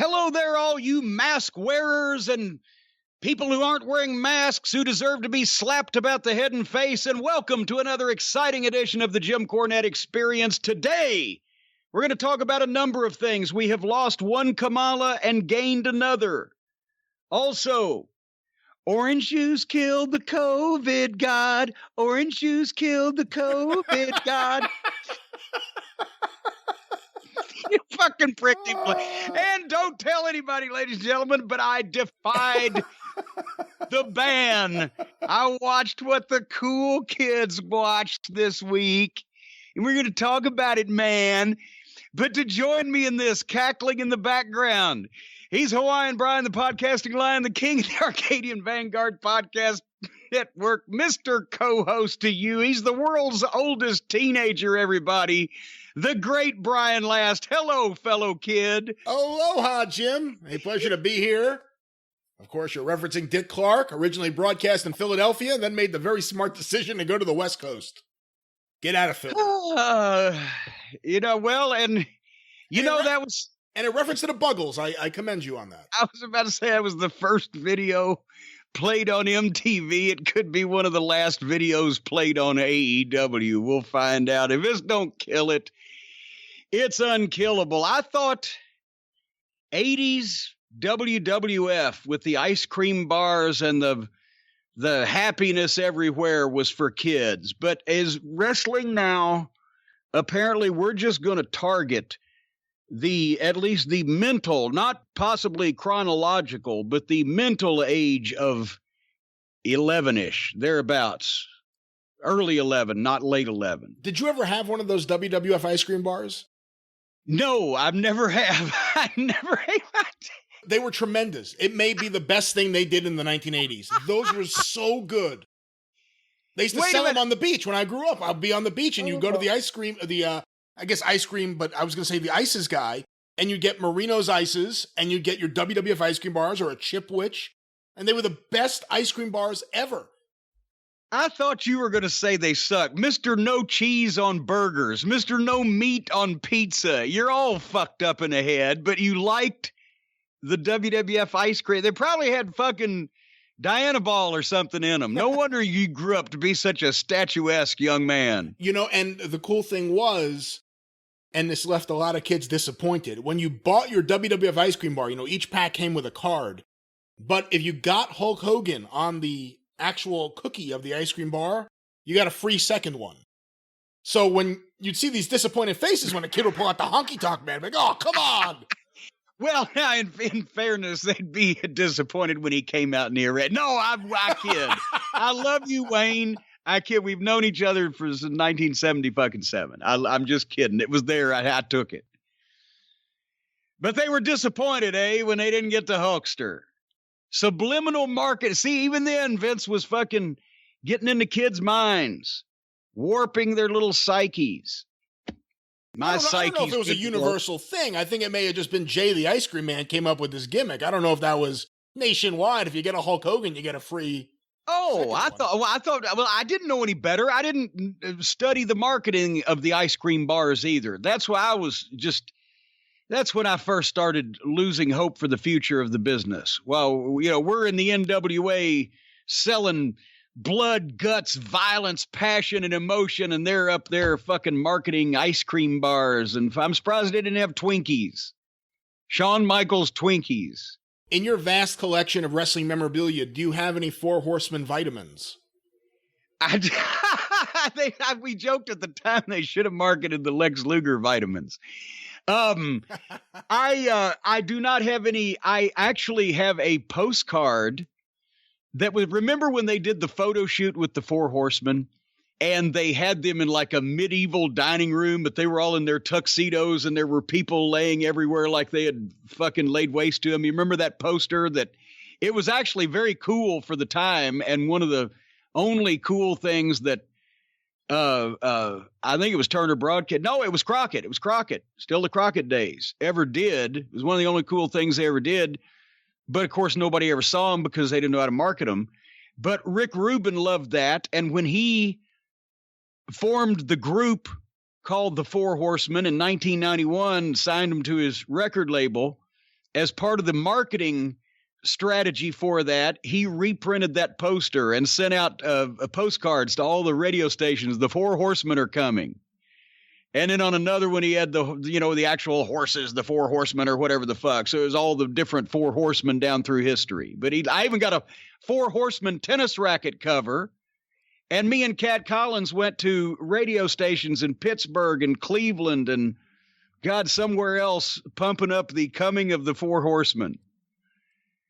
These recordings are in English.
Hello there, all you mask wearers and people who aren't wearing masks who deserve to be slapped about the head and face, and welcome to another exciting edition of the Jim Cornette Experience. Today, we're going to talk about a number of things. We have lost one Kamala and gained another. Also, orange juice killed the COVID god. Orange juice killed the COVID god. You fucking pricked him. And don't tell anybody, ladies and gentlemen, but I defied the ban. I watched what the cool kids watched this week, and we're going to talk about it, man. But to join me in this, cackling in the background, he's Hawaiian Brian, the podcasting lion, the king of the Arcadian Vanguard Podcast Network, Mr. Co-host to you. He's the world's oldest teenager, everybody. The great Brian Last. Hello, fellow kid. Aloha, Jim. A pleasure to be here. Of course, you're referencing Dick Clark, originally broadcast in Philadelphia, then made the very smart decision to go to the West Coast. Get out of Philly. That was... And a reference to the Buggles. I commend you on that. I was about to say that was the first video played on MTV. It could be one of the last videos played on AEW. We'll find out. If this don't kill it, it's unkillable. I thought 80s WWF with the ice cream bars and the happiness everywhere was for kids. But as wrestling now, apparently we're just going to target at least the mental, not possibly chronological, but the mental age of 11-ish, thereabouts. Early 11, not late 11. Did you ever have one of those WWF ice cream bars? No, I've never have. I never have. They were tremendous. It may be the best thing they did in the 1980s. Those were so good. They used to sell them on the beach when I grew up. I'd be on the beach and you go to the ice cream, ice cream, but I was going to say the ices guy, and you get Marino's ices, and you get your WWF ice cream bars or a Chipwich, and they were the best ice cream bars ever. I thought you were going to say they suck. Mr. No Cheese on burgers, Mr. No Meat on pizza. You're all fucked up in the head, but you liked the WWF ice cream. They probably had fucking Diana Ball or something in them. No wonder you grew up to be such a statuesque young man. You know, and the cool thing was, and this left a lot of kids disappointed, when you bought your WWF ice cream bar, each pack came with a card. But if you got Hulk Hogan on the actual cookie of the ice cream bar, you got a free second one. So when you'd see these disappointed faces when a kid would pull out the honky tonk man, like, oh, come on. Well, now, in fairness, they'd be disappointed when he came out near red. No, I kid. I love you, Wayne. I kid. We've known each other since 1977. I'm just kidding. It was there. I took it. But they were disappointed, when they didn't get the Hulkster. Subliminal market. See, even then, Vince was fucking getting into kids' minds, warping their little psyches. I don't know if it was a universal thing. I think it may have just been Jay the Ice Cream Man came up with this gimmick. I don't know if that was nationwide. If you get a Hulk Hogan, you get a free. I didn't know any better. I didn't study the marketing of the ice cream bars either. That's why that's when I first started losing hope for the future of the business. Well, we're in the NWA selling blood, guts, violence, passion, and emotion, and they're up there fucking marketing ice cream bars. And I'm surprised they didn't have Twinkies. Shawn Michaels Twinkies. In your vast collection of wrestling memorabilia, do you have any Four Horsemen vitamins? We joked at the time they should have marketed the Lex Luger vitamins. I do not have any. I actually have a postcard that was, remember when they did the photo shoot with the Four Horsemen and they had them in like a medieval dining room, but they were all in their tuxedos and there were people laying everywhere like they had fucking laid waste to them. You remember that poster? That it was actually very cool for the time. And one of the only cool things that I think it was Turner Broadcast. No, it was Crockett. It was Crockett. Still the Crockett days ever did. It was one of the only cool things they ever did. But of course, nobody ever saw them because they didn't know how to market them. But Rick Rubin loved that. And when he formed the group called the Four Horsemen in 1991, signed them to his record label, as part of the marketing strategy for that, he reprinted that poster and sent out postcards to all the radio stations. The Four Horsemen are coming. And then on another one, he had the actual horses, the Four Horsemen or whatever the fuck. So it was all the different Four Horsemen down through history. But I even got a Four Horsemen tennis racket cover. And me and Cat Collins went to radio stations in Pittsburgh and Cleveland and God, somewhere else, pumping up the coming of the Four Horsemen.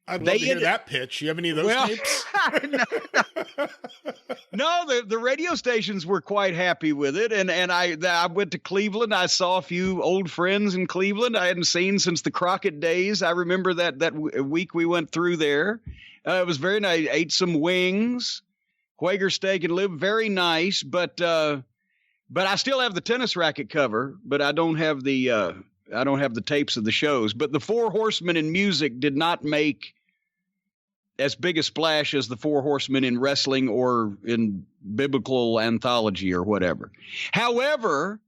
I'd love to hear that pitch. You have any of those tapes? No, the radio stations were quite happy with it. And I went to Cleveland. I saw a few old friends in Cleveland I hadn't seen since the Crockett days. I remember that week we went through there. It was very nice. Ate some wings, Quaker steak and live. Very nice. But I still have the tennis racket cover, but I don't have the tapes of the shows. But the Four Horsemen in music did not make as big a splash as the Four Horsemen in wrestling or in biblical anthology or whatever. However,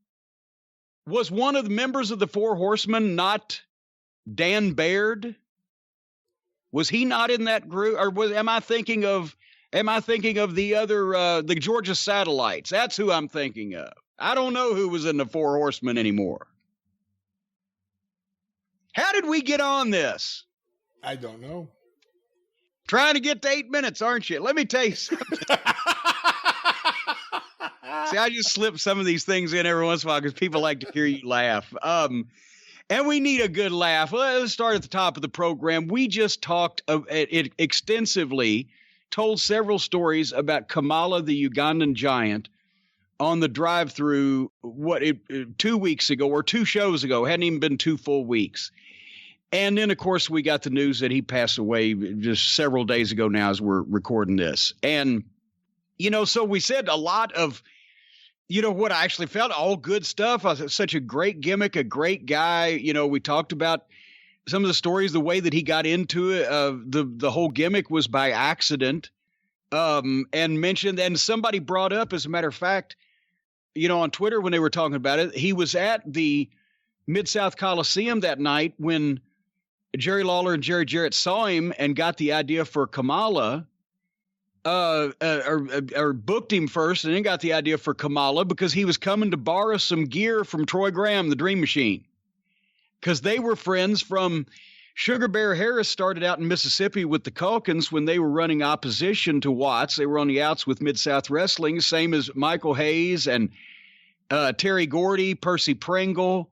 was one of the members of the Four Horsemen not Dan Baird? Was he not in that group? Or am I thinking of the other, the Georgia Satellites? That's who I'm thinking of. I don't know who was in the Four Horsemen anymore. How did we get on this? I don't know. Trying to get to 8 minutes, aren't you? Let me tell you something. See, I just slip some of these things in every once in a while because people like to hear you laugh. And we need a good laugh. Let's start at the top of the program. We just talked extensively, told several stories about Kamala, the Ugandan giant, on the drive-through, 2 weeks ago or 2 shows ago. Hadn't even been 2 full weeks. And then, of course, we got the news that he passed away just several days ago now as we're recording this. And, so we said a lot of, what I actually felt, all good stuff. Such a great gimmick, a great guy. We talked about some of the stories, the way that he got into it. The whole gimmick was by accident, and mentioned, and somebody brought up, as a matter of fact, on Twitter when they were talking about it, he was at the Mid-South Coliseum that night when Jerry Lawler and Jerry Jarrett saw him and got the idea for Kamala, or booked him first and then got the idea for Kamala because he was coming to borrow some gear from Troy Graham, the Dream Machine, because they were friends from Sugar Bear Harris. Started out in Mississippi with the Culkins when they were running opposition to Watts. They were on the outs with Mid-South Wrestling, same as Michael Hayes and Terry Gordy, Percy Pringle.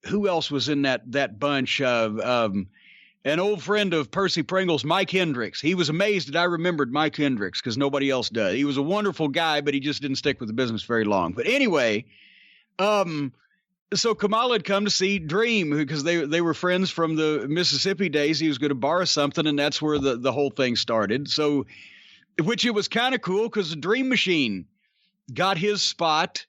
Who else was in that bunch? An old friend of Percy Pringle's, Mike Hendricks. He was amazed that I remembered Mike Hendricks because nobody else does. He was a wonderful guy, but he just didn't stick with the business very long. But anyway, so Kamala had come to see Dream because they were friends from the Mississippi days. He was going to borrow something, and that's where the whole thing started. So, which it was kind of cool because the Dream Machine got his spot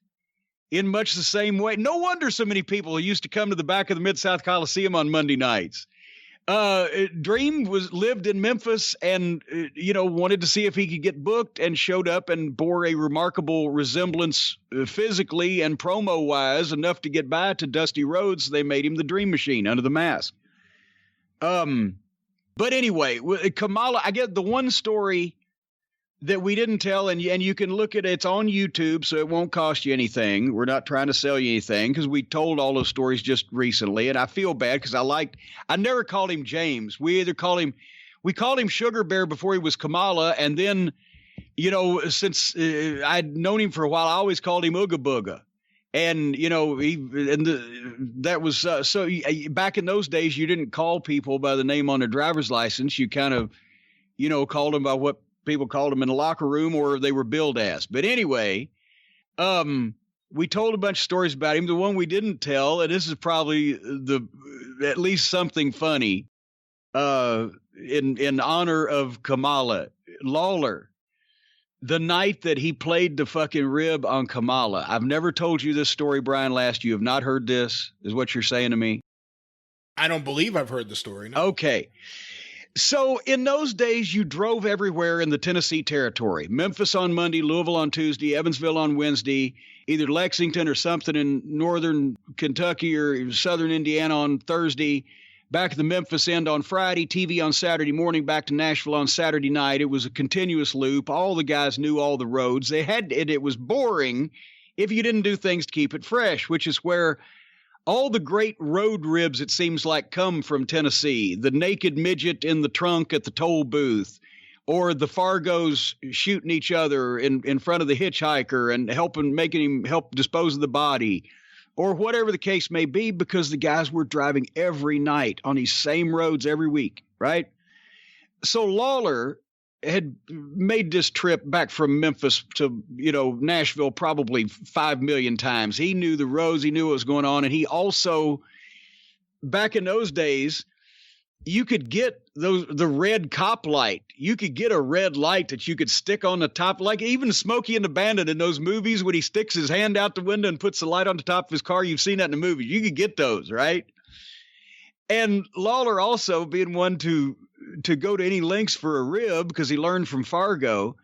in much the same way. No wonder so many people used to come to the back of the Mid-South Coliseum on Monday nights. Dream lived in Memphis and, wanted to see if he could get booked and showed up and bore a remarkable resemblance physically and promo-wise enough to get by to Dusty Rhodes. They made him the Dream Machine under the mask. But anyway, Kamala, I get the one story that we didn't tell, and you can look at it. It's on YouTube, so it won't cost you anything. We're not trying to sell you anything because we told all those stories just recently, and I feel bad because I never called him James. We called him Sugar Bear before he was Kamala, and then, since I'd known him for a while, I always called him Ooga Booga. And, that was so back in those days, you didn't call people by the name on their driver's license. You kind of, called them by what people called them in the locker room or they were billed as. But anyway, we told a bunch of stories about him. The one we didn't tell, and this is probably at least something funny, in honor of Kamala, Lawler, the night that he played the fucking rib on Kamala. I've never told you this story, Brian Last. You have not heard this, is what you're saying to me? I don't believe I've heard the story. No. Okay. So in those days, you drove everywhere in the Tennessee territory. Memphis on Monday, Louisville on Tuesday, Evansville on Wednesday, either Lexington or something in northern Kentucky or southern Indiana on Thursday, back at the Memphis end on Friday, TV on Saturday morning, back to Nashville on Saturday night. It was a continuous loop. All the guys knew all the roads. They had it was boring if you didn't do things to keep it fresh, which is where all the great road ribs, it seems like, come from Tennessee. The naked midget in the trunk at the toll booth, or the Fargos shooting each other in front of the hitchhiker and making him help dispose of the body, or whatever the case may be, because the guys were driving every night on these same roads every week, right? So Lawler had made this trip back from Memphis to, Nashville probably 5 million times. He knew the roads, he knew what was going on. And he also, back in those days, you could get the red cop light. You could get a red light that you could stick on the top, like even Smokey and the Bandit in those movies when he sticks his hand out the window and puts the light on the top of his car. You've seen that in the movies. You could get those, right? And Lawler also being one to go to any lengths for a rib, because he learned from Fargo,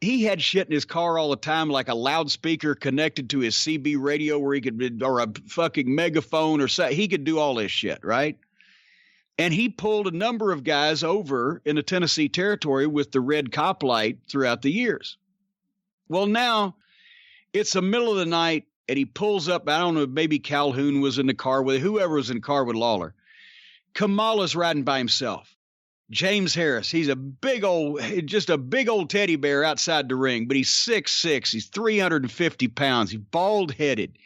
he had shit in his car all the time, like a loudspeaker connected to his CB radio where he could, or a fucking megaphone or something. He could do all this shit, right? And he pulled a number of guys over in the Tennessee territory with the red cop light throughout the years. Well, now it's the middle of the night and he pulls up. I don't know, maybe Calhoun was in the car with whoever was in the car with Lawler. Kamala's riding by himself. James Harris, he's just a big old teddy bear outside the ring, but he's 6'6", he's 350 pounds, he's bald-headed,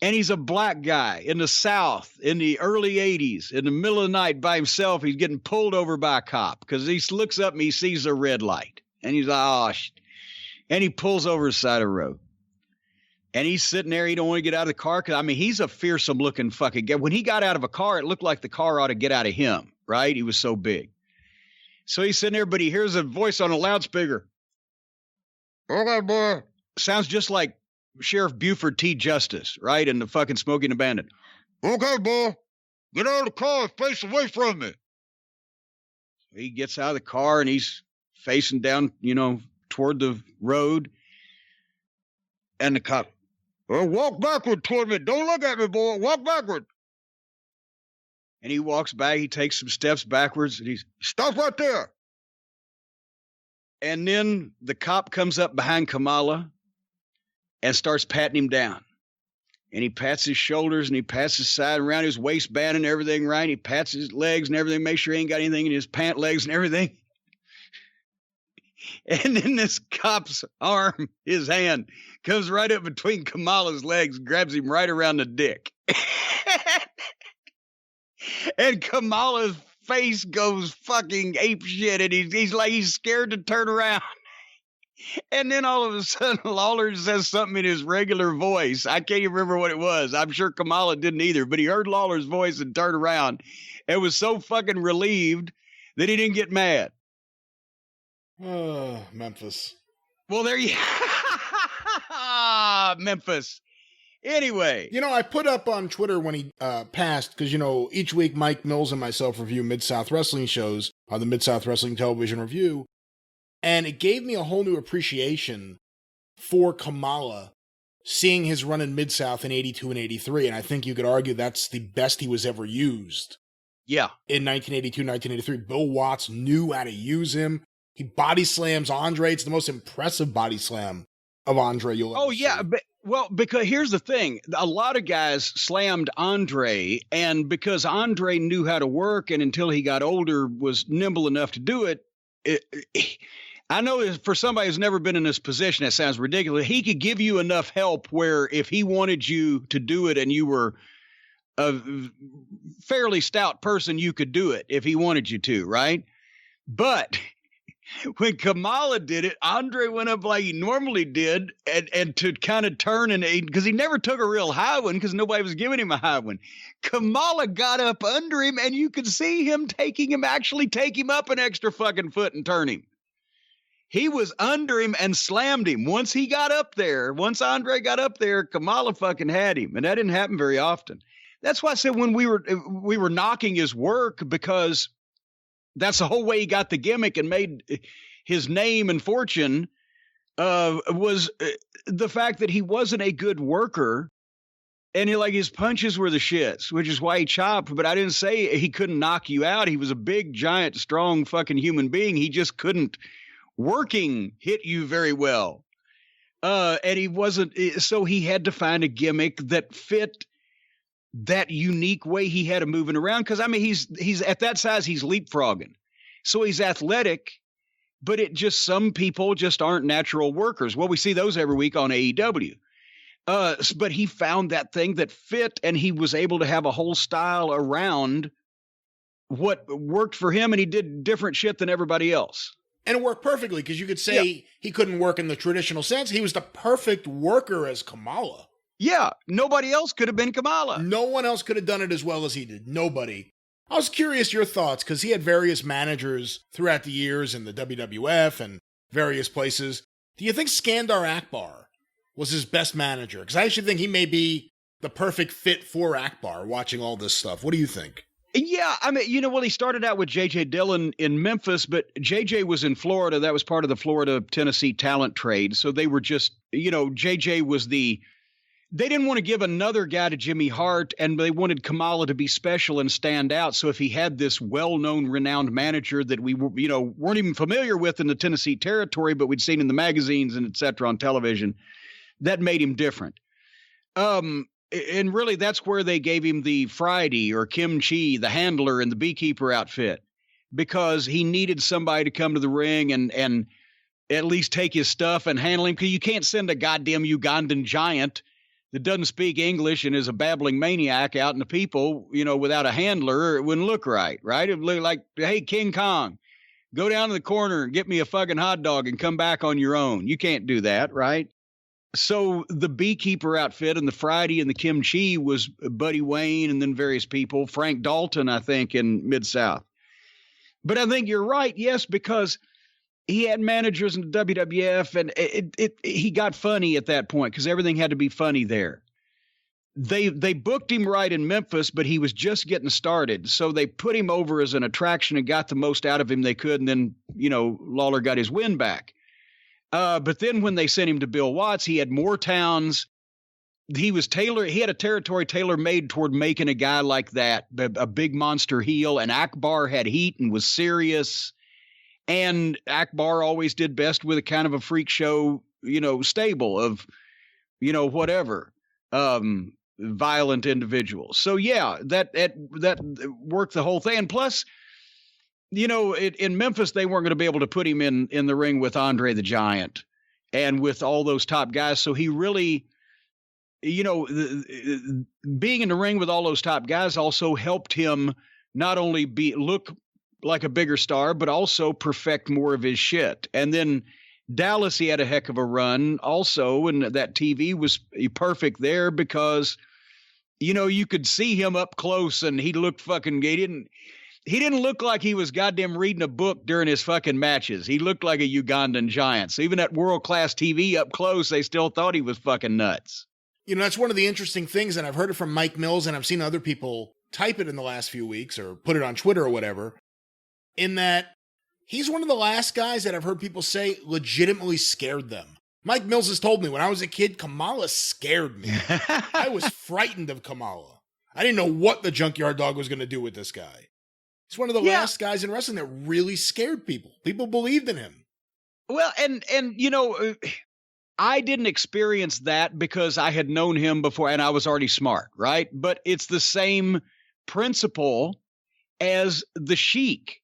and he's a black guy in the South in the early 80s, in the middle of the night by himself. He's getting pulled over by a cop because he looks up and he sees a red light, and he's like, oh, shit. And he pulls over the side of the road. And he's sitting there. He don't want to get out of the car because, he's a fearsome-looking fucking guy. When he got out of a car, it looked like the car ought to get out of him, right? He was so big. So he's sitting there, but he hears a voice on a loudspeaker. Okay, boy. Sounds just like Sheriff Buford T. Justice, right? In the fucking Smokey and the Bandit. Okay, boy. Get out of the car, face away from me. So he gets out of the car and he's facing down, toward the road. And the cop, walk backward toward me. Don't look at me, boy. Walk backward. And he walks back. He takes some steps backwards and he's, stop right there. And then the cop comes up behind Kamala and starts patting him down. And he pats his shoulders and he pats his side around his waistband and everything, right? He pats his legs and everything, make sure he ain't got anything in his pant legs and everything. And then this cop's arm, his hand, comes right up between Kamala's legs, grabs him right around the dick. And Kamala's face goes fucking ape shit, and he's scared to turn around. And then all of a sudden, Lawler says something in his regular voice. I can't even remember what it was. I'm sure Kamala didn't either, but he heard Lawler's voice and turned around and was so fucking relieved that he didn't get mad. Memphis. Well, there you Memphis. Anyway. I put up on Twitter when he passed, because, each week Mike Mills and myself review Mid-South Wrestling shows on the Mid-South Wrestling Television Review, and it gave me a whole new appreciation for Kamala, seeing his run in Mid-South in 82 and 83, and I think you could argue that's the best he was ever used. Yeah. In 1982, 1983, Bill Watts knew how to use him. He body slams Andre. It's the most impressive body slam of Andre you'll ever see. Yeah, because here's the thing. A lot of guys slammed Andre, and because Andre knew how to work and until he got older was nimble enough to do it, I know for somebody who's never been in this position, that sounds ridiculous. He could give you enough help where if he wanted you to do it and you were a fairly stout person, you could do it if he wanted you to, right? But when Kamala did it, Andre went up like he normally did and to kind of turn because he never took a real high one because nobody was giving him a high one. Kamala got up under him and you could see him actually take him up an extra fucking foot and turn him. He was under him and slammed him. Once Andre got up there, Kamala fucking had him. And that didn't happen very often. That's why I said when we were knocking his work, because That's the whole way he got the gimmick and made his name and fortune, was the fact that he wasn't a good worker. And his punches were the shits, which is why he chopped. But I didn't say he couldn't knock you out. He was a big, giant, strong fucking human being. He just couldn't hit you very well. And he wasn't. So he had to find a gimmick that fit that unique way he had of moving around. Because, I mean, he's at that size, he's leapfrogging. So he's athletic, but some people just aren't natural workers. Well, we see those every week on AEW. But he found that thing that fit, and he was able to have a whole style around what worked for him, and he did different shit than everybody else. And it worked perfectly, because you could say he couldn't work in the traditional sense. He was the perfect worker as Kamala. Yeah, nobody else could have been Kamala. No one else could have done it as well as he did. Nobody. I was curious your thoughts, because he had various managers throughout the years in the WWF and various places. Do you think Skandar Akbar was his best manager? Because I actually think he may be the perfect fit for Akbar, watching all this stuff. What do you think? Yeah, I mean, he started out with J.J. Dillon in Memphis, but J.J. was in Florida. That was part of the Florida-Tennessee talent trade. So they were just, J.J. was they didn't want to give another guy to Jimmy Hart, and they wanted Kamala to be special and stand out. So if he had this well-known, renowned manager that we weren't even familiar with in the Tennessee territory, but we'd seen in the magazines and et cetera on television, that made him different. And really, that's where they gave him the Friday or Kimchi, the handler, and the beekeeper outfit, because he needed somebody to come to the ring and at least take his stuff and handle him, because you can't send a goddamn Ugandan giant that doesn't speak English and is a babbling maniac out in the people, without a handler. It wouldn't look right? It would look like, hey, King Kong, go down to the corner and get me a fucking hot dog and come back on your own. You can't do that, right? So the beekeeper outfit and the Friday and the Kimchi was Buddy Wayne and then various people, Frank Dalton, I think, in Mid-South. But I think you're right, yes, because he had managers in the WWF, and he got funny at that point because everything had to be funny there. They booked him right in Memphis, but he was just getting started. So they put him over as an attraction and got the most out of him they could, and then, Lawler got his win back. But then when they sent him to Bill Watts, he had more towns. He had a territory tailor-made toward making a guy like that, a big monster heel, and Akbar had heat and was serious. And Akbar always did best with a kind of a freak show, stable of, whatever, violent individuals. So yeah, that worked the whole thing. And plus, in Memphis, they weren't going to be able to put him in the ring with Andre the Giant and with all those top guys. So he really, being in the ring with all those top guys also helped him not only look like a bigger star, but also perfect more of his shit. And then Dallas, he had a heck of a run also, and that TV was perfect there because, you could see him up close and he looked fucking gay. He didn't look like he was goddamn reading a book during his fucking matches. He looked like a Ugandan giant. So even at world-class TV up close, they still thought he was fucking nuts. That's one of the interesting things, and I've heard it from Mike Mills, and I've seen other people type it in the last few weeks or put it on Twitter or whatever, in that he's one of the last guys that I've heard people say legitimately scared them. Mike Mills has told me, when I was a kid, Kamala scared me. I was frightened of Kamala. I didn't know what the Junkyard Dog was going to do with this guy. He's one of the last guys in wrestling that really scared people. People believed in him. Well, and I didn't experience that because I had known him before and I was already smart, right? But it's the same principle as the Sheik.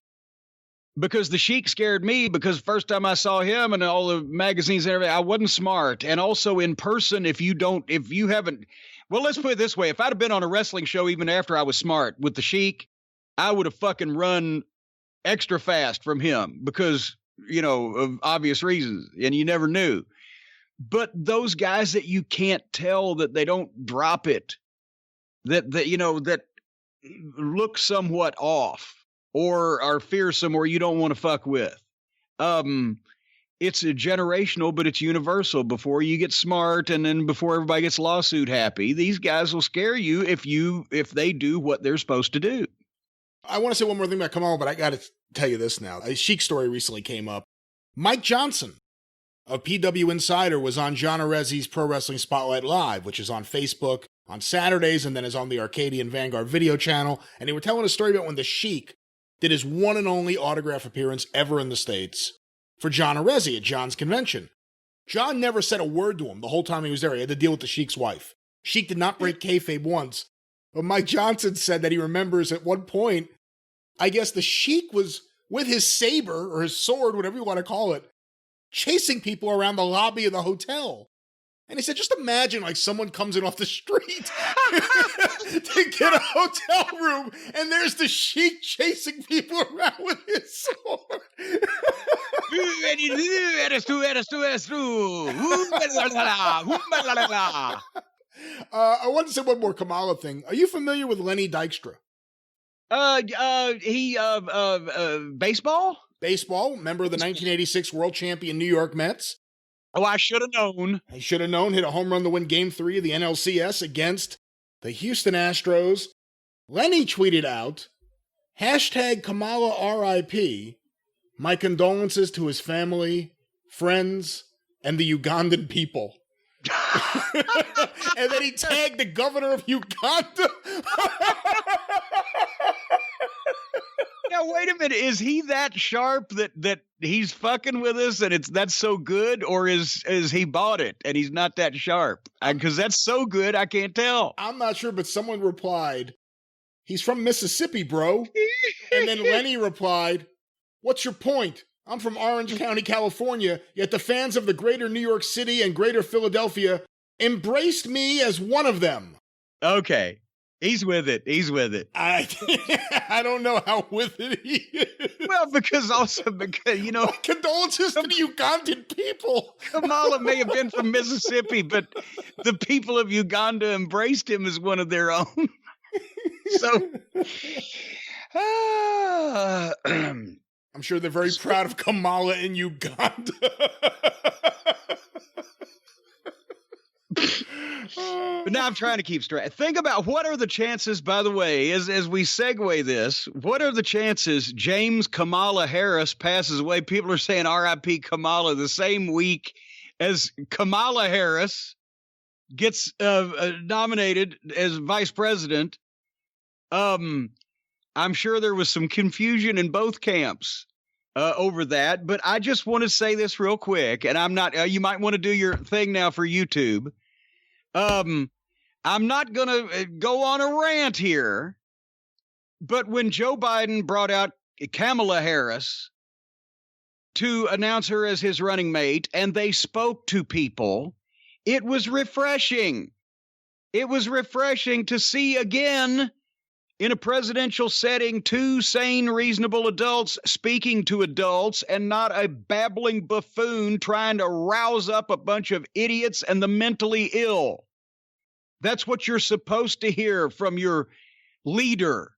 Because the Sheik scared me because first time I saw him and all the magazines and everything, I wasn't smart. And also in person, if you haven't, well, let's put it this way. If I'd have been on a wrestling show even after I was smart with the Sheik, I would have fucking run extra fast from him because, of obvious reasons, and you never knew. But those guys that you can't tell that they don't drop it, that look somewhat off or are fearsome or you don't want to fuck with. It's a generational, but it's universal. Before you get smart and then before everybody gets lawsuit happy, these guys will scare you if they do what they're supposed to do. I want to say one more thing about Kamala, but I got to tell you this now. A Sheik story recently came up. Mike Johnson of PW Insider was on John Arezzi's Pro Wrestling Spotlight Live, which is on Facebook on Saturdays and then is on the Arcadian Vanguard video channel. And they were telling a story about when the Sheik did his one and only autograph appearance ever in the States for John Arezzi at John's convention. John never said a word to him the whole time he was there. He had to deal with the Sheik's wife. Sheik did not break kayfabe once. But Mike Johnson said that he remembers at one point, I guess the Sheik was with his saber or his sword, whatever you want to call it, chasing people around the lobby of the hotel. And he said, just imagine like someone comes in off the street to get a hotel room, and there's the Sheik chasing people around with his sword. I want to say one more Kamala thing. Are you familiar with Lenny Dykstra? Baseball? Baseball, member of the 1986 world champion New York Mets. Oh, I should have known. He should have known. Hit a home run to win Game 3 of the NLCS against the Houston Astros. Lenny tweeted out, #Kamala RIP. My condolences to his family, friends, and the Ugandan people. And then he tagged the governor of Uganda. Now, wait a minute. Is he that sharp that he's fucking with us and that's so good? Or is he bought it and he's not that sharp? Because that's so good, I can't tell. I'm not sure, but someone replied, he's from Mississippi, bro. And then Lenny replied, what's your point? I'm from Orange County, California, yet the fans of the greater New York City and greater Philadelphia embraced me as one of them. Okay. He's with it. He's with it. I don't know how with it he is. Well, because, you know. Condolences to the Ugandan people. Kamala may have been from Mississippi, but the people of Uganda embraced him as one of their own. So. I'm sure they're very proud of Kamala in Uganda. But now I'm trying to keep straight. Think about what are the chances, by the way, as we segue this, what are the chances James Kamala Harris passes away? People are saying R.I.P. Kamala the same week as Kamala Harris gets nominated as vice president. I'm sure there was some confusion in both camps over that, but I just want to say this real quick, and I'm not, you might want to do your thing now for YouTube. I'm not going to go on a rant here, but when Joe Biden brought out Kamala Harris to announce her as his running mate, and they spoke to people, it was refreshing. It was refreshing to see again in a presidential setting, two sane, reasonable adults speaking to adults and not a babbling buffoon trying to rouse up a bunch of idiots and the mentally ill. That's what you're supposed to hear from your leader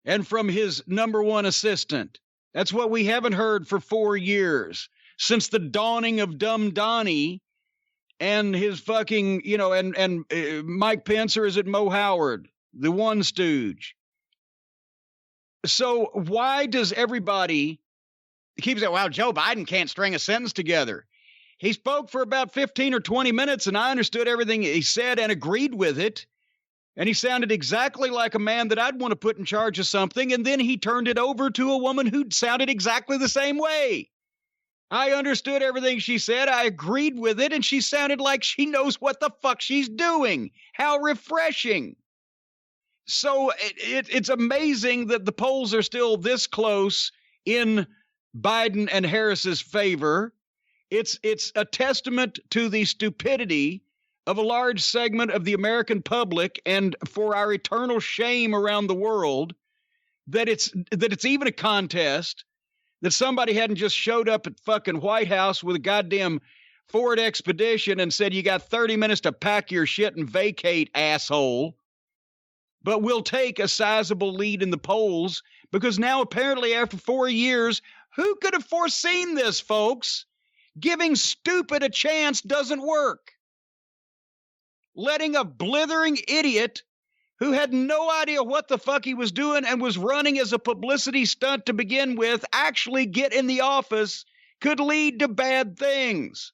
and from his number one assistant. That's what we haven't heard for 4 years, since the dawning of Dumb Donnie and his fucking, you know, and Mike Pence, or is it Mo Howard, the one stooge? So why does everybody keep saying, well, Joe Biden can't string a sentence together? He spoke for about 15 or 20 minutes, and I understood everything he said and agreed with it. And he sounded exactly like a man that I'd want to put in charge of something. And then he turned it over to a woman who sounded exactly the same way. I understood everything she said. I agreed with it. And she sounded like she knows what the fuck she's doing. How refreshing. So it's amazing that the polls are still this close in Biden and Harris's favor. It's a testament to the stupidity of a large segment of the American public, and for our eternal shame around the world, that it's even a contest, that somebody hadn't just showed up at fucking White House with a goddamn Ford Expedition and said, you got 30 minutes to pack your shit and vacate, asshole. But we'll take a sizable lead in the polls, because now apparently after 4 years, who could have foreseen this, folks? Giving stupid a chance doesn't work. Letting a blithering idiot who had no idea what the fuck he was doing and was running as a publicity stunt to begin with, actually get in the office could lead to bad things.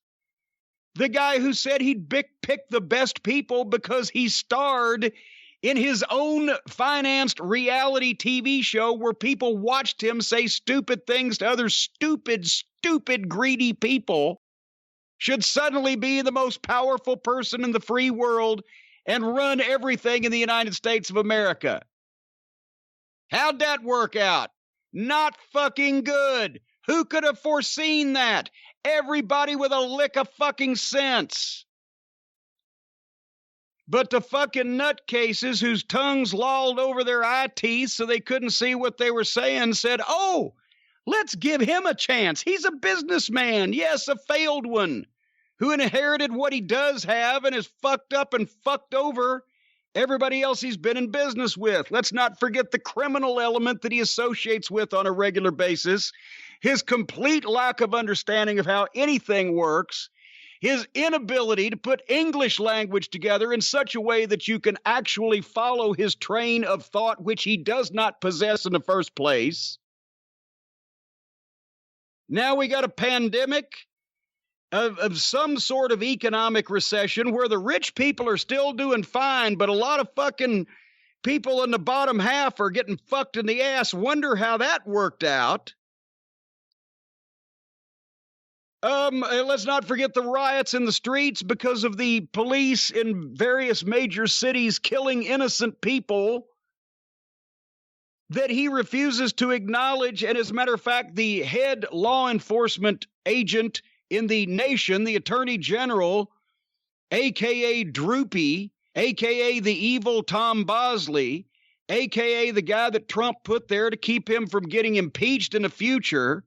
The guy who said he'd pick the best people because he starred in his own financed reality TV show where people watched him say stupid things to other stupid, greedy people, should suddenly be the most powerful person in the free world and run everything in the United States of America. How'd that work out? Not fucking good. Who could have foreseen that? Everybody with a lick of fucking sense. But the fucking nutcases whose tongues lolled over their eye teeth so they couldn't see what they were saying said, oh, let's give him a chance. He's a businessman. Yes, a failed one, who inherited what he does have and is fucked up and fucked over everybody else he's been in business with. Let's not forget the criminal element that he associates with on a regular basis, his complete lack of understanding of how anything works, his inability to put English language together in such a way that you can actually follow his train of thought, which he does not possess in the first place. Now we got a pandemic of some sort of economic recession where the rich people are still doing fine, but a lot of fucking people in the bottom half are getting fucked in the ass. Wonder how that worked out. Let's not forget the riots in the streets because of the police in various major cities killing innocent people that he refuses to acknowledge. And as a matter of fact, the head law enforcement agent in the nation, the Attorney General, a.k.a. Droopy, a.k.a. the evil Tom Bosley, a.k.a. the guy that Trump put there to keep him from getting impeached in the future,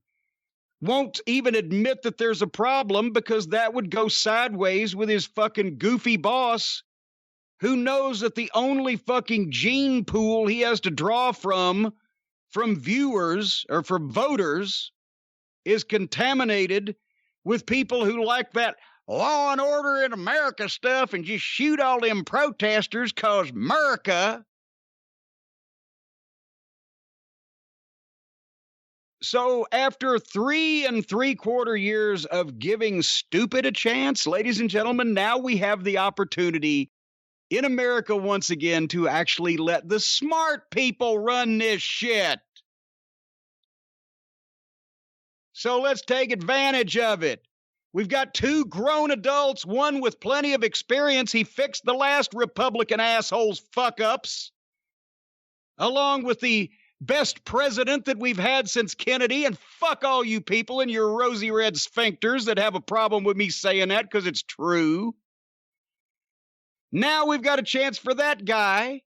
won't even admit that there's a problem because that would go sideways with his fucking goofy boss, who knows that the only fucking gene pool he has to draw from viewers or from voters is contaminated with people who like that law and order in America stuff and just shoot all them protesters cause America. So after 3 3/4 years of giving stupid a chance, ladies and gentlemen, now we have the opportunity in America once again to actually let the smart people run this shit. So let's take advantage of it. We've got 2 grown adults, one with plenty of experience. He fixed the last Republican assholes' fuck-ups, along with the best president that we've had since Kennedy. And fuck all you people and your rosy red sphincters that have a problem with me saying that because it's true. Now we've got a chance for that guy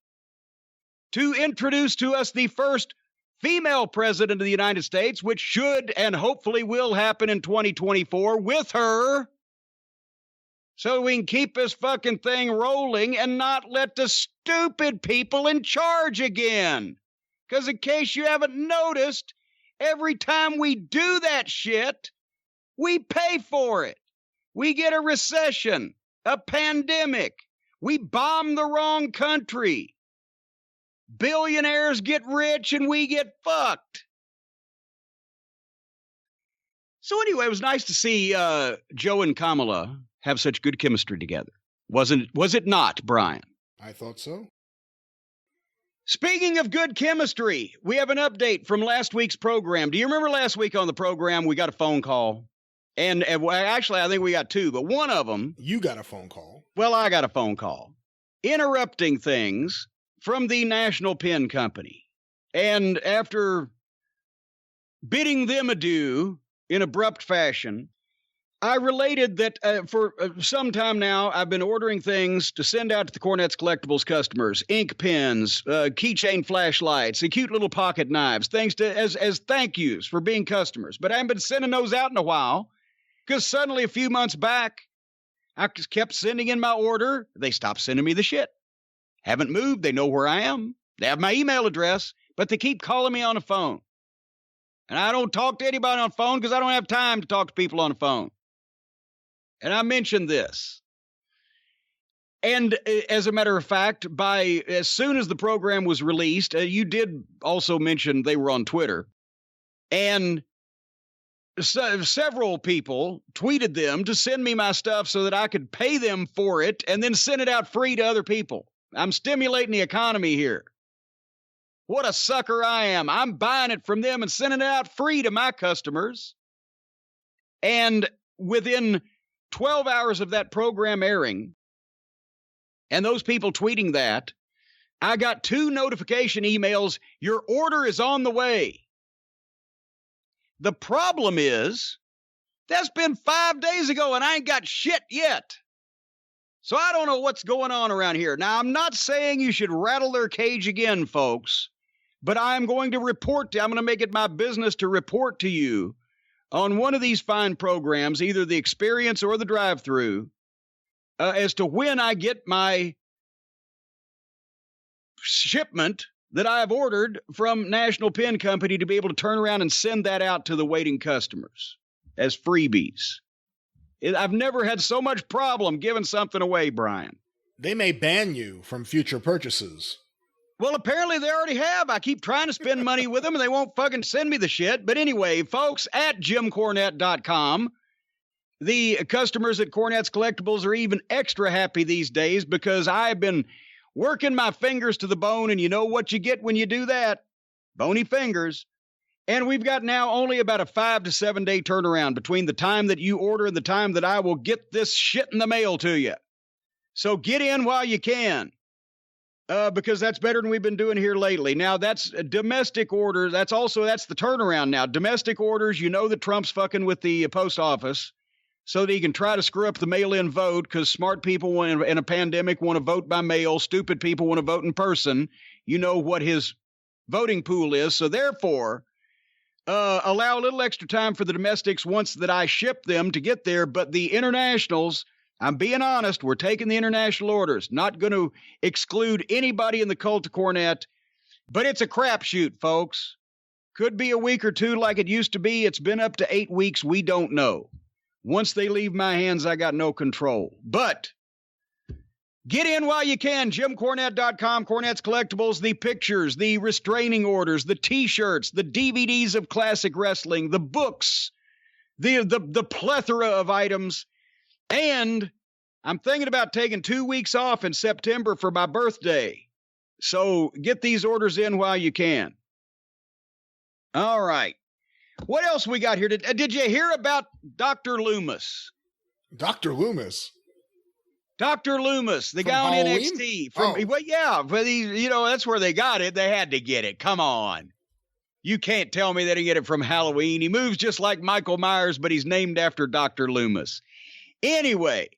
to introduce to us the first female president of the United States, which should and hopefully will happen in 2024 with her, so we can keep this fucking thing rolling and not let the stupid people in charge again. Because in case you haven't noticed, every time we do that shit, we pay for it. We get a recession, a pandemic. We bomb the wrong country. Billionaires get rich and we get fucked. So anyway, it was nice to see Joe and Kamala have such good chemistry together. Was it not, Brian? I thought so. Speaking of good chemistry, we have an update from last week's program. Do you remember last week on the program we got a phone call? And actually, I think we got 2, but one of them... You got a phone call. Well, I got a phone call. Interrupting things from the National Pen Company. And after bidding them adieu in abrupt fashion, I related that for some time now, I've been ordering things to send out to the Cornette's Collectibles customers, ink pens, keychain flashlights, and cute little pocket knives, things to as thank yous for being customers. But I haven't been sending those out in a while because suddenly a few months back, I just kept sending in my order. They stopped sending me the shit. Haven't moved. They know where I am. They have my email address, but they keep calling me on the phone. And I don't talk to anybody on the phone because I don't have time to talk to people on the phone. And I mentioned this. And as a matter of fact, as soon as the program was released, you did also mention they were on Twitter, and several people tweeted them to send me my stuff so that I could pay them for it and then send it out free to other people. I'm stimulating the economy here. What a sucker I am. I'm buying it from them and sending it out free to my customers. And within 12 hours of that program airing, and those people tweeting that, I got 2 notification emails. Your order is on the way. The problem is, that's been 5 days ago and I ain't got shit yet. So I don't know what's going on around here. Now, I'm not saying you should rattle their cage again, folks, but I'm going to I'm going to make it my business to report to you on one of these fine programs, either the Experience or the Drive-Thru, as to when I get my shipment that I have ordered from National Pen Company to be able to turn around and send that out to the waiting customers as freebies. I've never had so much problem giving something away, Brian. They may ban you from future purchases. Well, apparently they already have. I keep trying to spend money with them and they won't fucking send me the shit. But anyway, folks, at JimCornette.com, the customers at Cornette's Collectibles are even extra happy these days because I've been working my fingers to the bone, and you know what you get when you do that? Bony fingers. And we've got now only about a 5 to 7 day turnaround between the time that you order and the time that I will get this shit in the mail to you. So get in while you can, because that's better than we've been doing here lately. Now, that's domestic orders. That's the turnaround now. Domestic orders, you know that Trump's fucking with the post office so that he can try to screw up the mail-in vote, because smart people in a pandemic want to vote by mail. Stupid people want to vote in person. You know what his voting pool is. So therefore, allow a little extra time for the domestics once that I ship them to get there. But the internationals, I'm being honest, we're taking the international orders. Not going to exclude anybody in the cult of Cornette, but it's a crapshoot, folks. Could be a week or two like it used to be. It's been up to 8 weeks. We don't know. Once they leave my hands, I got no control. But get in while you can. JimCornette.com, Cornette's Collectibles, the pictures, the restraining orders, the T-shirts, the DVDs of classic wrestling, the books, the plethora of items. And I'm thinking about taking 2 weeks off in September for my birthday. So get these orders in while you can. All right. What else we got here? Did you hear about Dr. Loomis? Dr. Loomis? Dr. Loomis, the guy on NXT. Well, yeah, but that's where they got it. They had to get it. Come on. You can't tell me they didn't get it from Halloween. He moves just like Michael Myers, but he's named after Dr. Loomis. Anyway,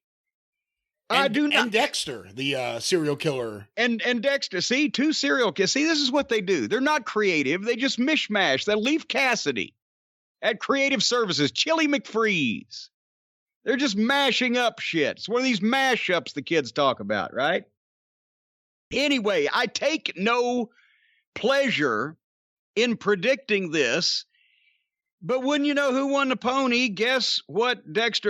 I do not. And Dexter, the serial killer. And Dexter. See, 2 serial killers. See, this is what they do. They're not creative. They just mishmash. They'll leave Cassidy at Creative Services, Chili McFreeze. They're just mashing up shit. It's one of these mashups the kids talk about, right? Anyway, I take no pleasure in predicting this, but wouldn't you know who won the pony? Guess what?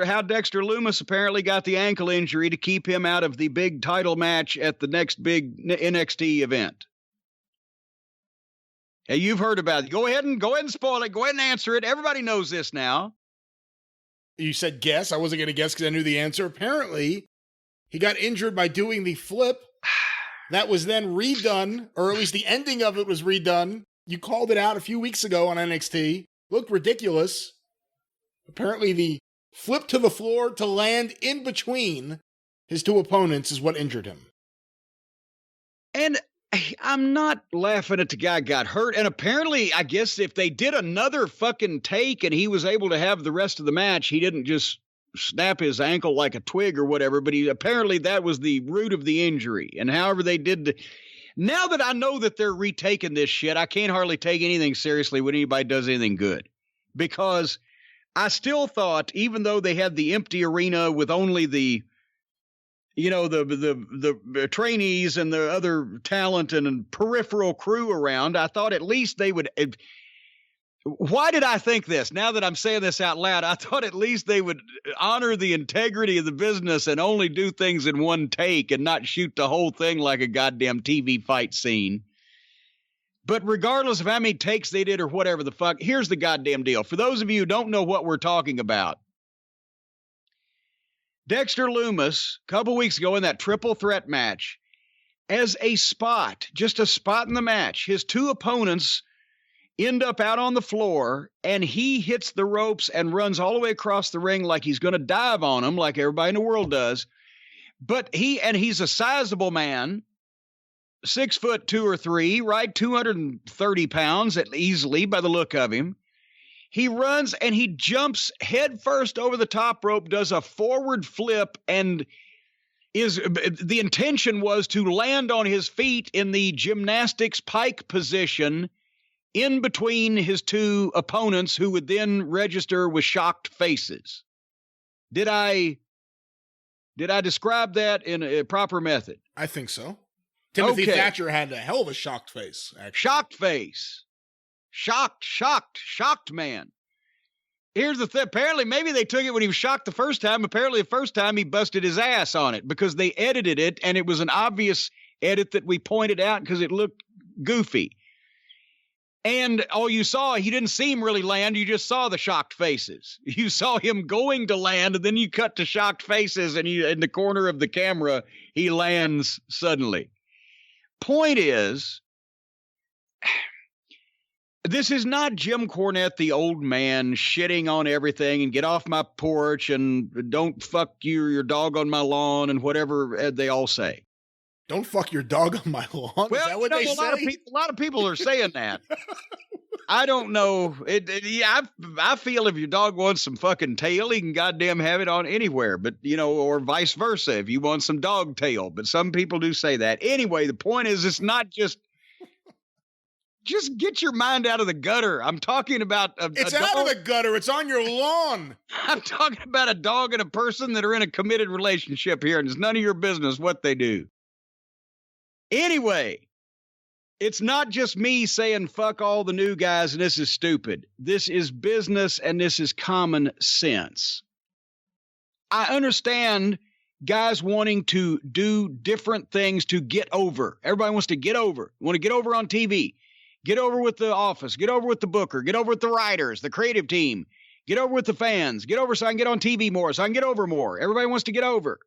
How Dexter Loomis apparently got the ankle injury to keep him out of the big title match at the next big NXT event. Hey, you've heard about it. Go ahead and spoil it. Go ahead and answer it. Everybody knows this now. You said guess. I wasn't going to guess because I knew the answer. Apparently, he got injured by doing the flip. That was then redone, or at least the ending of it was redone. You called it out a few weeks ago on NXT. Looked ridiculous. Apparently, the flip to the floor to land in between his 2 opponents is what injured him. And I'm not laughing at the guy got hurt. And apparently, I guess if they did another fucking take and he was able to have the rest of the match, he didn't just snap his ankle like a twig or whatever, but apparently that was the root of the injury. And however they did, now that I know that they're retaking this shit, I can't hardly take anything seriously when anybody does anything good, because I still thought, even though they had the empty arena with only the trainees and the other talent and peripheral crew around, I thought at least they would Why did I think this? Now that I'm saying this out loud, I thought at least they would honor the integrity of the business and only do things in one take and not shoot the whole thing like a goddamn TV fight scene. But regardless of how many takes they did or whatever the fuck, here's the goddamn deal. For those of you who don't know what we're talking about, Dexter Lumis, a couple weeks ago in that triple threat match, as a spot, just a spot in the match, his two opponents end up out on the floor, and he hits the ropes and runs all the way across the ring like he's going to dive on them, like everybody in the world does. But he's a sizable man, 6'2" or 3", right? 230 pounds easily by the look of him. He runs and he jumps head first over the top rope, does a forward flip, and the intention was to land on his feet in the gymnastics pike position in between his two opponents, who would then register with shocked faces. Did I describe that in a proper method? I think so. Timothy Thatcher had a hell of a shocked face, actually. Shocked face. Shocked man. Here's the thing. Apparently, maybe they took it when he was shocked the first time. Apparently, the first time he busted his ass on it because they edited it, and it was an obvious edit that we pointed out because it looked goofy. And all you saw, he didn't see him really land. You just saw the shocked faces. You saw him going to land, and then you cut to shocked faces, and in the corner of the camera, he lands suddenly. Point is, this is not Jim Cornette, the old man, shitting on everything and get off my porch and don't fuck your dog on my lawn and whatever they all say. Don't fuck your dog on my lawn? Well, is that what they say? A lot of people are saying that. I don't know. I feel if your dog wants some fucking tail, he can goddamn have it on anywhere. But, or vice versa, if you want some dog tail. But some people do say that. Anyway, the point is, it's not just get your mind out of the gutter. I'm talking about it's out of the gutter. It's on your lawn. I'm talking about a dog and a person that are in a committed relationship here, and it's none of your business what they do. Anyway, it's not just me saying fuck all the new guys and this is stupid. This is business and this is common sense. I understand guys wanting to do different things to get over. Everybody wants to get over. Want to get over on TV. Get over with the office. Get over with the booker. Get over with the writers, the creative team. Get over with the fans. Get over so I can get on TV more, so I can get over more. Everybody wants to get over.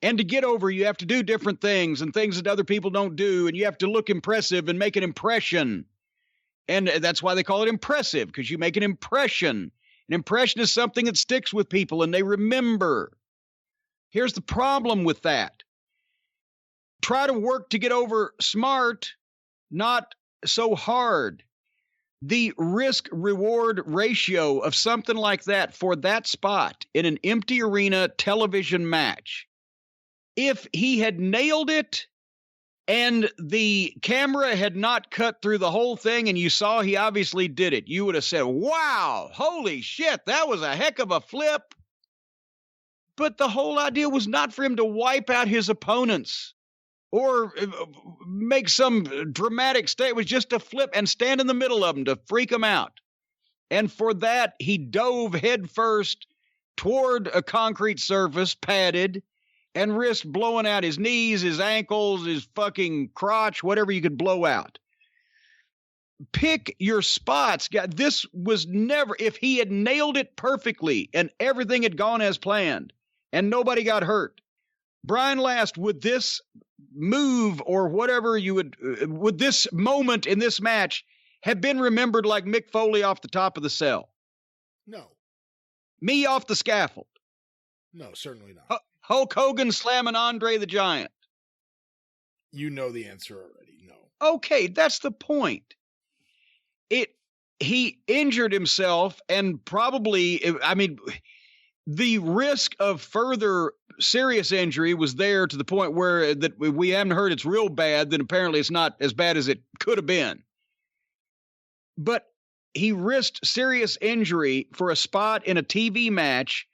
And to get over, you have to do different things and things that other people don't do. And you have to look impressive and make an impression. And that's why they call it impressive, because you make an impression. An impression is something that sticks with people and they remember. Here's the problem with that. Try to work to get over smart, not so hard. The risk-reward ratio of something like that for that spot in an empty arena television match, if he had nailed it and the camera had not cut through the whole thing and you saw he obviously did it, you would have said, wow, holy shit, that was a heck of a flip. But the whole idea was not for him to wipe out his opponents or make some dramatic state. It was just to flip and stand in the middle of them to freak them out. And for that, he dove headfirst toward a concrete surface, padded, and risked blowing out his knees, his ankles, his fucking crotch, whatever you could blow out. Pick your spots. God, this was never, if he had nailed it perfectly and everything had gone as planned and nobody got hurt, Brian Last, would this move or whatever would this moment in this match have been remembered like Mick Foley off the top of the cell? No. Me off the scaffold? No, certainly not. Hulk Hogan slamming Andre the Giant? You know the answer already. No. Okay, that's the point. He injured himself and probably, the risk of further serious injury was there to the point where that we haven't heard it's real bad, then apparently it's not as bad as it could have been. But he risked serious injury for a spot in a TV match,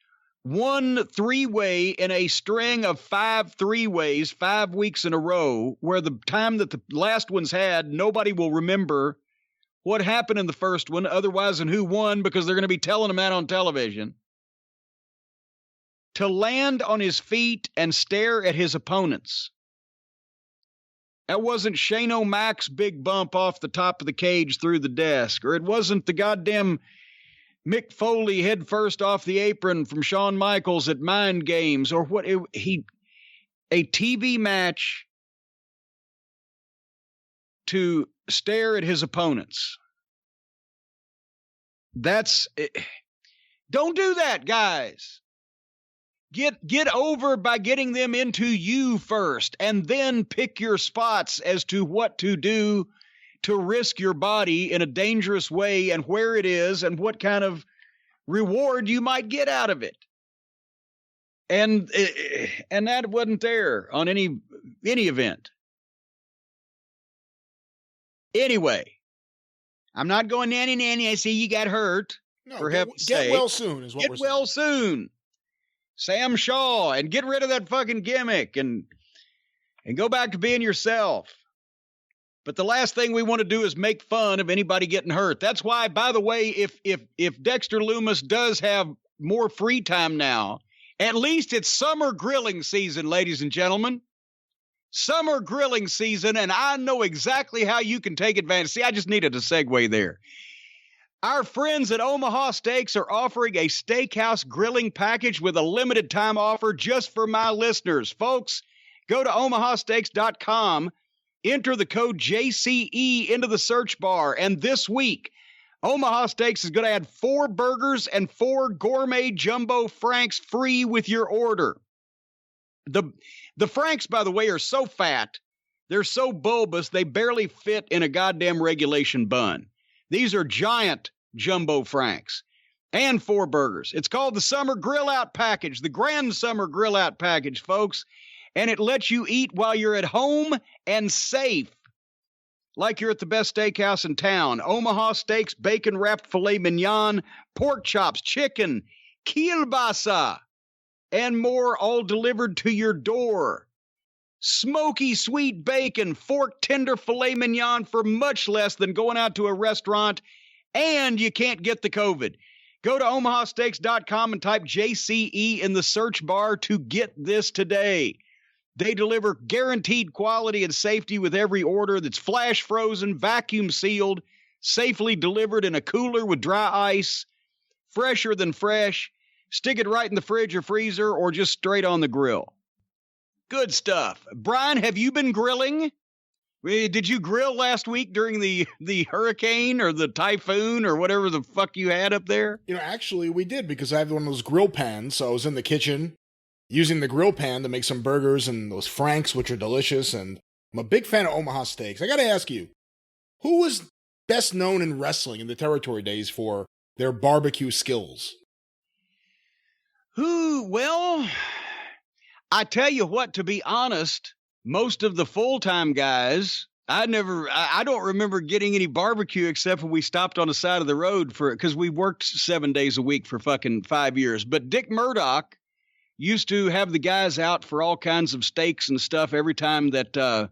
one three-way in a string of 5 three-ways, 5 weeks in a row, where the time that the last ones had, nobody will remember what happened in the first one, otherwise than who won, because they're going to be telling him that on television, to land on his feet and stare at his opponents. That wasn't Shane O'Mac's big bump off the top of the cage through the desk, or it wasn't the goddamn Mick Foley head first off the apron from Shawn Michaels at Mind Games, or what a TV match to stare at his opponents. Don't do that, guys. Get over by getting them into you first, and then pick your spots as to what to do to risk your body in a dangerous way, and where it is, and what kind of reward you might get out of it. And that wasn't there on any event. Anyway, I'm not going nanny. I see you got hurt. No, for heaven's get sake. well soon is what we're saying. Get well soon. Sam Shaw, and get rid of that fucking gimmick and go back to being yourself. But the last thing we want to do is make fun of anybody getting hurt. That's why, by the way, if Dexter Lumis does have more free time now, at least it's summer grilling season, ladies and gentlemen. Summer grilling season, and I know exactly how you can take advantage. See, I just needed a segue there. Our friends at Omaha Steaks are offering a steakhouse grilling package with a limited time offer just for my listeners. Folks, go to omahasteaks.com, enter the code JCE into the search bar, and this week, Omaha Steaks is going to add 4 burgers and 4 gourmet jumbo franks free with your order. The franks, by the way, are so fat, they're so bulbous, they barely fit in a goddamn regulation bun. These are giant jumbo franks and 4 burgers. It's called the Summer Grill Out Package, the Grand Summer Grill Out Package, folks. And it lets you eat while you're at home and safe, like you're at the best steakhouse in town. Omaha Steaks, bacon-wrapped filet mignon, pork chops, chicken, kielbasa, and more, all delivered to your door. Smoky sweet bacon, fork tender filet mignon for much less than going out to a restaurant, and you can't get the COVID. Go to omahasteaks.com and type JCE in the search bar to get this today. They deliver guaranteed quality and safety with every order that's flash frozen, vacuum sealed, safely delivered in a cooler with dry ice, fresher than fresh. Stick it right in the fridge or freezer, or just straight on the grill. Good stuff. Brian, have you been grilling? Did you grill last week during the hurricane or the typhoon or whatever the fuck you had up there? You know, actually, we did, because I have one of those grill pans. So I was in the kitchen using the grill pan to make some burgers and those franks, which are delicious. And I'm a big fan of Omaha Steaks. I got to ask you, who was best known in wrestling in the territory days for their barbecue skills? Well, I tell you what, to be honest, most of the full-time guys, I don't remember getting any barbecue except when we stopped on the side of the road because we worked 7 days a week for fucking 5 years. But Dick Murdoch used to have the guys out for all kinds of steaks and stuff every time that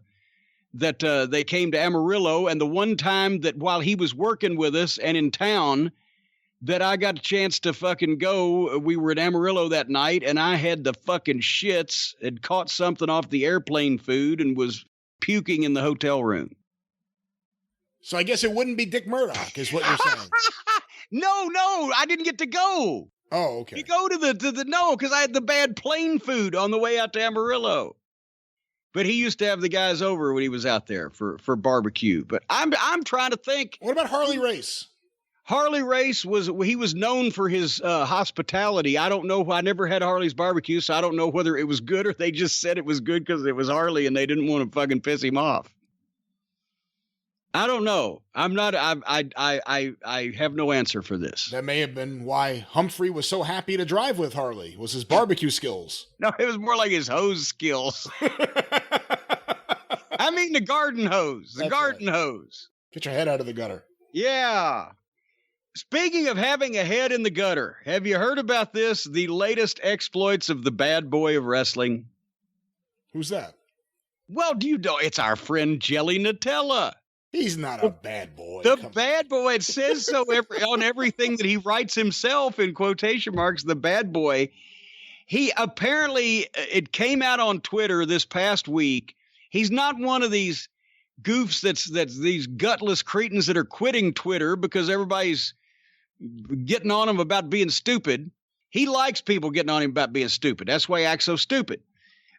they came to Amarillo. And the one time that while he was working with us and in town that I got a chance to fucking go, we were at Amarillo that night, and I had the fucking shits, had caught something off the airplane food and was puking in the hotel room. So I guess it wouldn't be Dick Murdoch, is what you're saying. No, I didn't get to go. Oh, okay. You go to the no, because I had the bad plane food on the way out to Amarillo. But he used to have the guys over when he was out there for barbecue. But I'm trying to think. What about Harley Race? Harley Race was known for his hospitality. I don't know. I never had Harley's barbecue, so I don't know whether it was good or they just said it was good because it was Harley and they didn't want to fucking piss him off. I don't know. I have no answer for this. That may have been why Humphrey was so happy to drive with Harley, was his barbecue skills. No, it was more like his hose skills. I mean the garden hose. The garden hose. Get your head out of the gutter. Yeah. Speaking of having a head in the gutter, have you heard about this? The latest exploits of the bad boy of wrestling. Who's that? Well, do you know? It's our friend Jelly Nutella. He's not a bad boy. The bad boy. It says so on everything that he writes himself in quotation marks, the bad boy. He apparently, it came out on Twitter this past week. He's not one of these goofs that's these gutless cretins that are quitting Twitter because everybody's getting on him about being stupid. He likes people getting on him about being stupid. That's why he acts so stupid.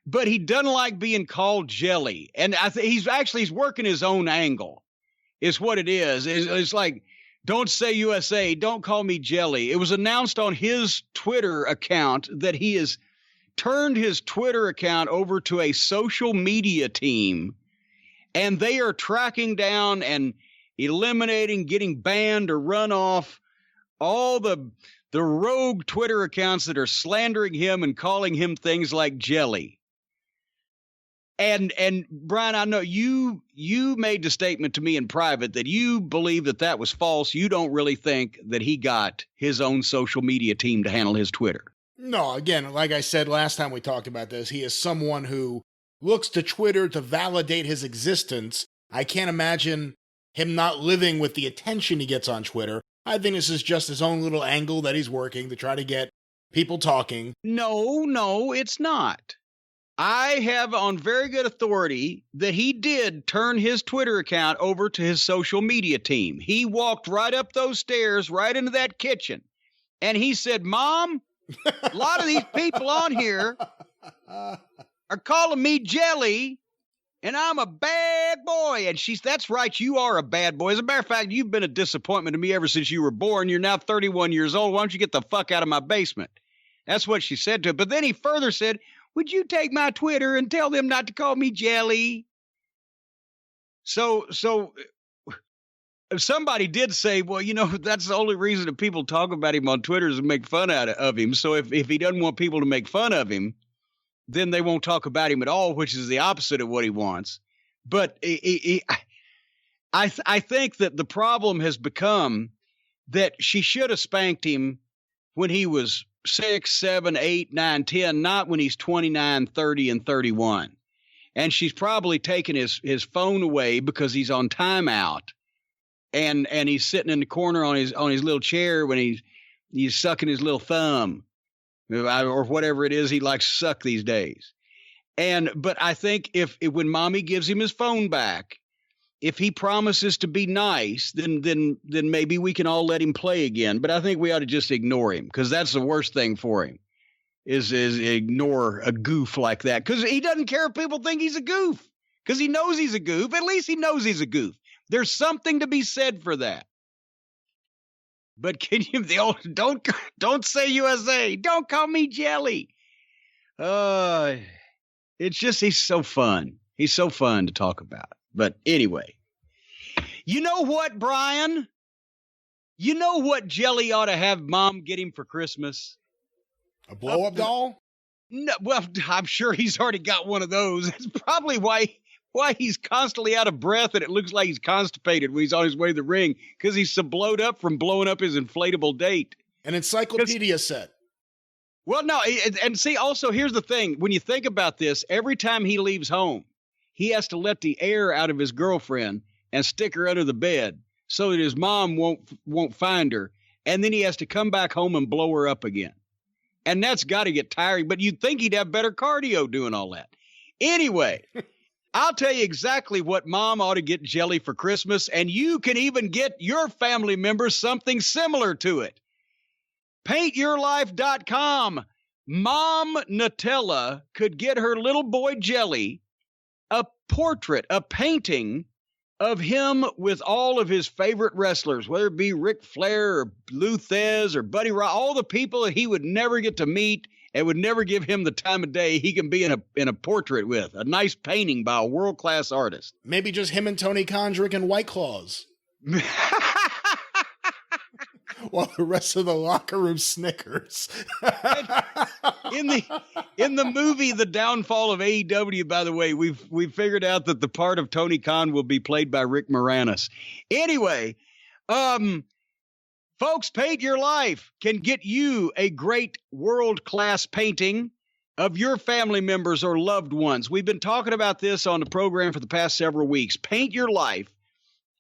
But he doesn't like being called jelly. And I think he's working his own angle, is what it is. It's like, don't say USA, don't call me jelly. It was announced on his Twitter account that he has turned his Twitter account over to a social media team, and they are tracking down and eliminating, getting banned or run off all the rogue Twitter accounts that are slandering him and calling him things like jelly. And Brian, I know you made the statement to me in private that you believe that was false. You don't really think that he got his own social media team to handle his Twitter. No, again, like I said last time we talked about this, he is someone who looks to Twitter to validate his existence. I can't imagine him not living with the attention he gets on Twitter. I think this is just his own little angle that he's working to try to get people talking. No, it's not. I have on very good authority that he did turn his Twitter account over to his social media team. He walked right up those stairs, right into that kitchen, and he said, "Mom, a lot of these people on here are calling me jelly, and I'm a bad boy." And that's right, you are a bad boy. As a matter of fact, you've been a disappointment to me ever since you were born. You're now 31 years old. Why don't you get the fuck out of my basement? That's what she said to him. But then he further said, "Would you take my Twitter and tell them not to call me jelly?" So somebody did say, well, that's the only reason that people talk about him on Twitter is to make fun out of him. So if he doesn't want people to make fun of him, then they won't talk about him at all, which is the opposite of what he wants. But I think that the problem has become that she should have spanked him when he was 6, 7, 8, 9, 10, not when he's 29, 30, and 31. And she's probably taken his phone away because he's on timeout, and he's sitting in the corner on his little chair when he's sucking his little thumb or whatever it is he likes to suck these days. But I think if when mommy gives him his phone back, if he promises to be nice, then maybe we can all let him play again. But I think we ought to just ignore him, because that's the worst thing for him is ignore a goof like that, because he doesn't care if people think he's a goof, because he knows he's a goof. At least he knows he's a goof. There's something to be said for that. But can you don't say USA, don't call me jelly. It's just he's so fun. He's so fun to talk about. But anyway, you know what, Brian? You know what jelly ought to have mom get him for Christmas? A blow-up doll? No, well, I'm sure he's already got one of those. That's probably why he's constantly out of breath and it looks like he's constipated when he's on his way to the ring, because he's so blowed up from blowing up his inflatable date. An encyclopedia set. Well, no, and see, also, here's the thing. When you think about this, every time he leaves home, he has to let the air out of his girlfriend and stick her under the bed so that his mom won't find her. And then he has to come back home and blow her up again. And that's got to get tiring. But you'd think he'd have better cardio doing all that. Anyway, I'll tell you exactly what mom ought to get jelly for Christmas. And you can even get your family members something similar to it. PaintYourLife.com. Mom Nutella could get her little boy Jelly a portrait, a painting of him with all of his favorite wrestlers, whether it be Ric Flair or Lou Thez or Buddy Rock, all the people that he would never get to meet and would never give him the time of day he can be in a portrait with. A nice painting by a world-class artist. Maybe just him and Tony Khan drinking White Claws. While the rest of the locker room snickers. In the movie The Downfall of AEW, by the way, we've figured out that the part of Tony Khan will be played by Rick Moranis. Anyway, folks, Paint Your Life can get you a great world-class painting of your family members or loved ones. We've been talking about this on the program for the past several weeks. Paint Your Life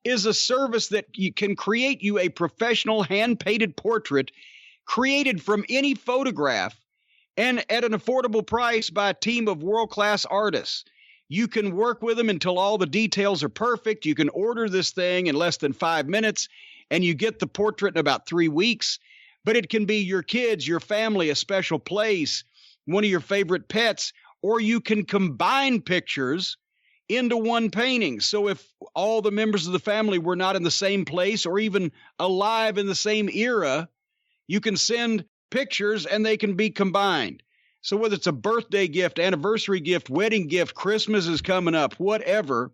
is a service that you can create you a professional hand-painted portrait created from any photograph and at an affordable price by a team of world-class artists. You can work with them until all the details are perfect. You can order this thing in less than 5 minutes, and you get the portrait in about 3 weeks. But it can be your kids, your family, a special place, one of your favorite pets, or you can combine pictures into one painting. So if all the members of the family were not in the same place or even alive in the same era, you can send pictures and they can be combined. So whether it's a birthday gift, anniversary gift, wedding gift, Christmas is coming up, whatever,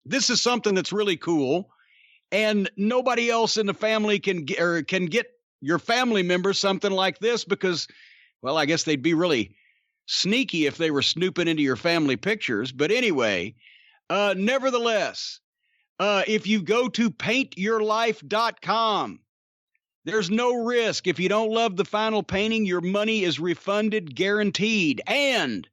this is something that's really cool. And nobody else in the family can get your family members something like this because, well, I guess they'd be really sneaky if they were snooping into your family pictures. But anyway, nevertheless, if you go to paintyourlife.com, there's no risk. If you don't love the final painting, your money is refunded, guaranteed. And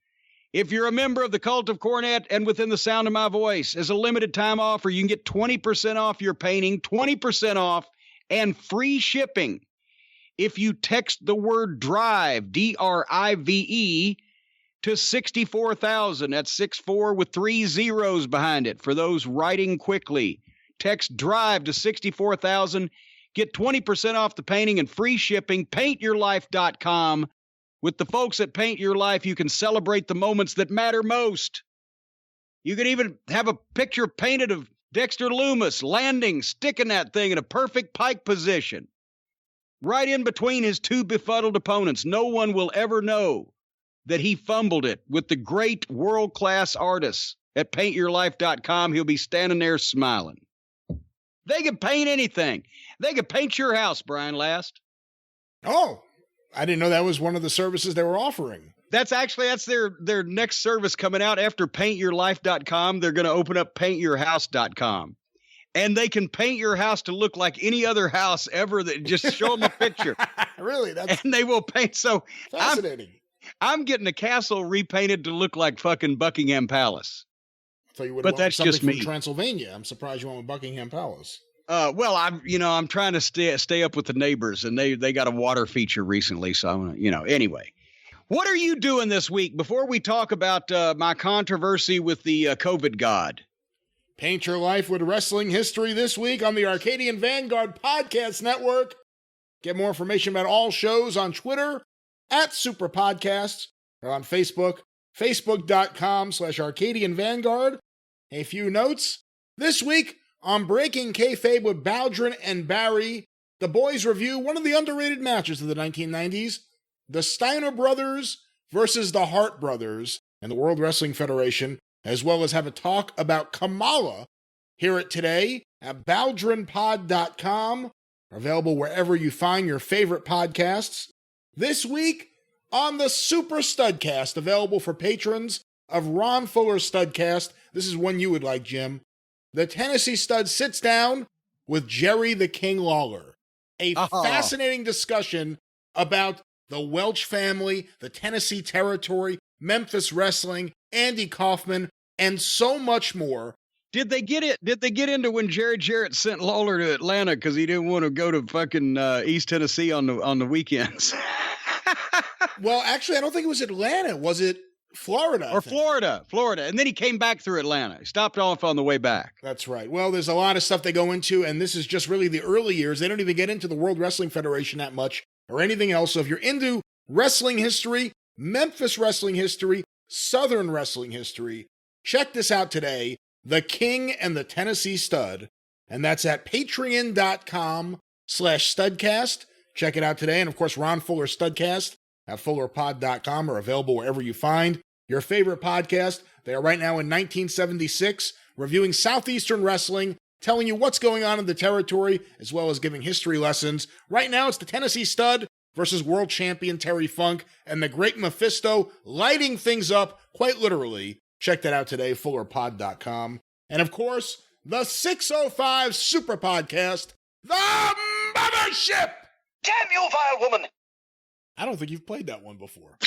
if you're a member of the Cult of Cornette and within the sound of my voice, as a limited time offer, you can get 20% off your painting, 20% off, and free shipping if you text the word DRIVE, D-R-I-V-E, to 64,000. That's 64 with 3 zeros behind it. For those writing quickly, text DRIVE to 64,000. Get 20% off the painting and free shipping. Paintyourlife.com. With the folks at Paint Your Life, you can celebrate the moments that matter most. You can even have a picture painted of Dexter Loomis landing, sticking that thing in a perfect pike position, right in between his two befuddled opponents. No one will ever know that he fumbled it. With the great world-class artists at paintyourlife.com, he'll be standing there smiling. They can paint anything. They can paint your house, Brian Last. Oh, I didn't know that was one of the services they were offering. That's their next service coming out after paintyourlife.com. They're going to open up paintyourhouse.com. And they can paint your house to look like any other house ever. That just show them a picture. Really? And they will paint. So fascinating. I'm getting a castle repainted to look like fucking Buckingham Palace. So you would but that's just me. From Transylvania. I'm surprised you went with Buckingham Palace. Well, I'm trying to stay up with the neighbors, and they got a water feature recently. So, anyway, what are you doing this week before we talk about my controversy with the COVID god? Paint your life with wrestling history this week on the Arcadian Vanguard Podcast Network. Get more information about all shows on Twitter at Superpodcast or on Facebook, facebook.com/Arcadian Vanguard. A few notes. This week on Breaking Kayfabe with Baldwin and Barry, the boys review one of the underrated matches of the 1990s, the Steiner Brothers versus the Hart Brothers and the World Wrestling Federation, as well as have a talk about Kamala. Hear it today at baldwinpod.com, available wherever you find your favorite podcasts. This week on the Super Studcast, available for patrons of Ron Fuller's Studcast. This is one you would like, Jim. The Tennessee Stud sits down with Jerry the King Lawler. A fascinating discussion about the Welch family, the Tennessee Territory, Memphis Wrestling, Andy Kaufman, and so much more. Did they get into when Jerry Jarrett sent Lawler to Atlanta because he didn't want to go to fucking East Tennessee on the weekends? Well, actually, I don't think it was Atlanta. Was it Florida? Or Florida. And then he came back through Atlanta. He stopped off on the way back. That's right. Well, there's a lot of stuff they go into, and this is just really the early years. They don't even get into the World Wrestling Federation that much or anything else. So if you're into wrestling history, Memphis wrestling history, Southern wrestling history, check this out today. The King and the Tennessee Stud. And that's at patreon.com/studcast. Check it out today. And of course, Ron Fuller Studcast at fullerpod.com are available wherever you find your favorite podcast. They are right now in 1976, reviewing Southeastern wrestling, telling you what's going on in the territory, as well as giving history lessons. Right now, it's the Tennessee Stud versus world champion Terry Funk and the Great Mephisto, lighting things up, quite literally. Check that out today, fullerpod.com. And of course, the 605 Super Podcast, The Mothership! Damn you, vile woman! I don't think you've played that one before.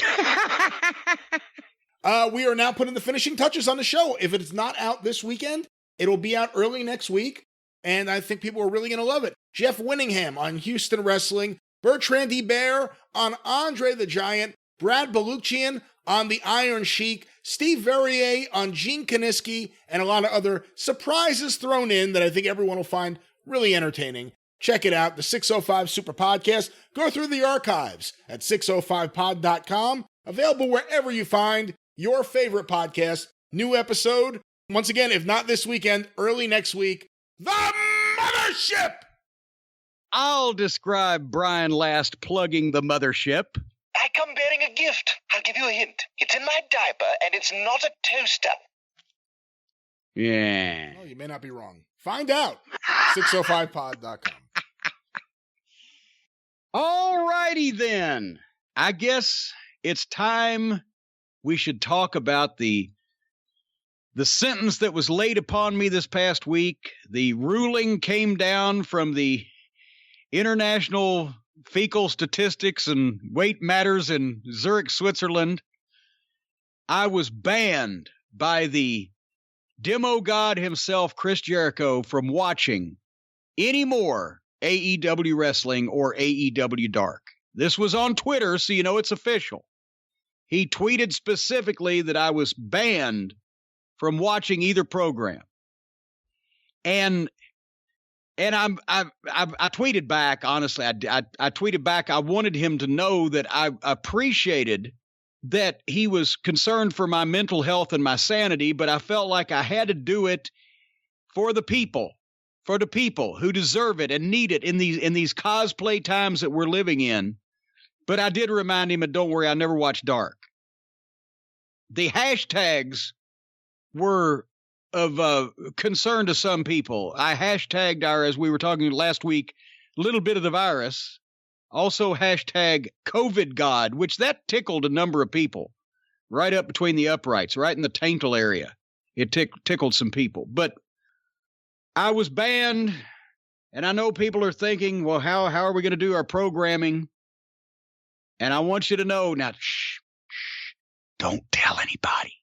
We are now putting the finishing touches on the show. If it's not out this weekend, it'll be out early next week. and I think people are really going to love it. Jeff Winningham on Houston Wrestling, Bertrand Bear on Andre the Giant, Brad Baluchian on the Iron Sheik, Steve Verrier on Gene Kaniski, and a lot of other surprises thrown in that I think everyone will find really entertaining. Check it out, the 605 Super Podcast. Go through the archives at 605pod.com. Available wherever you find your favorite podcast. New episode, once again, if not this weekend, early next week, The Mothership! I'll describe Brian Last plugging the Mothership. I come bearing a gift. I'll give you a hint. It's in my diaper, and it's not a toaster. Yeah. Well, you may not be wrong. Find out. 605pod.com. All righty then. I guess it's time we should talk about the sentence that was laid upon me this past week. The ruling came down from the International Fecal Statistics and Weight Matters in Zurich, Switzerland. I was banned by the demo god himself, Chris Jericho, from watching any more AEW wrestling or AEW Dark. This was on Twitter, so you know it's official. He tweeted specifically that I was banned from watching either program. And I tweeted back, honestly, I tweeted back, I wanted him to know that I appreciated that he was concerned for my mental health and my sanity, but I felt like I had to do it for the people who deserve it and need it in these cosplay times that we're living in. But I did remind him, and don't worry, I never watched Dark. The hashtags were of concern to some people. I hashtagged as we were talking last week, little bit of the virus. Also hashtag COVID God, which that tickled a number of people right up between the uprights, right in the taintal area. It tickled some people. But I was banned, and I know people are thinking, well, how are we going to do our programming? And I want you to know now, shh, don't tell anybody.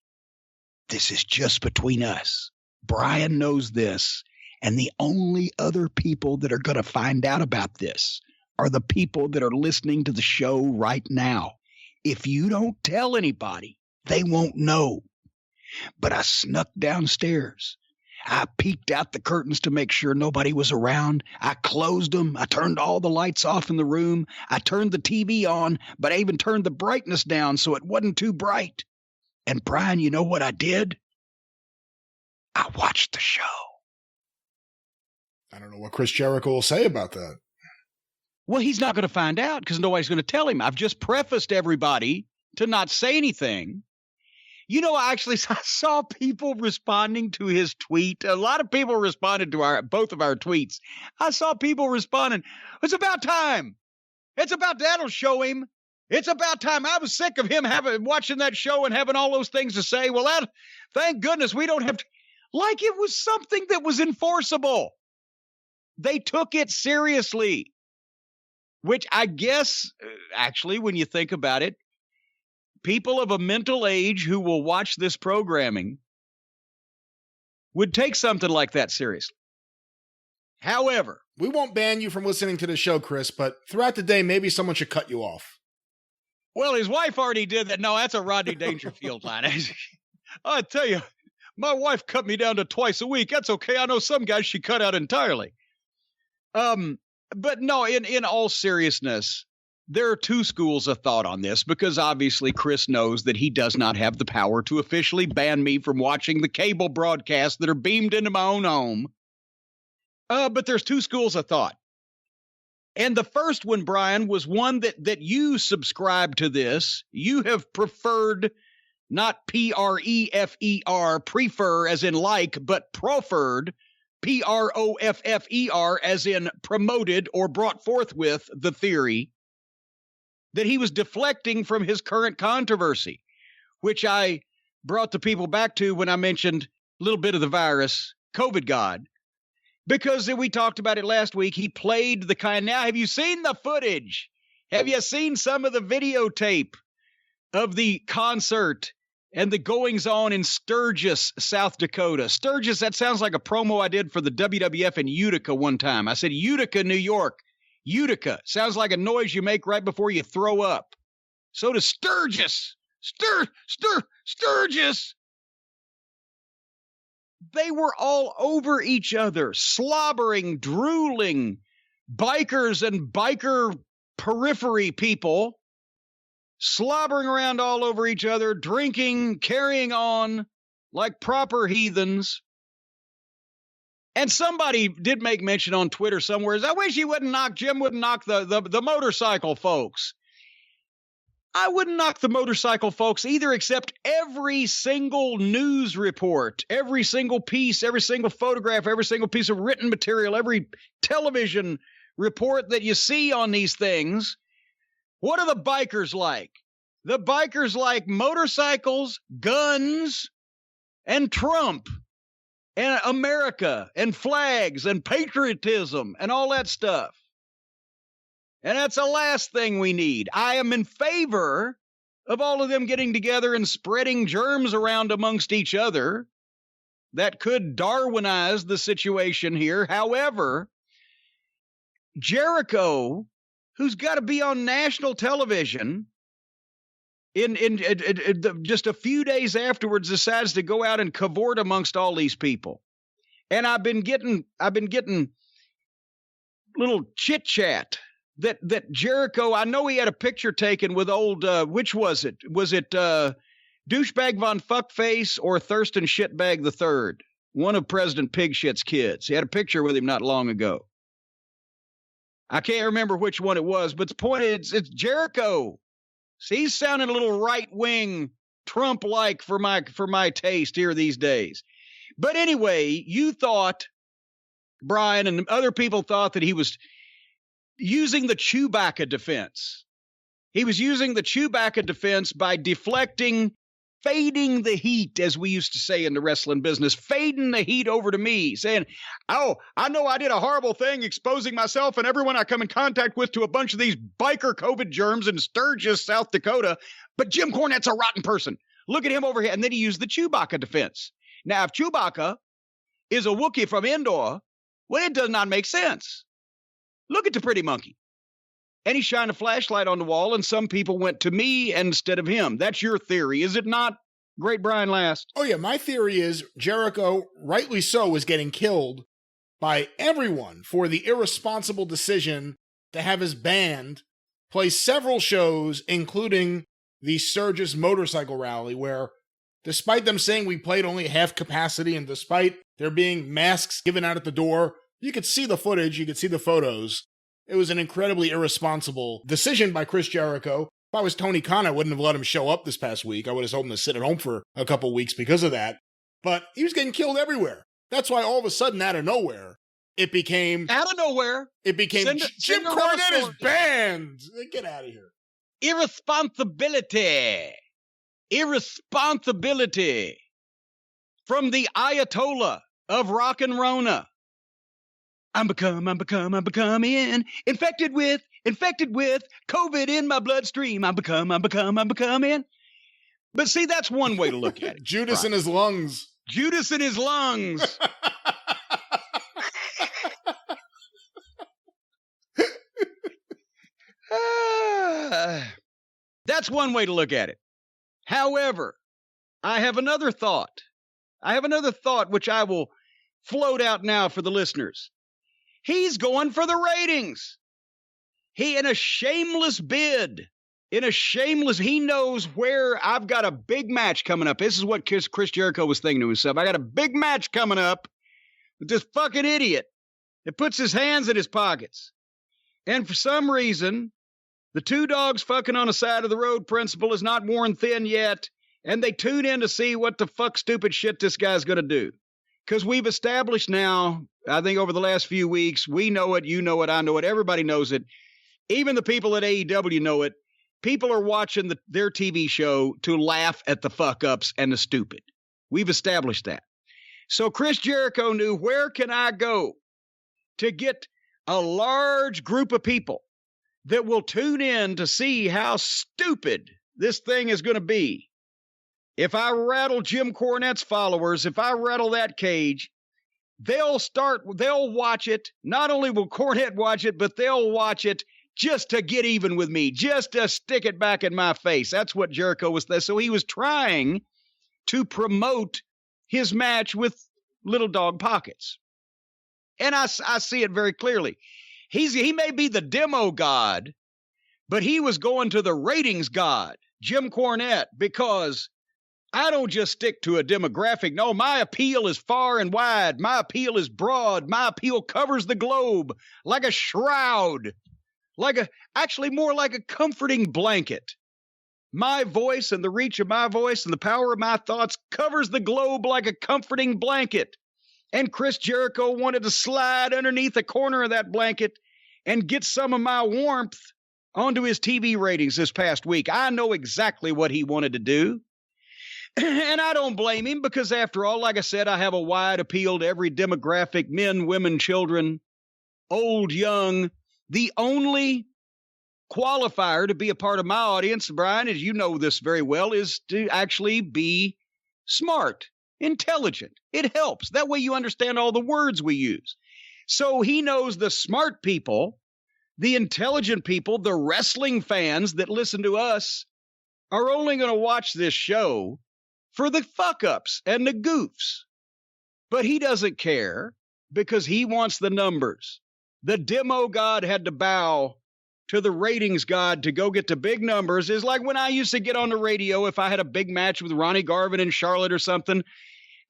This is just between us. Brian knows this, and the only other people that are going to find out about this are the people that are listening to the show right now. If you don't tell anybody, they won't know. But I snuck downstairs. I peeked out the curtains to make sure nobody was around. I closed them. I turned all the lights off in the room. I turned the TV on, but I even turned the brightness down so it wasn't too bright. And Brian, you know what I did? I watched the show. I don't know what Chris Jericho will say about that. Well, he's not going to find out because nobody's going to tell him. I've just prefaced everybody to not say anything. You know, I saw people responding to his tweet. A lot of people responded to both of our tweets. I saw people responding, it's about time. It's about that'll show him. It's about time. I was sick of him watching that show and having all those things to say. Well, thank goodness we don't have to. Like it was something that was enforceable. They took it seriously, which I guess, actually, when you think about it, people of a mental age who will watch this programming would take something like that seriously. However, we won't ban you from listening to the show, Chris, but throughout the day, maybe someone should cut you off. Well, his wife already did that. No, that's a Rodney Dangerfield line. I tell you, my wife cut me down to twice a week. That's okay. I know some guys she cut out entirely. But no, in all seriousness, there are two schools of thought on this because obviously Chris knows that he does not have the power to officially ban me from watching the cable broadcasts that are beamed into my own home. But there's two schools of thought. And the first one, Brian, was one that you subscribe to this. You have preferred, not P-R-E-F-E-R, prefer as in like, but proffered, P-R-O-F-F-E-R as in promoted or brought forth with the theory that he was deflecting from his current controversy, which I brought the people back to when I mentioned a little bit of the virus, COVID God. Because we talked about it last week, he played the kind. Now, have you seen the footage? Have you seen some of the videotape of the concert and the goings on in Sturgis, South Dakota. Sturgis, that sounds like a promo I did for the WWF in Utica one time. I said Utica, New York. Utica sounds like a noise you make right before you throw up. So does Sturgis. Sturgis. They were all over each other, slobbering, drooling, bikers and biker periphery people, slobbering around all over each other, drinking, carrying on like proper heathens. And somebody did make mention on Twitter somewhere, I wish Jim wouldn't knock the motorcycle folks. I wouldn't knock the motorcycle folks either, except every single news report, every single piece, every single photograph, every single piece of written material, every television report that you see on these things. What are the bikers like? The bikers like motorcycles, guns, and Trump, and America, and flags, and patriotism, and all that stuff. And that's the last thing we need. I am in favor of all of them getting together and spreading germs around amongst each other. That could Darwinize the situation here. However, Jericho, who's got to be on national television, in just a few days afterwards decides to go out and cavort amongst all these people. And I've been getting little chit chat that Jericho, I know he had a picture taken with old, which was it? Was it Douchebag Von Fuckface or Thurston Shitbag III? One of President Pigshit's kids. He had a picture with him not long ago. I can't remember which one it was, but the point is, it's Jericho. See, he's sounding a little right-wing Trump-like for my taste here these days. But anyway, you thought, Brian, and other people thought that he was using the Chewbacca defense. He was using the Chewbacca defense by deflecting, fading the heat, as we used to say in the wrestling business, fading the heat over to me, saying, oh, I know I did a horrible thing exposing myself and everyone I come in contact with to a bunch of these biker COVID germs in Sturgis, South Dakota, but Jim Cornette's a rotten person. Look at him over here. And then he used the Chewbacca defense. Now, if Chewbacca is a Wookiee from Endor, well, it does not make sense. Look at the pretty monkey. And he shined a flashlight on the wall, and some people went to me instead of him. That's your theory, is it not, Great Brian Last? Oh, yeah. My theory is Jericho, rightly so, is getting killed by everyone for the irresponsible decision to have his band play several shows, including the Sturgis motorcycle rally, where despite them saying we played only half capacity and despite there being masks given out at the door, you could see the footage, you could see the photos. It was an incredibly irresponsible decision by Chris Jericho. If I was Tony Khan, I wouldn't have let him show up this past week. I would have told him to sit at home for a couple weeks because of that. But he was getting killed everywhere. That's why all of a sudden, out of nowhere, it became... Out of nowhere? It became Jim Cornette is banned! Get out of here. Irresponsibility from the Ayatollah of Rock and Rona. I'm becoming infected with COVID in my bloodstream. I'm becoming. But see, that's one way to look at it. Judas in his lungs. Judas in his lungs. That's one way to look at it. However, I have another thought. Which I will float out now for the listeners. He's going for the ratings. He, in a shameless bid, he knows where I've got a big match coming up. This is what Chris Jericho was thinking to himself. I got a big match coming up with this fucking idiot that puts his hands in his pockets. And for some reason, the two dogs fucking on the side of the road principle is not worn thin yet. And they tune in to see what the fuck stupid shit this guy's going to do. Because we've established now, I think over the last few weeks, we know it, you know it, I know it, everybody knows it. Even the people at AEW know it. People are watching their TV show to laugh at the fuck-ups and the stupid. We've established that. So Chris Jericho knew, where can I go to get a large group of people that will tune in to see how stupid this thing is going to be? if I rattle Jim Cornette's followers, if I rattle that cage, they'll watch it. Not only will Cornette watch it, but they'll watch it just to get even with me, just to stick it back in my face. That's what Jericho was there. So he was trying to promote his match with Little Dog Pockets. And I see it very clearly. He may be the demo god, but he was going to the ratings god, Jim Cornette, because I don't just stick to a demographic. No, my appeal is far and wide. My appeal is broad. My appeal covers the globe like a shroud, actually more like a comforting blanket. My voice and the reach of my voice and the power of my thoughts covers the globe like a comforting blanket. And Chris Jericho wanted to slide underneath a corner of that blanket and get some of my warmth onto his TV ratings this past week. I know exactly what he wanted to do. And I don't blame him because, after all, like I said, I have a wide appeal to every demographic, men, women, children, old, young. The only qualifier to be a part of my audience, Brian, as you know this very well, is to actually be smart, intelligent. It helps. That way you understand all the words we use. So he knows the smart people, the intelligent people, the wrestling fans that listen to us are only going to watch this show for the fuck-ups and the goofs. But he doesn't care because he wants the numbers. The demo god had to bow to the ratings god to go get the big numbers. Is like when I used to get on the radio, if I had a big match with Ronnie Garvin in Charlotte or something,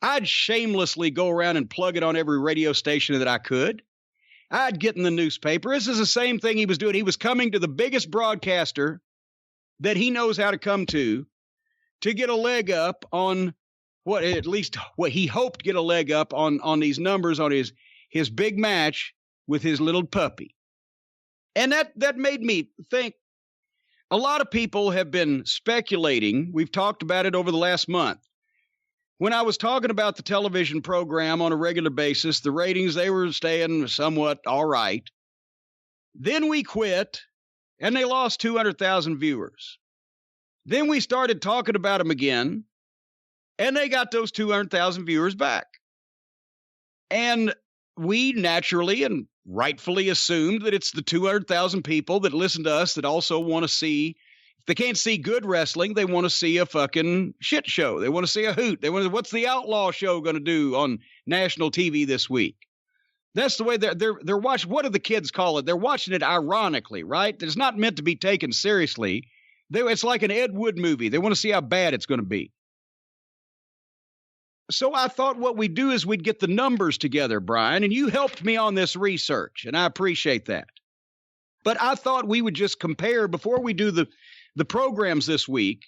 I'd shamelessly go around and plug it on every radio station that I could. I'd get in the newspaper. This is the same thing he was doing. He was coming to the biggest broadcaster that he knows how to come to get a leg up on what he hoped to get a leg up on these numbers on his big match with his little puppy. And that made me think a lot of people have been speculating. We've talked about it over the last month. When I was talking about the television program on a regular basis, the ratings, they were staying somewhat all right. Then we quit, and they lost 200,000 viewers. Then we started talking about them again, and they got those 200,000 viewers back. And we naturally and rightfully assumed that it's the 200,000 people that listen to us that also want to see, if they can't see good wrestling, they want to see a fucking shit show. They want to see a hoot. They want to, what's the Outlaw show going to do on national TV this week? That's the way they're watching. What do the kids call it? They're watching it ironically, right? It's not meant to be taken seriously. It's like an Ed Wood movie. They want to see how bad it's going to be. So I thought what we'd do is we'd get the numbers together, Brian, and you helped me on this research, and I appreciate that. But I thought we would just compare, before we do the programs this week,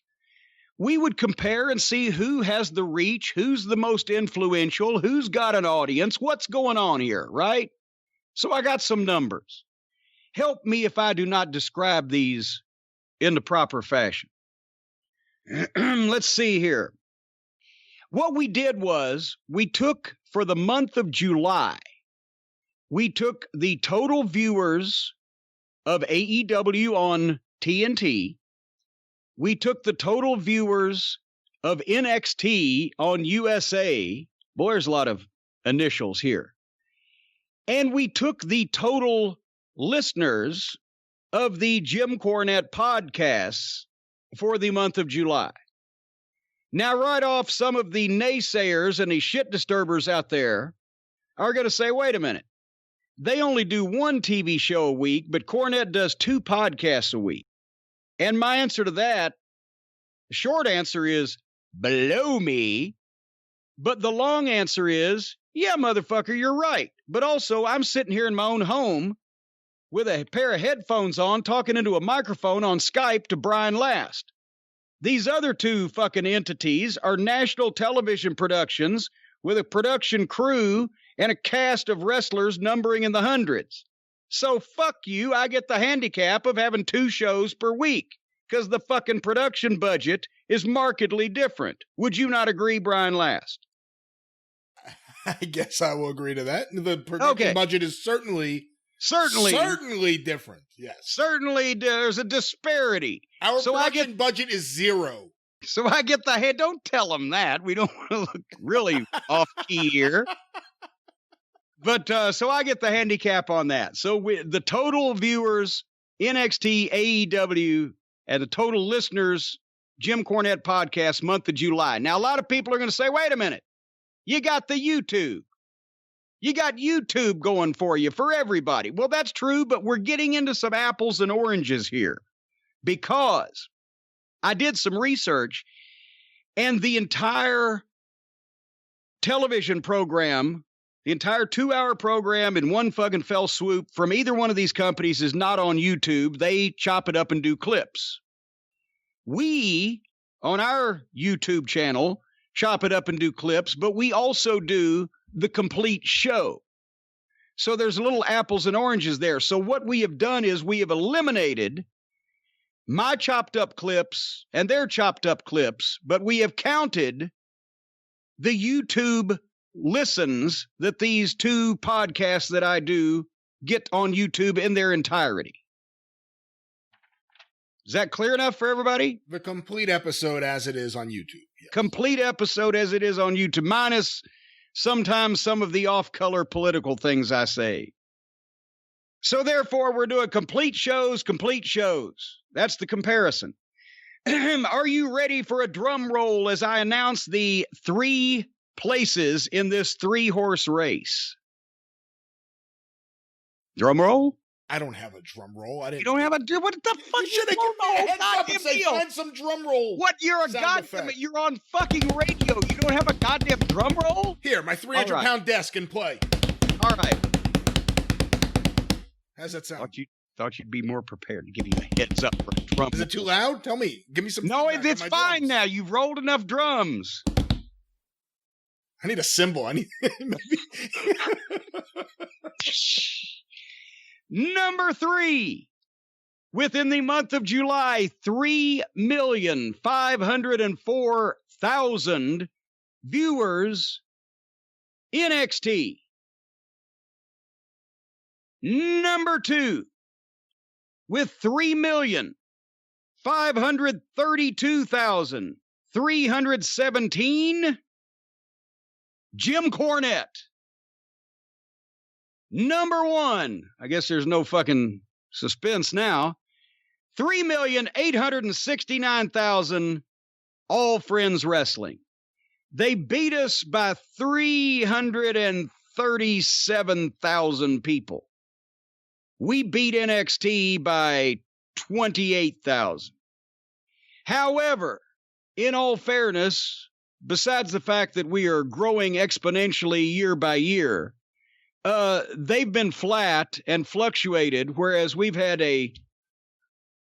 we would compare and see who has the reach, who's the most influential, who's got an audience, what's going on here, right? So I got some numbers. Help me if I do not describe these in the proper fashion. Let's see here. What we did was we took, for the month of July, we took the total viewers of AEW on TNT. We took the total viewers of NXT on USA. Boy, there's a lot of initials here. And we took the total listeners of the Jim Cornette podcasts for the month of July. Now, right off, some of the naysayers and the shit disturbers out there are going to say, wait a minute. They only do one TV show a week, but Cornette does 2 podcasts a week. And my answer to that, the short answer is, blow me. But the long answer is, yeah, motherfucker, you're right. But also, I'm sitting here in my own home with a pair of headphones on, talking into a microphone on Skype to Brian Last. These other 2 fucking entities are national television productions with a production crew and a cast of wrestlers numbering in the hundreds. So fuck you, I get the handicap of having 2 shows per week because the fucking production budget is markedly different. Would you not agree, Brian Last? I guess I will agree to that. The production budget is certainly different. Yes. Certainly there's a disparity. Our production budget is 0. So I get the head. Don't tell them that. We don't want to look really off key here. But so I get the handicap on that. So the total viewers, NXT, AEW, and the total listeners, Jim Cornette podcast, month of July. Now, a lot of people are going to say, wait a minute. You got the YouTube. You got YouTube going for you, for everybody. Well, that's true, but we're getting into some apples and oranges here because I did some research, and the entire television program, the entire 2-hour program in one fucking fell swoop from either one of these companies is not on YouTube. They chop it up and do clips. We, on our YouTube channel, chop it up and do clips, but we also do the complete show. So there's a little apples and oranges there. So what we have done is we have eliminated my chopped up clips and their chopped up clips, but we have counted the YouTube listens that these two podcasts that I do get on YouTube in their entirety. Is that clear enough for everybody? The complete episode as it is on YouTube. Yes. Complete episode as it is on YouTube, minus sometimes some of the off-color political things I say. So therefore, we're doing complete shows. That's the comparison. Are you ready for a drum roll as I announce the 3 places in this 3-horse race? Drum roll? I don't have a drum roll. You don't have a drum? What the fuck? You should have given me a heads up and said, find some drum roll. What? You're a goddamn, you're on fucking radio. You don't have a goddamn drum roll? Here, my 300-pound desk and play. All right. How's that sound? Thought you'd be more prepared to give you a heads up for a drum. Is it too loud? Tell me. Give me some. No, it's fine drums. now. You've rolled enough drums. I need a cymbal. I need. Number 3. Within the month of July, 3,504,000 viewers, NXT. Number 2, with 3,532,317, Jim Cornette. Number 1, I guess there's no fucking suspense now, 3,869,000, All Friends Wrestling. They beat us by 337,000 people. We beat NXT by 28,000. However, in all fairness, besides the fact that we are growing exponentially year by year, they've been flat and fluctuated, whereas we've had a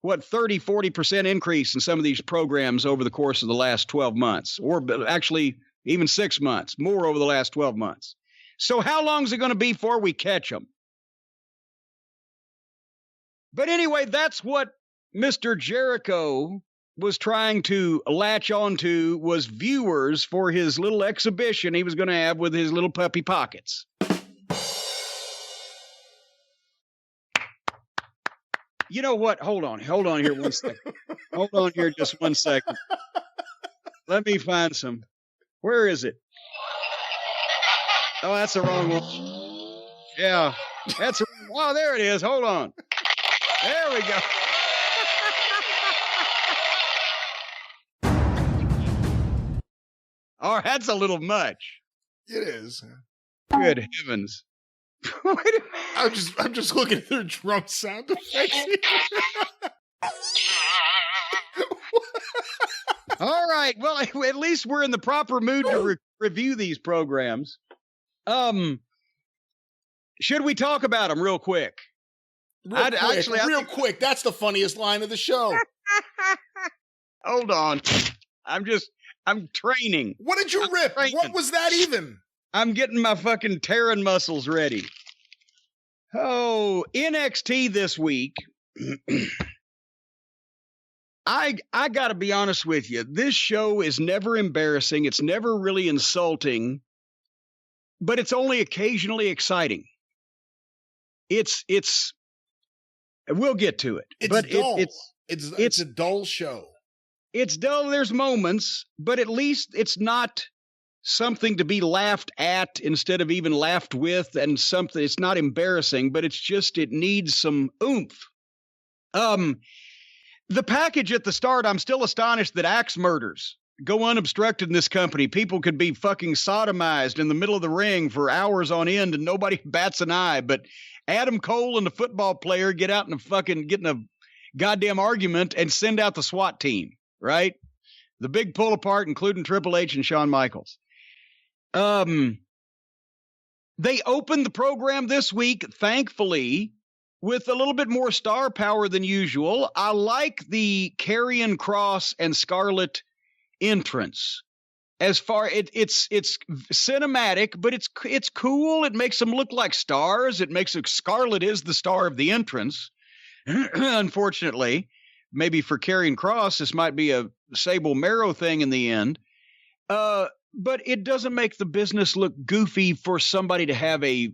30-40% increase in some of these programs over the course of the last 12 months, or actually even 6 months, more over the last 12 months. So how long is it going to be before we catch them? But anyway, that's what Mr. Jericho was trying to latch onto, was viewers for his little exhibition he was going to have with his little puppy pockets. You know what? Hold on here 1 second. Hold on here just 1 second. Let me find some. Where is it? Oh, that's the wrong one. Yeah, that's. Oh, there it is. Hold on. There we go. Oh, that's a little much. It is. Good heavens. Wait a minute. I'm just looking at their drum sound effects. All right. Well, at least we're in the proper mood to review these programs. Should we talk about them real quick? Real quick. That's the funniest line of the show. Hold on. I'm training. What did you rip? Training. What was that even? I'm getting my fucking tearing muscles ready. Oh, NXT this week. I got to be honest with you. This show is never embarrassing. It's never really insulting, but it's only occasionally exciting. It's we'll get to it. It's but dull. It's a dull show. It's dull. There's moments, but at least it's not something to be laughed at instead of even laughed with, and something. It's not embarrassing, but it's just it needs some oomph. The package at the start, I'm still astonished that axe murders go unobstructed in this company. People could be fucking sodomized in the middle of the ring for hours on end and nobody bats an eye. But Adam Cole and the football player get out and get in a goddamn argument and send out the SWAT team, right? The big pull apart, including Triple H and Shawn Michaels. They opened the program this week, thankfully, with a little bit more star power than usual. I like the Karrion Kross and Scarlett entrance. As far it's cinematic, but it's cool. It makes them look like stars. It makes Scarlett is the star of the entrance. Unfortunately, maybe for Karrion Kross, this might be a Sable Marrow thing in the end. But it doesn't make the business look goofy for somebody to have a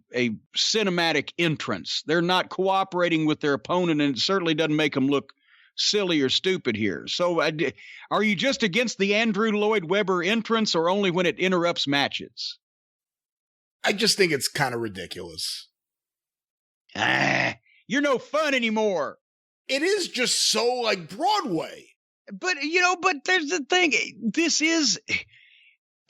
cinematic entrance. They're not cooperating with their opponent, and it certainly doesn't make them look silly or stupid here. So are you just against the Andrew Lloyd Webber entrance, or only when it interrupts matches? I just think it's kind of ridiculous. You're no fun anymore. It is just so like Broadway. But, but there's the thing.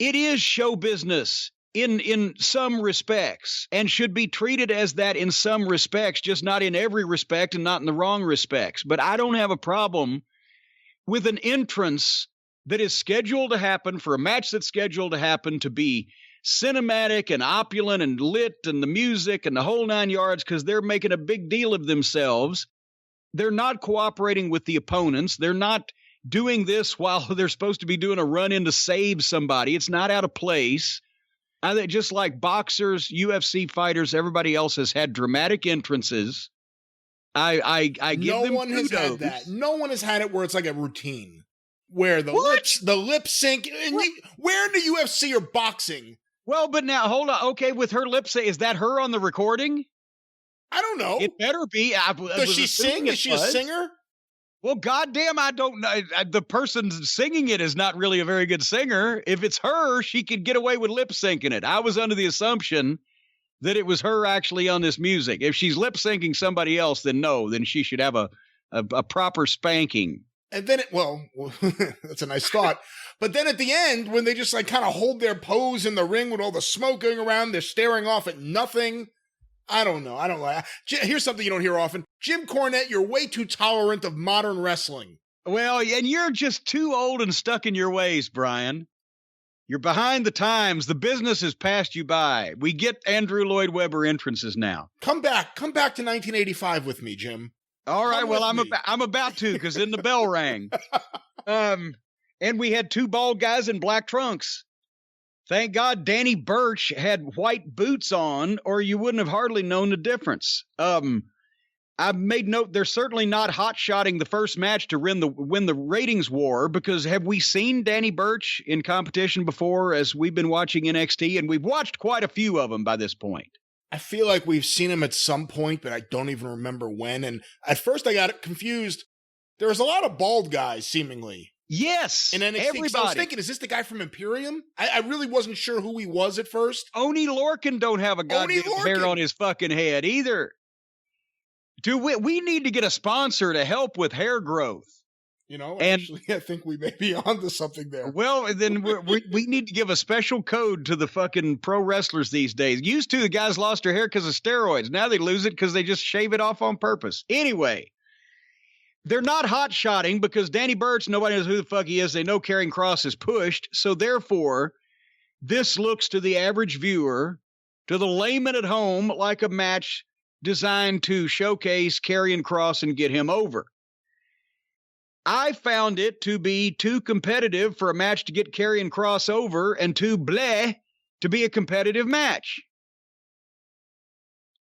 It is show business in some respects, and should be treated as that in some respects, just not in every respect and not in the wrong respects. But I don't have a problem with an entrance that is scheduled to happen, for a match that's scheduled to happen, to be cinematic and opulent and lit and the music and the whole 9 yards, because they're making a big deal of themselves. They're not cooperating with the opponents. They're not doing this while they're supposed to be doing a run-in to save somebody. It's not out of place. I think just like boxers, UFC fighters, everybody else has had dramatic entrances. I give them kudos. No one has had that. No one has had it where it's like a routine, where the lip sync. And where in the UFC or boxing? Well, but now hold on. Okay, with her lip sync, is that her on the recording? I don't know. It better be. Does she sing? Is she a singer? Well, goddamn, I don't know. The person singing it is not really a very good singer. If it's her, she could get away with lip syncing it. I was under the assumption that it was her actually on this music. If she's lip syncing somebody else, then no, then she should have a proper spanking. And then that's a nice thought. But then at the end, when they just like kind of hold their pose in the ring with all the smoke going around, they're staring off at nothing. I don't know. I don't like. Here's something you don't hear often. Jim Cornette, you're way too tolerant of modern wrestling. Well, and you're just too old and stuck in your ways, Brian. You're behind the times. The business has passed you by. We get Andrew Lloyd Webber entrances now. Come back to 1985 with me, Jim. All right. Well, I'm about to, because then the bell rang. And we had two bald guys in black trunks. Thank God Danny Burch had white boots on, or you wouldn't have hardly known the difference. I've made note they're certainly not hot-shotting the first match to win the ratings war, because have we seen Danny Burch in competition before as we've been watching NXT? And we've watched quite a few of them by this point. I feel like we've seen him at some point, but I don't even remember when. And at first I got confused. There was a lot of bald guys, seemingly. Yes, in NXT. everybody. So I was thinking, is this the guy from Imperium? I really wasn't sure who he was at first. Oni Lorcan don't have a goddamn hair on his fucking head either. Dude, we need to get a sponsor to help with hair growth. Actually, I think we may be onto something there. Well, then we need to give a special code to the fucking pro wrestlers these days. Used to, the guys lost their hair because of steroids. Now they lose it because they just shave it off on purpose. Anyway. They're not hot-shotting because Danny Burch, nobody knows who the fuck he is. They know Karrion Kross is pushed. So therefore, this looks to the average viewer, to the layman at home, like a match designed to showcase Karrion Kross and get him over. I found it to be too competitive for a match to get Karrion Kross over, and too bleh to be a competitive match.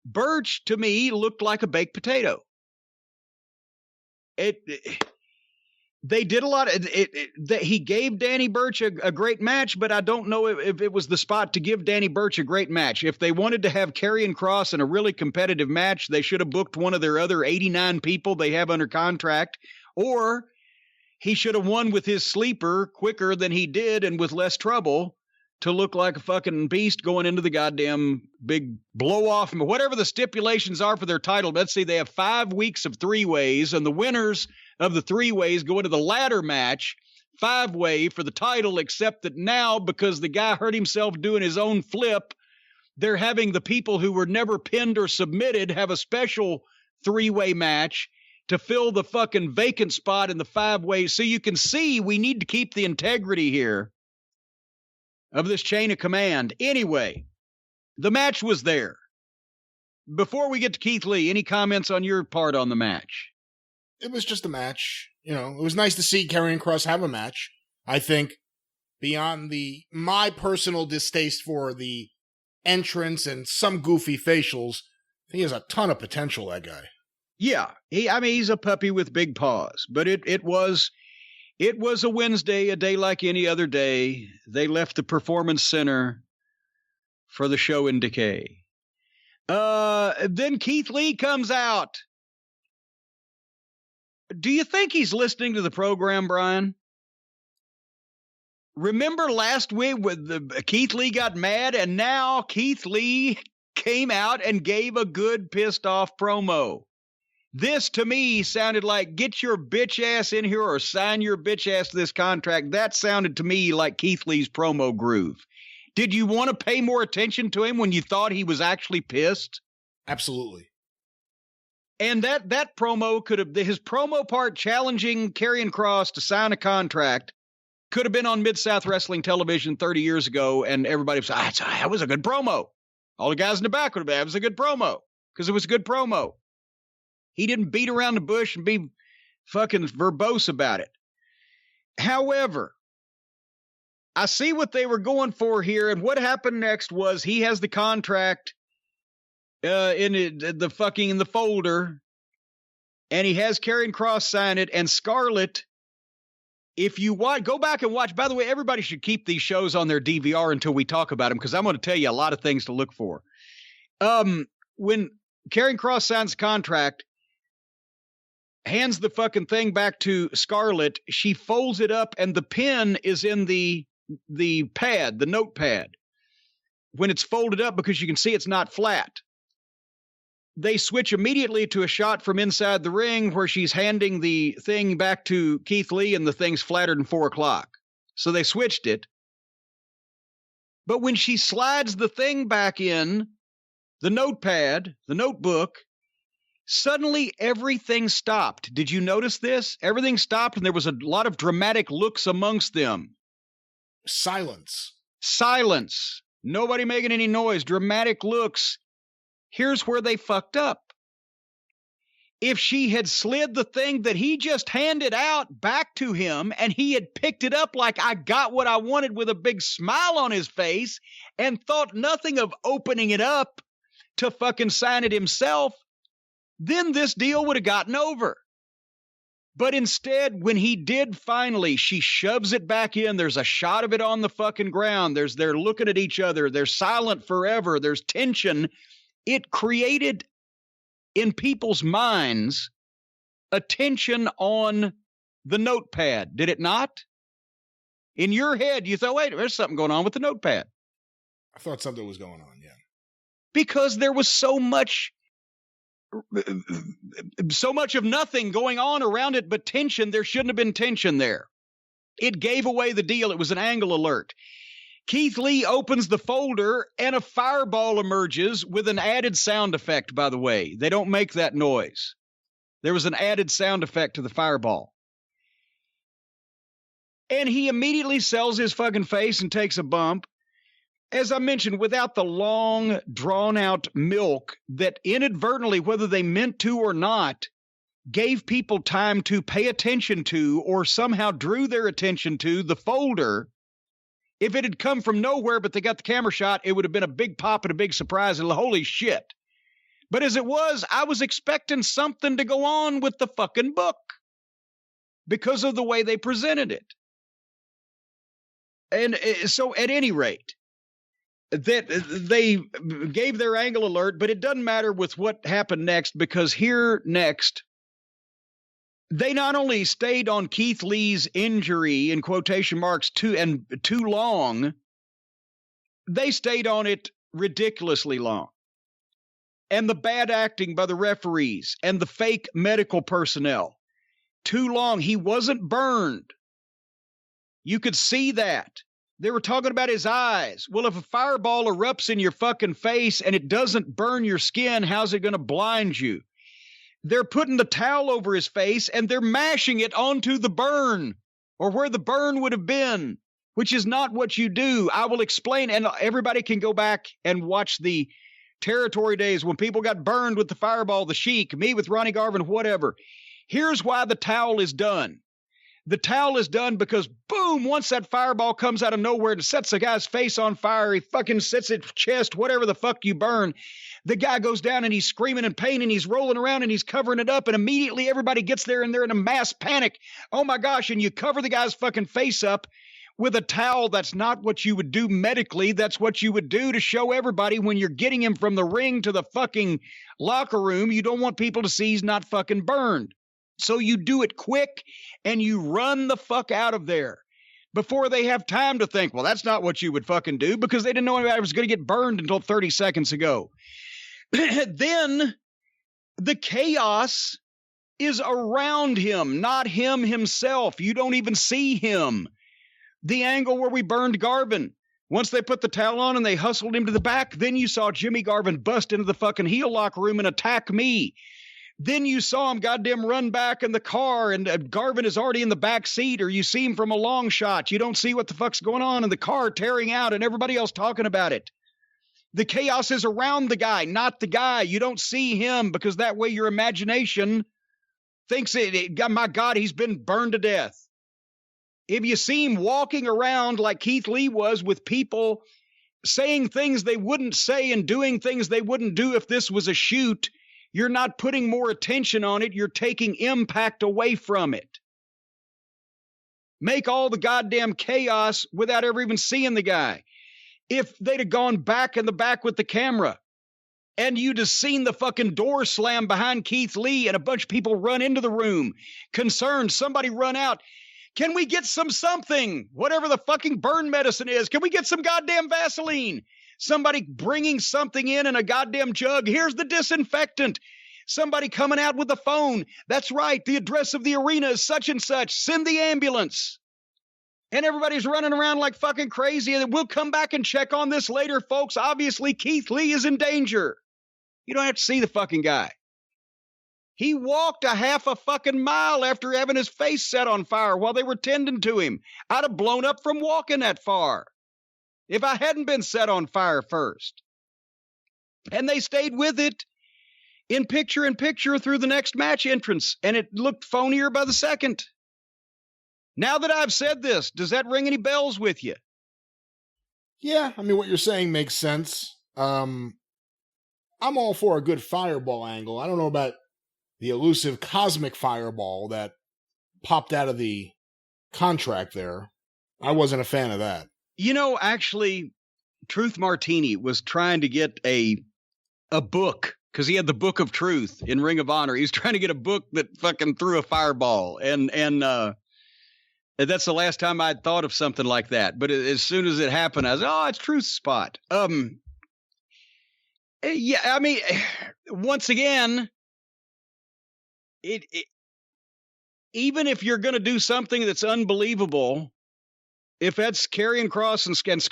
Burch, to me, looked like a baked potato. They did a lot. He gave Danny Burch a great match, but I don't know if it was the spot to give Danny Burch a great match. If they wanted to have Karrion Kross in a really competitive match, they should have booked one of their other 89 people they have under contract, or he should have won with his sleeper quicker than he did and with less trouble to look like a fucking beast going into the goddamn big blow off. Whatever the stipulations are for their title. Let's see, they have 5 weeks of 3-ways, and the winners of the 3-ways go into the ladder match, 5-way for the title, except that now, because the guy hurt himself doing his own flip, they're having the people who were never pinned or submitted have a special 3-way match to fill the fucking vacant spot in the 5-way. So you can see we need to keep the integrity here of this chain of command. Anyway, the match was there. Before we get to Keith Lee, any comments on your part on the match? It was just a match. You know, it was nice to see Karrion Kross have a match. I think beyond my personal distaste for the entrance and some goofy facials, he has a ton of potential, that guy. Yeah, he's a puppy with big paws, but it was a Wednesday, a day like any other day. They left the Performance Center for the show in Decay. Then Keith Lee comes out. Do you think he's listening to the program, Brian? Remember last week when Keith Lee got mad, and now Keith Lee came out and gave a good pissed off promo. This, to me, sounded like, get your bitch ass in here or sign your bitch ass to this contract. That sounded to me like Keith Lee's promo groove. Did you want to pay more attention to him when you thought he was actually pissed? Absolutely. And that promo could have, his promo part challenging Karrion Kross to sign a contract could have been on Mid-South Wrestling Television 30 years ago, and everybody was, that was a good promo. All the guys in the back would have been, it was a good promo, because it was a good promo. He didn't beat around the bush and be fucking verbose about it. However, I see what they were going for here, and what happened next was he has the contract in the folder, and he has Karrion Kross sign it, and Scarlett, if you want, go back and watch. By the way, everybody should keep these shows on their DVR until we talk about them, because I'm going to tell you a lot of things to look for. When Karrion Kross signs the contract, hands the fucking thing back to Scarlett, she folds it up, and the pen is in the pad, the notepad, when it's folded up, because you can see it's not flat. They switch immediately to a shot from inside the ring where she's handing the thing back to Keith Lee, and the thing's flatter than 4 o'clock. So they switched it. But when she slides the thing back in, the notepad, the notebook, suddenly everything stopped. Did you notice this? Everything stopped, and there was a lot of dramatic looks amongst them. Silence. Nobody making any noise. Dramatic looks. Here's where they fucked up. If she had slid the thing that he just handed out back to him, and he had picked it up like I got what I wanted with a big smile on his face, and thought nothing of opening it up to fucking sign it himself, then this deal would have gotten over. But instead, when he did finally, she shoves it back in. There's a shot of it on the fucking ground. They're looking at each other. They're silent forever. There's tension. It created in people's minds a tension on the notepad. Did it not? In your head, you thought, wait, there's something going on with the notepad. I thought something was going on, yeah. Because there was so much of nothing going on around it but tension. There shouldn't have been tension there. It gave away the deal. It was an angle alert. Keith Lee opens the folder, and a fireball emerges with an added sound effect, by the way. They don't make that noise. There was an added sound effect to the fireball. And he immediately sells his fucking face and takes a bump. As I mentioned, without the long, drawn-out milk that inadvertently, whether they meant to or not, gave people time to pay attention to, or somehow drew their attention to, the folder. If it had come from nowhere, but they got the camera shot, it would have been a big pop and a big surprise, and holy shit. But as it was, I was expecting something to go on with the fucking book because of the way they presented it. And so at any rate, that they gave their angle alert, but it doesn't matter with what happened next, because here next They not only stayed on Keith Lee's injury, in quotation marks, too long, they stayed on it ridiculously long. And the bad acting by the referees and the fake medical personnel, too long. He wasn't burned. You could see that. They were talking about his eyes. Well, if a fireball erupts in your fucking face and it doesn't burn your skin, how's it going to blind you? They're putting the towel over his face and they're mashing it onto the burn or where the burn would have been, which is not what you do. I will explain, and everybody can go back and watch the territory days when people got burned with the fireball, the Sheik, me with Ronnie Garvin, whatever. Here's why the towel is done. The towel is done because, boom, once that fireball comes out of nowhere and sets a guy's face on fire, he fucking sets his chest, whatever the fuck you burn, the guy goes down and he's screaming in pain and he's rolling around and he's covering it up, and immediately everybody gets there and they're in a mass panic. Oh my gosh, and you cover the guy's fucking face up with a towel. That's not what you would do medically. That's what you would do to show everybody when you're getting him from the ring to the fucking locker room. You don't want people to see he's not fucking burned. So you do it quick and you run the fuck out of there before they have time to think, well, that's not what you would fucking do, because they didn't know anybody was going to get burned until 30 seconds ago. Then the chaos is around him, not him himself. You don't even see him. The angle where we burned Garvin, once they put the towel on and they hustled him to the back, then you saw Jimmy Garvin bust into the fucking heel locker room and attack me. Then you saw him goddamn run back in the car, and Garvin is already in the back seat, or you see him from a long shot. You don't see what the fuck's going on in the car tearing out and everybody else talking about it. The chaos is around the guy, not the guy. You don't see him because that way your imagination thinks, my God, he's been burned to death. If you see him walking around like Keith Lee was with people saying things they wouldn't say and doing things they wouldn't do if this was a shoot, you're not putting more attention on it. You're taking impact away from it. Make all the goddamn chaos without ever even seeing the guy. If they'd have gone back in the back with the camera and you'd have seen the fucking door slam behind Keith Lee and a bunch of people run into the room, concerned, somebody run out. Can we get something, whatever the fucking burn medicine is? Can we get some goddamn Vaseline? Somebody bringing something in a goddamn jug. Here's the disinfectant. Somebody coming out with the phone. That's right. The address of the arena is such and such. Send the ambulance. And everybody's running around like fucking crazy. And we'll come back and check on this later, folks. Obviously, Keith Lee is in danger. You don't have to see the fucking guy. He walked a half a fucking mile after having his face set on fire while they were tending to him. I'd have blown up from walking that far if I hadn't been set on fire first. And they stayed with it in picture through the next match entrance, and it looked phonier by the second. Now that I've said this, does that ring any bells with you? Yeah, I mean, what you're saying makes sense. I'm all for a good fireball angle. I don't know about the elusive cosmic fireball that popped out of the contract there. I wasn't a fan of that. You know, actually, Truth Martini was trying to get a book, because he had the Book of Truth in Ring of Honor. He was trying to get a book that fucking threw a fireball. And that's the last time I'd thought of something like that. But as soon as it happened, I was, oh, it's Truth's spot. Yeah, I mean, once again, even if you're going to do something that's unbelievable, if that's Karrion Kross and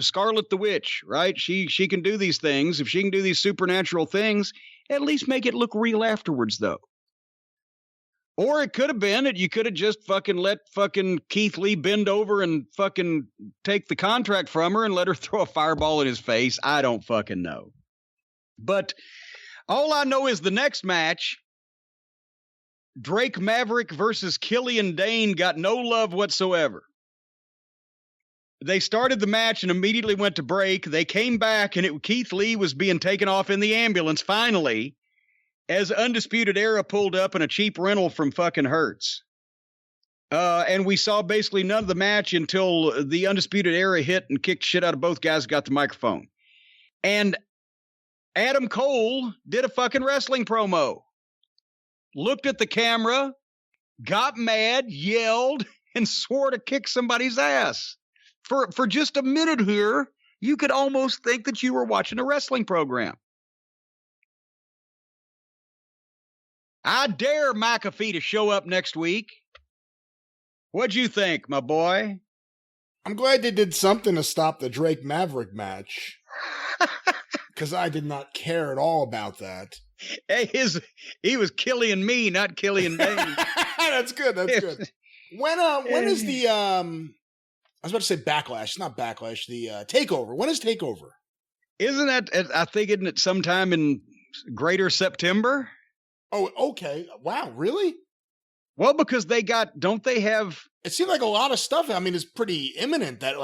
Scarlet the Witch, right? She can do these things. If she can do these supernatural things, at least make it look real afterwards, though. Or it could have been that you could have just fucking let fucking Keith Lee bend over and fucking take the contract from her and let her throw a fireball in his face. I don't fucking know. But all I know is the next match, Drake Maverick versus Killian Dane, got no love whatsoever. They started the match and immediately went to break. They came back and Keith Lee was being taken off in the ambulance finally, as Undisputed Era pulled up in a cheap rental from fucking Hertz. And we saw basically none of the match until the Undisputed Era hit and kicked shit out of both guys, got the microphone. And Adam Cole did a fucking wrestling promo. Looked at the camera, got mad, yelled, and swore to kick somebody's ass. For just a minute here, you could almost think that you were watching a wrestling program. I dare McAfee to show up next week. What'd you think, my boy? I'm glad they did something to stop the Drake Maverick match. Because I did not care at all about that. Hey, he was Killian me, not Killian Dane. That's good. That's good. When is the I was about to say Backlash. It's not Backlash. The Takeover. When is Takeover? Isn't it sometime in Greater September? Oh, okay. Wow, really? Well, because don't they have? It seemed like a lot of stuff. I mean, it's pretty imminent that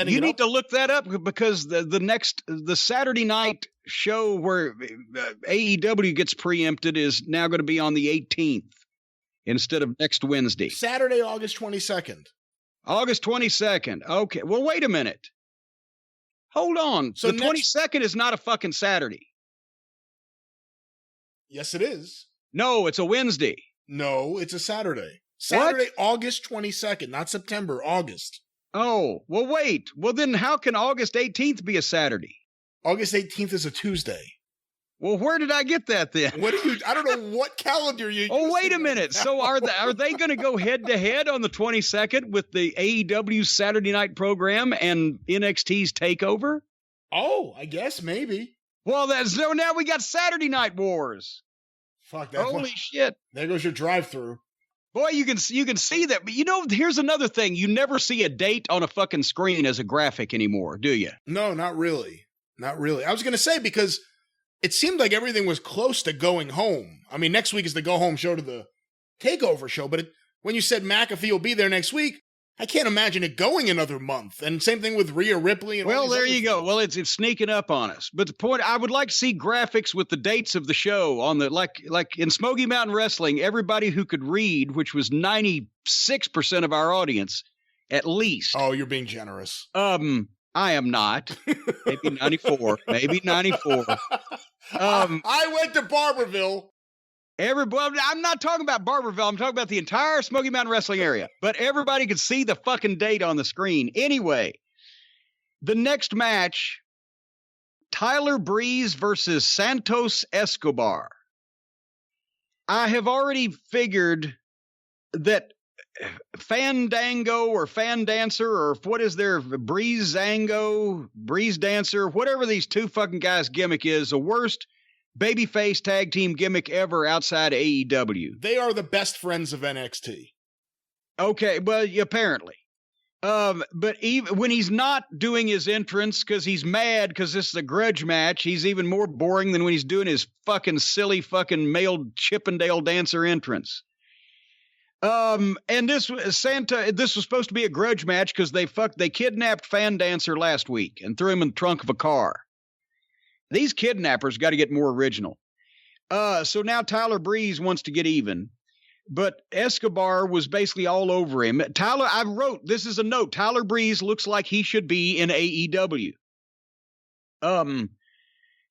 you need to look that up because the Saturday night show where AEW gets preempted is now going to be on the 18th instead of next Wednesday. Saturday, August 22nd. August 22nd. Okay. Well, wait a minute. Hold on. So the 22nd is not a fucking Saturday. Yes, it is. No, it's a Wednesday. No, it's a Saturday. Saturday, what? August 22nd, not September, August. Oh, well, wait. Well, then how can August 18th be a Saturday? August 18th is a Tuesday. Well, where did I get that then? I don't know what calendar you Oh, wait a minute. So are they going to go head to head on the 22nd with the AEW Saturday night program and NXT's Takeover? Oh, I guess maybe. Well, now we got Saturday Night Wars. Fuck that. Holy shit. There goes your drive-through. Boy, you can see that. But here's another thing. You never see a date on a fucking screen as a graphic anymore, do you? No, not really. Not really. I was going to say because it seemed like everything was close to going home. I mean, next week is the go-home show to the Takeover show. But when you said McAfee will be there next week, I can't imagine it going another month. And same thing with Rhea Ripley. And well, there you go. Well, it's sneaking up on us. But the point, I would like to see graphics with the dates of the show on the like in Smoky Mountain Wrestling. Everybody who could read, which was 96% of our audience, at least. Oh, you're being generous. I am not. Maybe 94. Maybe 94. I went to Barberville. Everybody, I'm not talking about Barberville. I'm talking about the entire Smoky Mountain Wrestling area. But everybody could see the fucking date on the screen. Anyway, the next match, Tyler Breeze versus Santos Escobar. I have already figured that Fandango or Fandancer or what is their Breeze Dancer, whatever these two fucking guys' gimmick is, the worst babyface tag team gimmick ever outside AEW. They are the best friends of NXT. Okay, well, apparently. But even when he's not doing his entrance because he's mad because this is a grudge match, he's even more boring than when he's doing his fucking silly fucking male Chippendale dancer entrance. And this was supposed to be a grudge match because they kidnapped Fandancer last week and threw him in the trunk of a car. These kidnappers got to get more original. So now Tyler Breeze wants to get even, but Escobar was basically all over him. I wrote, this is a note, Tyler Breeze looks like he should be in AEW.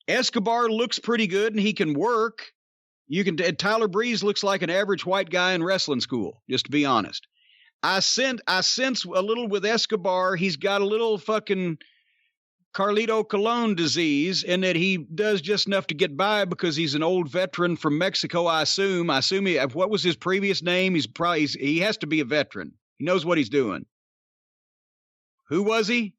Escobar looks pretty good and he can work. Tyler Breeze looks like an average white guy in wrestling school, just to be honest. I sense a little with Escobar. He's got a little fucking Carlito Colon disease in that he does just enough to get by because he's an old veteran from Mexico, I assume. What was his previous name? He has to be a veteran. He knows what he's doing. Who was he?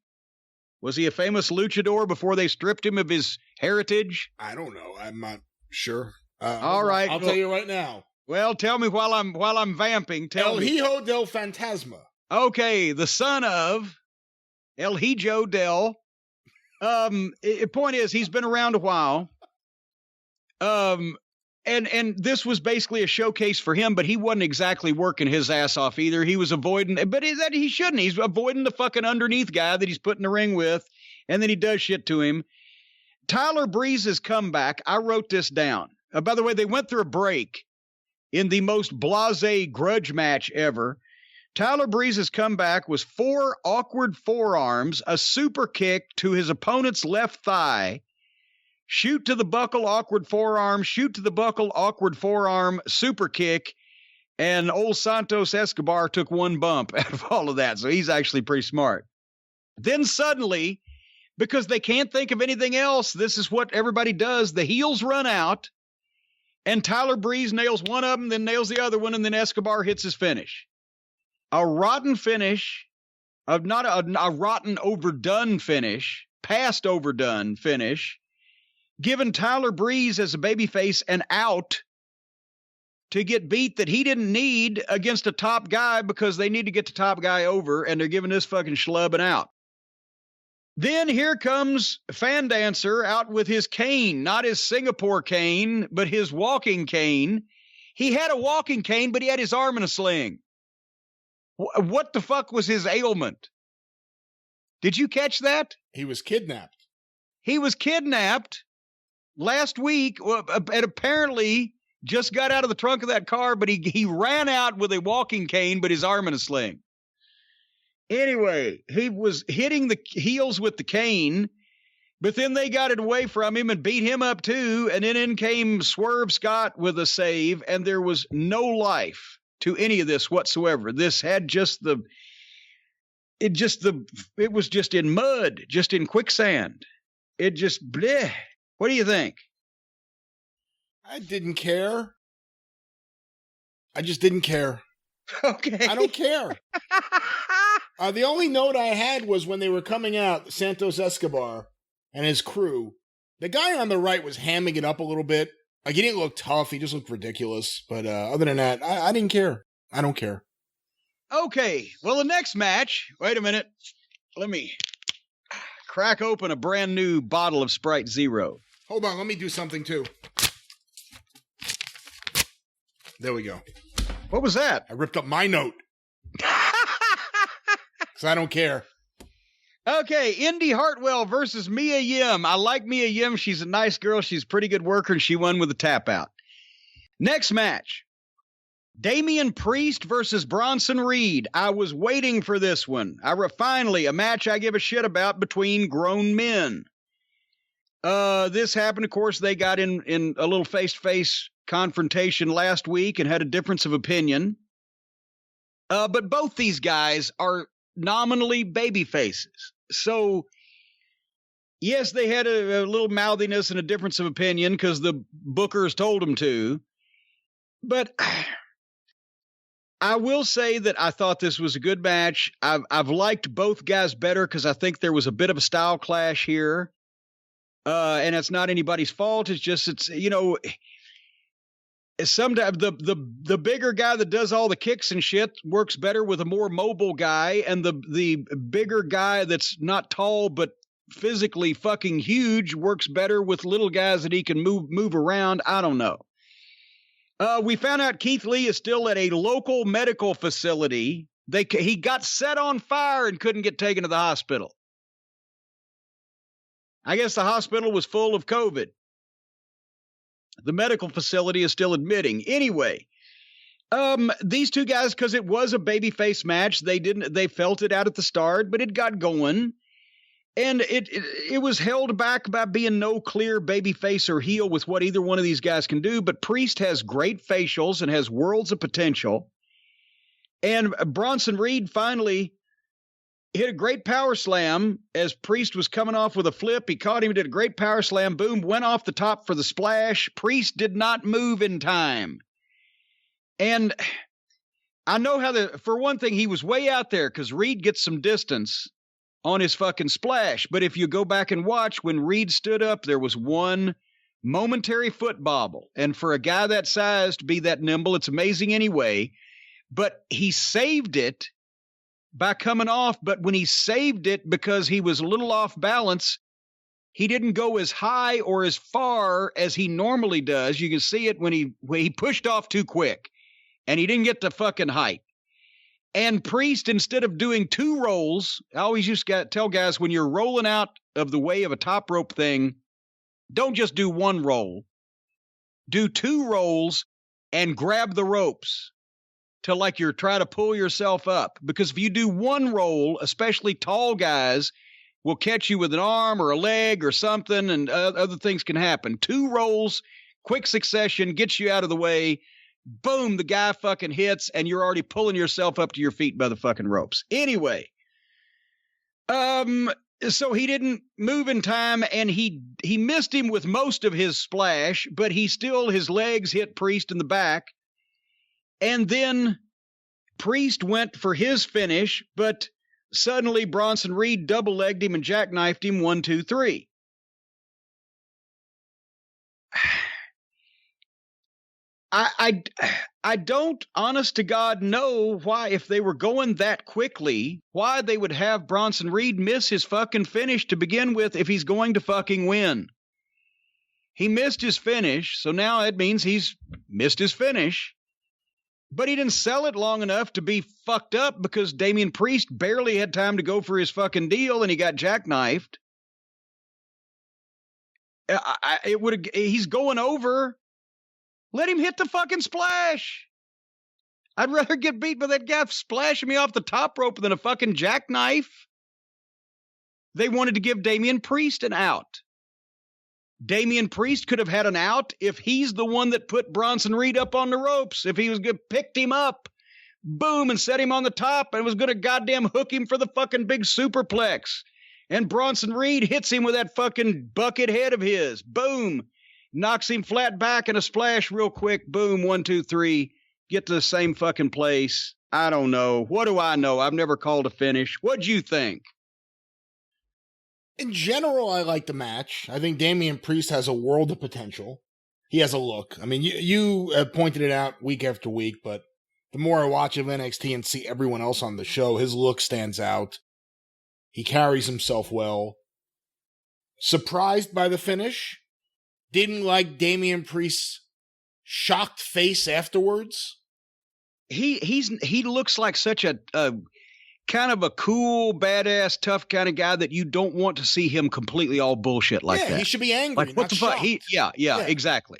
Was he a famous luchador before they stripped him of his heritage? I don't know. I'm not sure. All right. I'll tell you right now. Well, tell me while I'm vamping. El Hijo del Fantasma. Okay, the son of El Hijo del. Point is, he's been around a while. And this was basically a showcase for him, but he wasn't exactly working his ass off either. He was avoiding, but he shouldn't. He's avoiding the fucking underneath guy that he's put in the ring with, and then he does shit to him. Tyler Breeze's comeback, I wrote this down. By the way, they went through a break in the most blasé grudge match ever. Tyler Breeze's comeback was 4 awkward forearms, a super kick to his opponent's left thigh, shoot to the buckle, awkward forearm, shoot to the buckle, awkward forearm, super kick, And old Santos Escobar took one bump out of all of that. So he's actually pretty smart. Then suddenly, because they can't think of anything else, this is what everybody does. The heels run out, and Tyler Breeze nails one of them, then nails the other one, and then Escobar hits his finish. A rotten finish, not a rotten overdone finish, past overdone finish, giving Tyler Breeze as a babyface an out to get beat that he didn't need against a top guy because they need to get the top guy over, and they're giving this fucking schlub an out. Then here comes Fan Dancer out with his cane, not his Singapore cane, but his walking cane. He had a walking cane, but he had his arm in a sling. What the fuck was his ailment? Did you catch that? He was kidnapped. He was kidnapped last week, and apparently just got out of the trunk of that car, but he ran out with a walking cane, but his arm in a sling. Anyway, he was hitting the heels with the cane, but then they got it away from him and beat him up too, and then in came Swerve Scott with a save, and there was no life to any of this whatsoever. This had it was just in mud, just in quicksand. It just bleh. What do you think? I didn't care. I just didn't care. Okay. I don't care. The only note I had was when they were coming out, Santos Escobar and his crew, the guy on the right was hamming it up a little bit. Like, he didn't look tough. He just looked ridiculous. But other than that, I didn't care. I don't care. Okay. Well, the next match, wait a minute. Let me crack open a brand new bottle of Sprite Zero. Hold on. Let me do something too. There we go. What was that? I ripped up my note. Because I don't care. Okay, Indy Hartwell versus Mia Yim. I like Mia Yim. She's a nice girl. She's a pretty good worker, and she won with a tap out. Next match. Damian Priest versus Bronson Reed. I was waiting for this one. Finally, a match I give a shit about between grown men. This happened, of course, they got in a little face-to-face confrontation last week and had a difference of opinion. But both these guys are nominally baby faces. So, yes, they had a little mouthiness and a difference of opinion because the bookers told them to. But I will say that I thought this was a good match. I've liked both guys better because I think there was a bit of a style clash here. And it's not anybody's fault. It's just, sometimes the bigger guy that does all the kicks and shit works better with a more mobile guy, and the bigger guy that's not tall but physically fucking huge works better with little guys that he can move around. I don't know. We found out Keith Lee is still at a local medical facility. He got set on fire and couldn't get taken to the hospital. I guess the hospital was full of COVID. The medical facility is still admitting. Anyway, these two guys, because it was a babyface match, they felt it out at the start, but it got going. And it was held back by being no clear babyface or heel with what either one of these guys can do. But Priest has great facials and has worlds of potential. And Bronson Reed finally hit a great power slam as Priest was coming off with a flip. He caught him, did a great power slam, boom, went off the top for the splash. Priest did not move in time. And I know for one thing, he was way out there because Reed gets some distance on his fucking splash. But if you go back and watch, when Reed stood up, there was one momentary foot bobble. And for a guy that size to be that nimble, it's amazing anyway. But he saved it by coming off, but when he saved it because he was a little off balance, he didn't go as high or as far as he normally does. You can see it when he pushed off too quick, and he didn't get the fucking height. And Priest, instead of doing two rolls, I always used to tell guys, when you're rolling out of the way of a top rope thing, don't just do one roll. Do two rolls and grab the ropes till like you're trying to pull yourself up. Because if you do one roll, especially tall guys will catch you with an arm or a leg or something, and other things can happen. Two rolls, quick succession, gets you out of the way. Boom, the guy fucking hits, and you're already pulling yourself up to your feet by the fucking ropes. Anyway, so he didn't move in time, and he missed him with most of his splash, but his legs hit Priest in the back. And then Priest went for his finish, but suddenly Bronson Reed double-legged him and jackknifed him 1, 2, 3. I don't, honest to God, know why, if they were going that quickly, why they would have Bronson Reed miss his fucking finish to begin with if he's going to fucking win. He missed his finish, so now it means he's missed his finish. But he didn't sell it long enough to be fucked up because Damian Priest barely had time to go for his fucking deal and he got jackknifed. He's going over. Let him hit the fucking splash. I'd rather get beat by that guy splashing me off the top rope than a fucking jackknife. They wanted to give Damian Priest an out. Damian Priest could have had an out if he's the one that put Bronson Reed up on the ropes. If he was going to picked him up, boom, and set him on the top and was going to goddamn hook him for the fucking big superplex. And Bronson Reed hits him with that fucking bucket head of his. Boom. Knocks him flat back and a splash real quick. Boom, 1, 2, 3. Get to the same fucking place. I don't know. What do I know? I've never called a finish. What'd you think? In general, I like the match. I think Damian Priest has a world of potential. He has a look. I mean, you have pointed it out week after week, but the more I watch of NXT and see everyone else on the show, his look stands out. He carries himself well. Surprised by the finish. Didn't like Damian Priest's shocked face afterwards. He looks like such a kind of a cool, badass, tough kind of guy that you don't want to see him completely all bullshit like that. Yeah, he should be angry. Like, what the fuck? Yeah, exactly.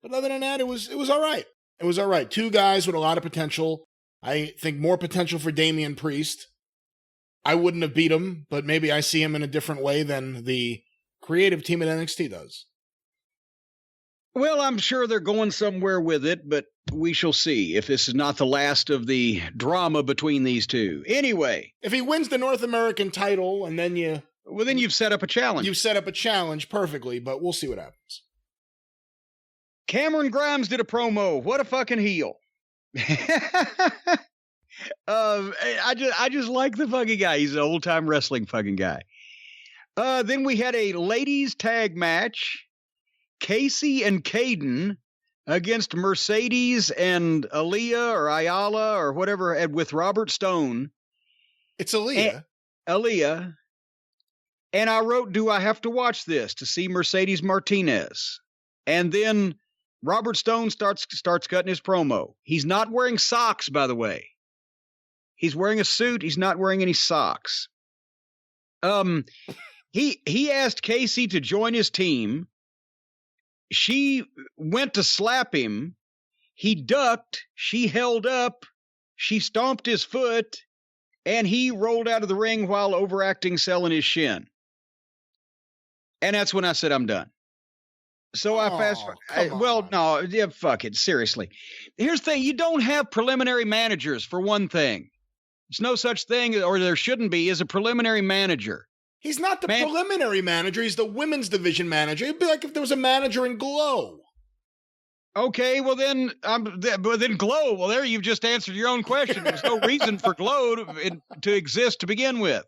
But other than that, it was all right. It was all right. Two guys with a lot of potential. I think more potential for Damian Priest. I wouldn't have beat him, but maybe I see him in a different way than the creative team at NXT does. Well, I'm sure they're going somewhere with it, but we shall see if this is not the last of the drama between these two. Anyway. If he wins the North American title and then then you've set up a challenge. You've set up a challenge perfectly, but we'll see what happens. Cameron Grimes did a promo. What a fucking heel. I just like the fucking guy. He's an old-time wrestling fucking guy. Then we had a ladies tag match. Casey and Caden against Mercedes and Aaliyah or Ayala or whatever with Robert Stone. It's Aaliyah. Aaliyah. And I wrote, do I have to watch this to see Mercedes Martinez? And then Robert Stone starts cutting his promo. He's not wearing socks, by the way. He's wearing a suit. He's not wearing any socks. He asked Casey to join his team. She went to slap him. He ducked. She held up. She stomped his foot. And he rolled out of the ring while overacting, selling his shin. And that's when I said, I'm done. So I fuck it. Seriously. Here's the thing. You don't have preliminary managers, for one thing. There's no such thing, or there shouldn't be, as a preliminary manager. He's not the preliminary manager. He's the women's division manager. It'd be like if there was a manager in Glow. Okay, well then, Glow. Well, there you've just answered your own question. There's no reason for Glow to exist to begin with.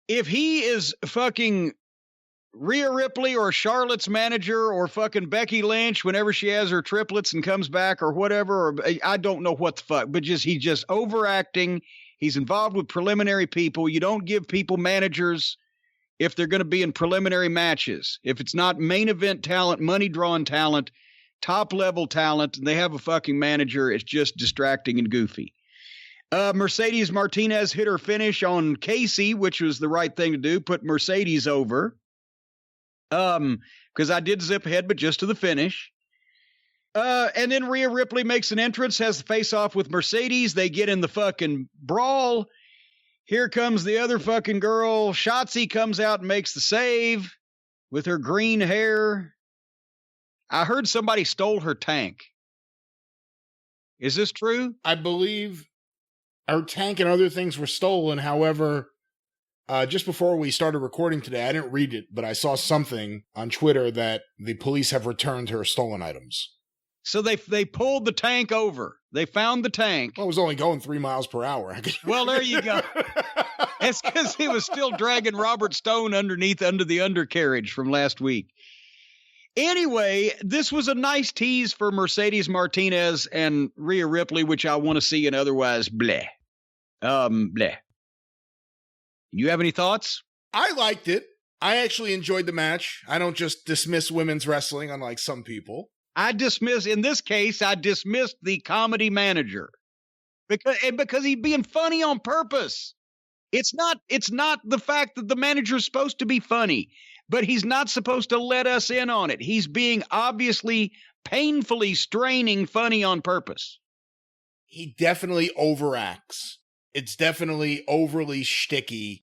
If he is fucking Rhea Ripley or Charlotte's manager or fucking Becky Lynch whenever she has her triplets and comes back or whatever, or I don't know what the fuck, but he's just overacting. He's involved with preliminary people. You don't give people managers if they're going to be in preliminary matches. If it's not main event talent, money drawing talent, top level talent, and they have a fucking manager, it's just distracting and goofy. Mercedes Martinez hit her finish on Casey, which was the right thing to do. Put Mercedes over. Because I did zip ahead, but just to the finish. And then Rhea Ripley makes an entrance, has the face off with Mercedes. They get in the fucking brawl. Here comes the other fucking girl. Shotzi comes out and makes the save with her green hair. I heard somebody stole her tank. Is this true? I believe our tank and other things were stolen. However, just before we started recording today, I didn't read it, but I saw something on Twitter that the police have returned her stolen items. So they pulled the tank over. They found the tank. Well, it was only going 3 miles per hour. Well, there you go. It's because he was still dragging Robert Stone under the undercarriage from last week. Anyway, this was a nice tease for Mercedes Martinez and Rhea Ripley, which I want to see in otherwise bleh. Bleh. You have any thoughts? I liked it. I actually enjoyed the match. I don't just dismiss women's wrestling, unlike some people. In this case, I dismissed the comedy manager because he's being funny on purpose. It's not the fact that the manager's supposed to be funny, but he's not supposed to let us in on it. He's being obviously painfully straining funny on purpose. He definitely overacts. It's definitely overly shticky.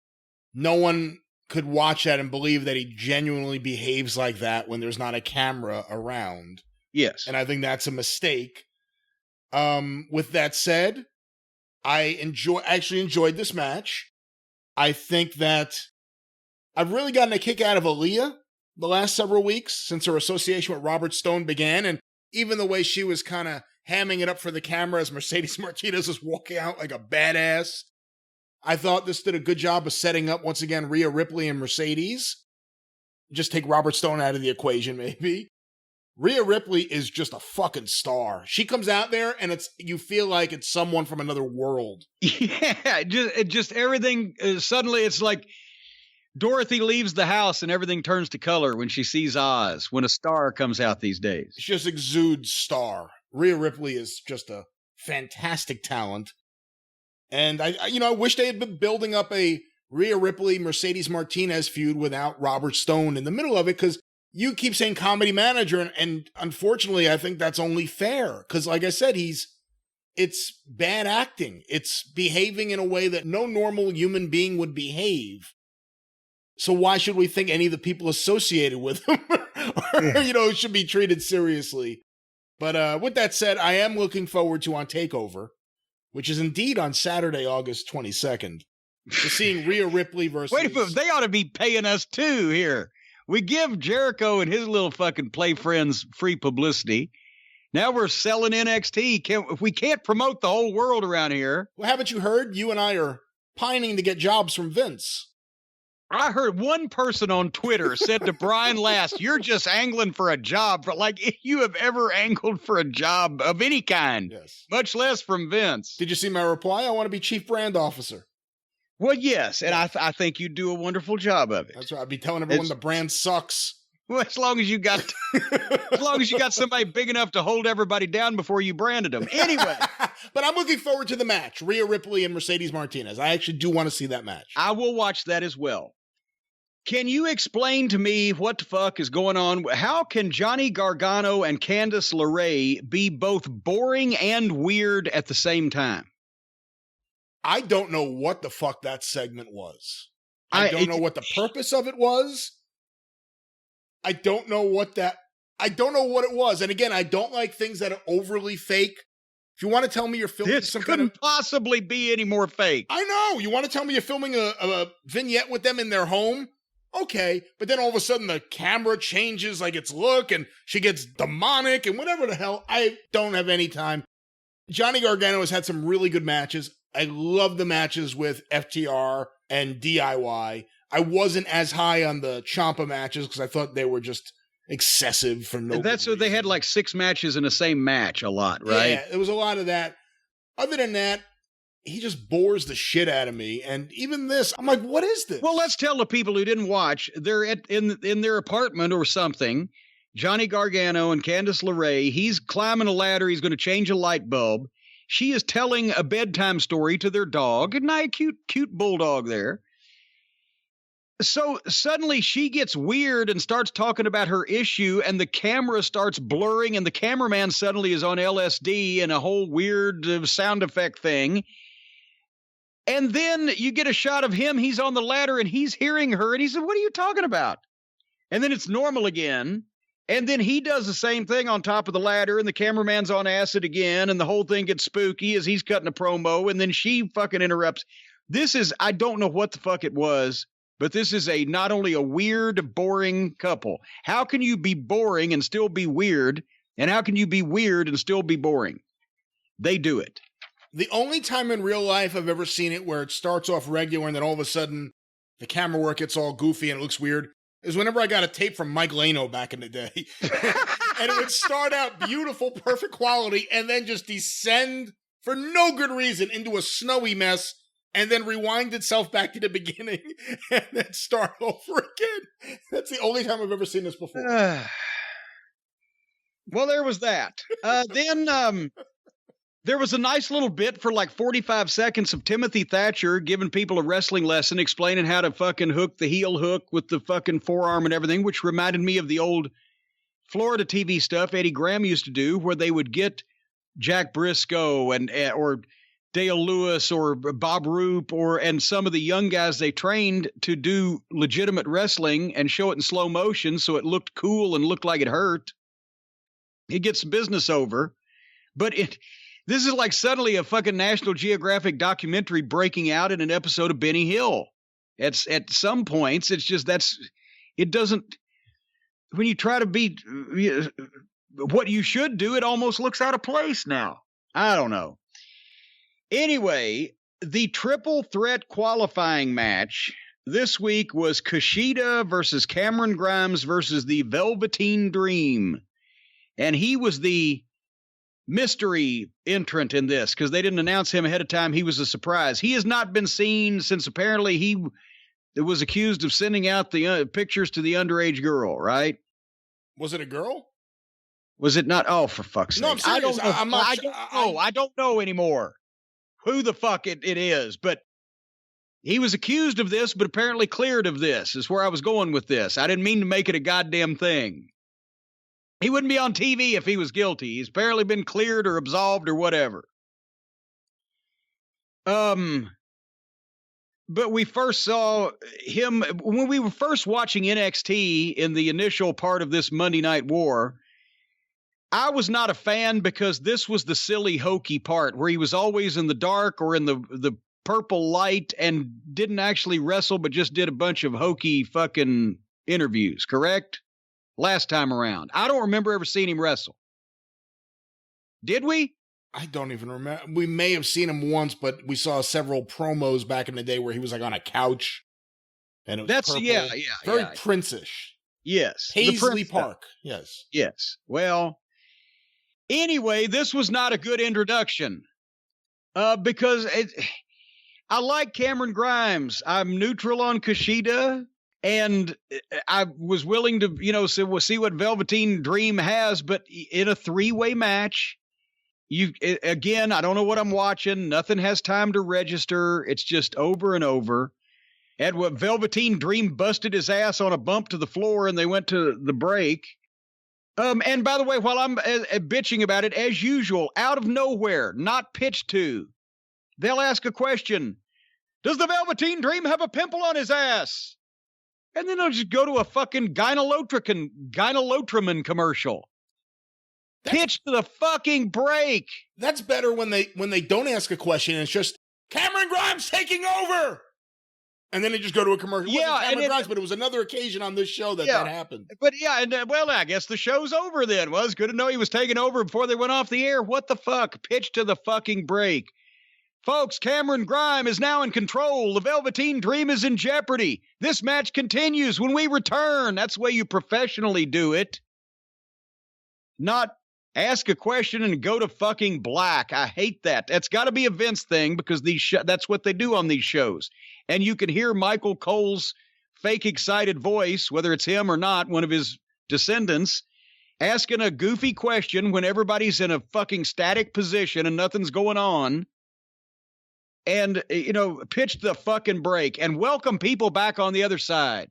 No one could watch that and believe that he genuinely behaves like that when there's not a camera around. Yes. And I think that's a mistake. With that said, I actually enjoyed this match. I think that I've really gotten a kick out of Aaliyah the last several weeks since her association with Robert Stone began. And even the way she was kind of hamming it up for the camera as Mercedes Martinez was walking out like a badass. I thought this did a good job of setting up, once again, Rhea Ripley and Mercedes. Just take Robert Stone out of the equation, maybe. Rhea Ripley is just a fucking star. She comes out there and you feel like it's someone from another world. Yeah, just everything, suddenly it's like Dorothy leaves the house and everything turns to color when she sees Oz, when a star comes out these days. She just exudes star. Rhea Ripley is just a fantastic talent. And I wish they had been building up a Rhea Ripley, Mercedes Martinez feud without Robert Stone in the middle of it, because you keep saying comedy manager, and unfortunately, I think that's only fair. Because like I said, it's bad acting. It's behaving in a way that no normal human being would behave. So why should we think any of the people associated with him should be treated seriously? But with that said, I am looking forward to On TakeOver, which is indeed on Saturday, August 22nd, to seeing Rhea Ripley versus... Wait a minute, they ought to be paying us too here. We give Jericho and his little fucking play friends free publicity. Now we're selling NXT. If we can't promote the whole world around here. Well, haven't you heard? You and I are pining to get jobs from Vince. I heard one person on Twitter said to Brian Last, "You're just angling for a job." Like, if you have ever angled for a job of any kind, yes, much less from Vince. Did you see my reply? I want to be chief brand officer. Well, yes, and I think you do a wonderful job of it. That's right. I'd be telling everyone the brand sucks. Well, as long as you got somebody big enough to hold everybody down before you branded them. Anyway. But I'm looking forward to the match. Rhea Ripley and Mercedes Martinez. I actually do want to see that match. I will watch that as well. Can you explain to me what the fuck is going on? How can Johnny Gargano and Candice LeRae be both boring and weird at the same time? I don't know what the fuck that segment was. I don't know what the purpose of it was. I don't know what it was. And again, I don't like things that are overly fake. If you want to tell me you're filming this couldn't possibly be any more fake. I know. You want to tell me you're filming a vignette with them in their home? Okay. But then all of a sudden the camera changes like its look and she gets demonic and whatever the hell. I don't have any time. Johnny Gargano has had some really good matches. I love the matches with FTR and DIY. I wasn't as high on the Ciampa matches because I thought they were just excessive for no That's what they had, like 6 matches in the same match a lot, right? Yeah, there was a lot of that. Other than that, he just bores the shit out of me. And even this, I'm like, what is this? Well, let's tell the people who didn't watch. They're in their apartment or something. Johnny Gargano and Candice LeRae. He's climbing a ladder. He's going to change a light bulb. She is telling a bedtime story to their dog. A nice, cute bulldog there. So suddenly she gets weird and starts talking about her issue, and the camera starts blurring, and the cameraman suddenly is on LSD and a whole weird sound effect thing. And then you get a shot of him. He's on the ladder, and he's hearing her, and he said, "What are you talking about?" And then it's normal again. And then he does the same thing on top of the ladder, and the cameraman's on acid again, and the whole thing gets spooky as he's cutting a promo, and then she fucking interrupts. This is, I don't know what the fuck it was, but this is not only a weird, boring couple. How can you be boring and still be weird? And how can you be weird and still be boring? They do it. The only time in real life I've ever seen it where it starts off regular and then all of a sudden the camera work gets all goofy and it looks weird is whenever I got a tape from Mike Lano back in the day. And it would start out beautiful, perfect quality, and then just descend for no good reason into a snowy mess, and then rewind itself back to the beginning, and then start over again. That's the only time I've ever seen this before. Well, there was that. Then there was a nice little bit for like 45 seconds of Timothy Thatcher giving people a wrestling lesson, explaining how to fucking hook the heel hook with the fucking forearm and everything, which reminded me of the old Florida TV stuff Eddie Graham used to do, where they would get Jack Briscoe or Dale Lewis or Bob Roop and some of the young guys they trained to do legitimate wrestling and show it in slow motion so it looked cool and looked like it hurt. It gets business over, but this is like suddenly a fucking National Geographic documentary breaking out in an episode of Benny Hill. At some points, it's just it doesn't, when you try to be what you should do, it almost looks out of place now. I don't know. Anyway, the triple threat qualifying match this week was Kushida versus Cameron Grimes versus the Velveteen Dream. And he was the mystery entrant in this because they didn't announce him ahead of time. He was a surprise. He has not been seen since apparently he was accused of sending out the pictures to the underage girl, right? Was it a girl? Was it not? Oh, for fuck's sake. No, I'm serious. I don't know anymore who the fuck it is, but he was accused of this, but apparently cleared of this is where I was going with this. I didn't mean to make it a goddamn thing. He wouldn't be on TV if he was guilty. He's apparently been cleared or absolved or whatever. But we first saw him when we were first watching NXT in the initial part of this Monday Night War. I was not a fan because this was the silly, hokey part where he was always in the dark or in the purple light and didn't actually wrestle, but just did a bunch of hokey fucking interviews, correct? Last time around. I don't remember ever seeing him wrestle. Did we? I don't even remember. We may have seen him once, but we saw several promos back in the day where he was like on a couch. And it was purple. Very Prince-ish. Yes. Paisley Park. Yes. Yes. Well, anyway, this was not a good introduction. Because I like Cameron Grimes. I'm neutral on Kushida. And I was willing to, see what Velveteen Dream has, but in a three-way match, again, I don't know what I'm watching. Nothing has time to register. It's just over and over. And what Velveteen Dream busted his ass on a bump to the floor and they went to the break. And by the way, while I'm bitching about it, as usual, out of nowhere, not pitched to, they'll ask a question. Does the Velveteen Dream have a pimple on his ass? And then they'll just go to a fucking gynelotraman commercial. Pitch to the fucking break. That's better when they don't ask a question and it's just Cameron Grimes taking over. And then they just go to a commercial. Yeah, Cameron Grimes, but it was another occasion on this show that happened. But yeah, well, I guess the show's over then. Well, it's good to know he was taking over before they went off the air. What the fuck? Pitch to the fucking break. Folks, Cameron Grimes is now in control. The Velveteen Dream is in jeopardy. This match continues when we return. That's the way you professionally do it. Not ask a question and go to fucking black. I hate that. That's got to be a Vince thing because that's what they do on these shows. And you can hear Michael Cole's fake excited voice, whether it's him or not, one of his descendants, asking a goofy question when everybody's in a fucking static position and nothing's going on. And, pitch the fucking break and welcome people back on the other side.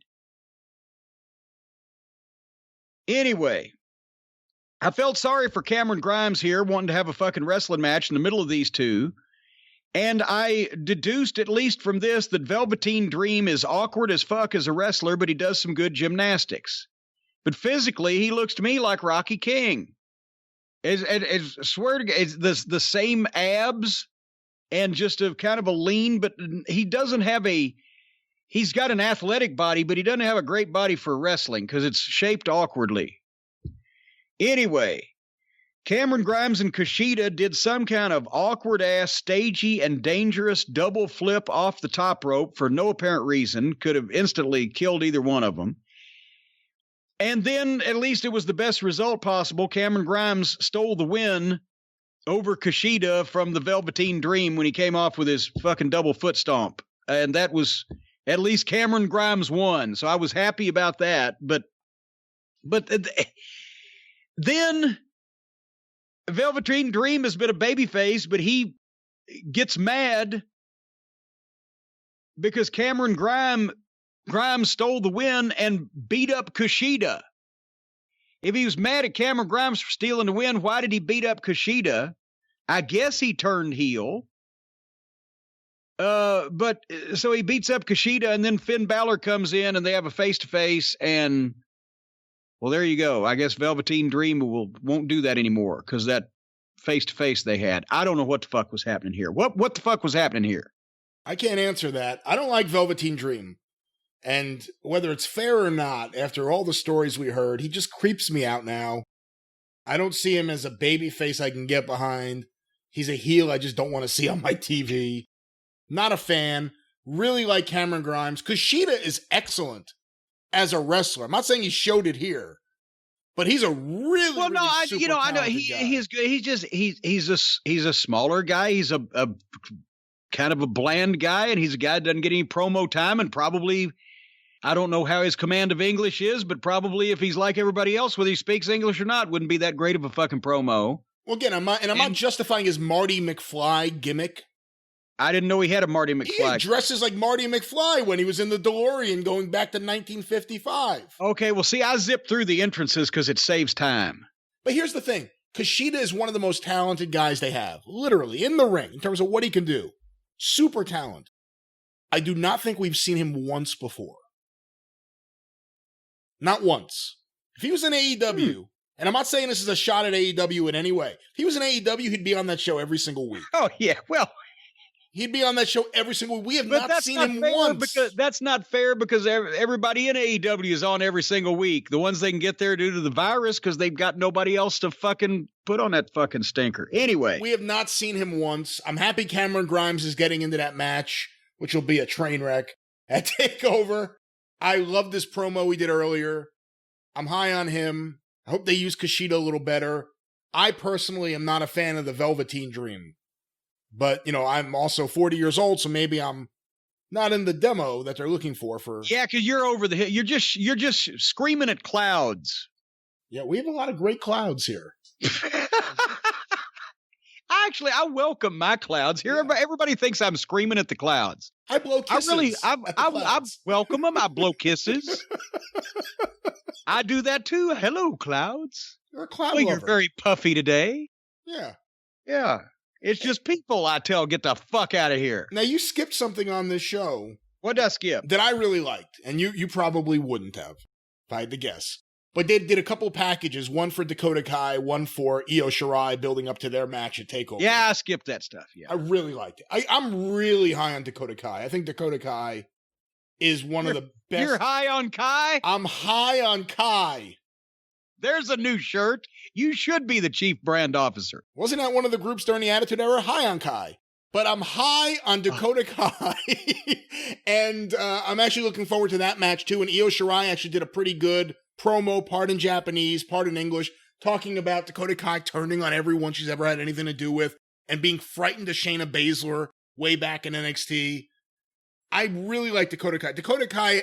Anyway, I felt sorry for Cameron Grimes here wanting to have a fucking wrestling match in the middle of these two. And I deduced, at least from this, that Velveteen Dream is awkward as fuck as a wrestler, but he does some good gymnastics. But physically, he looks to me like Rocky King. I swear to God, it's the same abs and just a kind of a lean, but he doesn't have he's got an athletic body, but he doesn't have a great body for wrestling because it's shaped awkwardly. Anyway, Cameron Grimes and Kushida did some kind of awkward-ass, stagey, and dangerous double flip off the top rope for no apparent reason. Could have instantly killed either one of them. And then, at least it was the best result possible, Cameron Grimes stole the win over Kushida from the Velveteen Dream when he came off with his fucking double foot stomp. And that was, at least Cameron Grimes won. So I was happy about that. But then Velveteen Dream has been a babyface, but he gets mad because Cameron Grimes stole the win and beat up Kushida. If he was mad at Cameron Grimes for stealing the win, why did he beat up Kushida? I guess he turned heel. But so he beats up Kushida, and then Finn Balor comes in and they have a face-to-face, and well, there you go. I guess Velveteen Dream won't do that anymore because that face-to-face they had. I don't know what the fuck was happening here. What the fuck was happening here? I can't answer that. I don't like Velveteen Dream. And whether it's fair or not, after all the stories we heard, he just creeps me out now. I don't see him as a baby face I can get behind. He's a heel I just don't want to see on my TV. Not a fan. Really like Cameron Grimes. Kushida is excellent as a wrestler. I'm not saying he showed it here, but he's a really I know he's good. He's a smaller guy. He's a kind of a bland guy, and he's a guy that doesn't get any promo time, and probably, I don't know how his command of English is, but probably if he's like everybody else, whether he speaks English or not, wouldn't be that great of a fucking promo. Well, again, I'm not justifying his Marty McFly gimmick. I didn't know he had a Marty McFly. He dresses like Marty McFly when he was in the DeLorean going back to 1955. Okay, well, see, I zip through the entrances because it saves time. But here's the thing. Kushida is one of the most talented guys they have, literally, in the ring, in terms of what he can do. Super talent. I do not think we've seen him once before. Not once. If he was in AEW, and I'm not saying this is a shot at AEW in any way. If he was in AEW, he'd be on that show every single week. Oh, yeah, well... He'd be on that show every single week. We have not seen him once. That's not fair because everybody in AEW is on every single week. The ones they can get there due to the virus because they've got nobody else to fucking put on that fucking stinker. Anyway. We have not seen him once. I'm happy Cameron Grimes is getting into that match, which will be a train wreck at TakeOver. I love this promo we did earlier. I'm high on him. I hope they use Kushida a little better. I personally am not a fan of the Velveteen Dream. But, I'm also 40 years old, so maybe I'm not in the demo that they're looking for. Yeah, because you're over the hill. You're just screaming at clouds. Yeah, we have a lot of great clouds here. I welcome my clouds here. Yeah. Everybody thinks I'm screaming at the clouds. I blow kisses. I welcome them. I blow kisses. I do that too. Hello, clouds. You're a cloud lover. You're very puffy today. Yeah. Yeah. It's just people I tell get the fuck out of here. Now, you skipped something on this show. What did I skip? That I really liked, and you probably wouldn't have, if I had to guess. But they did a couple packages, one for Dakota Kai, one for Io Shirai, building up to their match at TakeOver. Yeah, I skipped that stuff, yeah. I really liked it. I'm really high on Dakota Kai. I think Dakota Kai is one of the best. You're high on Kai? I'm high on Kai. There's a new shirt. You should be the chief brand officer. Wasn't that one of the groups during the Attitude Era? High on Kai. But I'm high on Dakota Kai. And I'm actually looking forward to that match, too. And Io Shirai actually did a pretty good promo, part in Japanese, part in English, talking about Dakota Kai turning on everyone she's ever had anything to do with and being frightened of Shayna Baszler way back in NXT. I really like Dakota Kai. Dakota Kai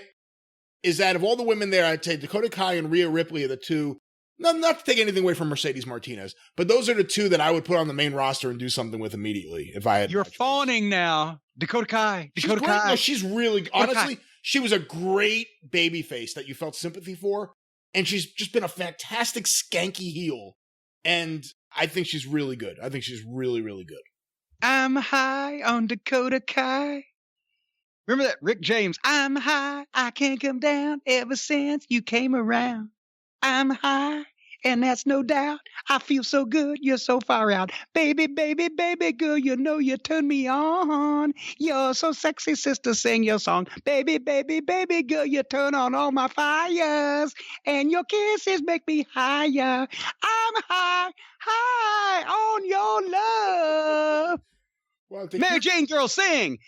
is, out of all the women there, I'd say Dakota Kai and Rhea Ripley are the two. Not to take anything away from Mercedes Martinez, but those are the two that I would put on the main roster and do something with immediately if I had. You're fawning now. Dakota Kai. Dakota Kai. No, she's really, honestly, she was a great babyface that you felt sympathy for. And she's just been a fantastic skanky heel. And I think she's really good. I think she's really, really good. I'm high on Dakota Kai. Remember that? Rick James. I'm high. I can't come down ever since you came around. I'm high, and that's no doubt. I feel so good, you're so far out. Baby, baby, baby girl, you know you turn me on. You're so sexy, sister, sing your song. Baby, baby, baby girl, you turn on all my fires. And your kisses make me higher. I'm high, high on your love. Well, Mary Jane girl, sing.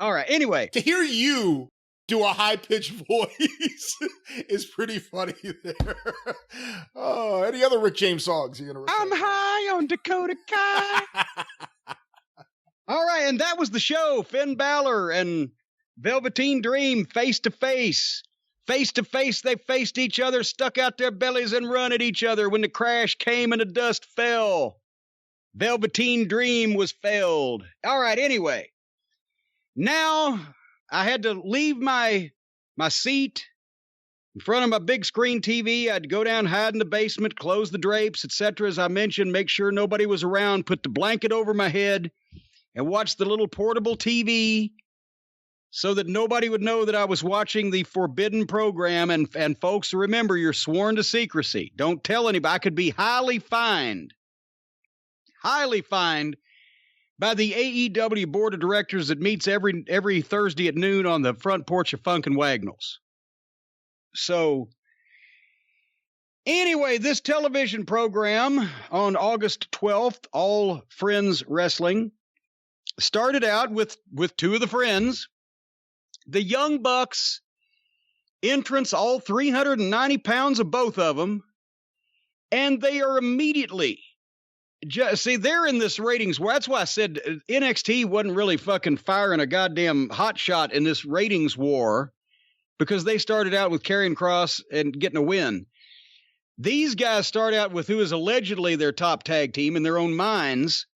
All right, anyway. To hear you do a high-pitched voice is pretty funny there. Oh, any other Rick James songs you're going to I'm high on Dakota Kai. All right, and that was the show. Finn Balor and Velveteen Dream face to face. Face to face, they faced each other, stuck out their bellies, and run at each other when the crash came and the dust fell. Velveteen Dream was felled. All right, anyway. Now I had to leave my seat in front of my big screen TV. I had to go down, hide in the basement, close the drapes, etc. As I mentioned, make sure nobody was around, put the blanket over my head, and watch the little portable TV so that nobody would know that I was watching the forbidden program. And folks, remember, you're sworn to secrecy. Don't tell anybody. I could be highly fined by the AEW board of directors that meets every Thursday at noon on the front porch of Funk and Wagnalls. So, anyway, this television program on August 12th, All Friends Wrestling, started out with two of the friends, the Young Bucks, entrants, all 390 pounds of both of them, and they are immediately... See, they're in this ratings war. That's why I said NXT wasn't really fucking firing a goddamn hot shot in this ratings war, because they started out with Karrion Kross and getting a win. These guys start out with who is allegedly their top tag team in their own minds,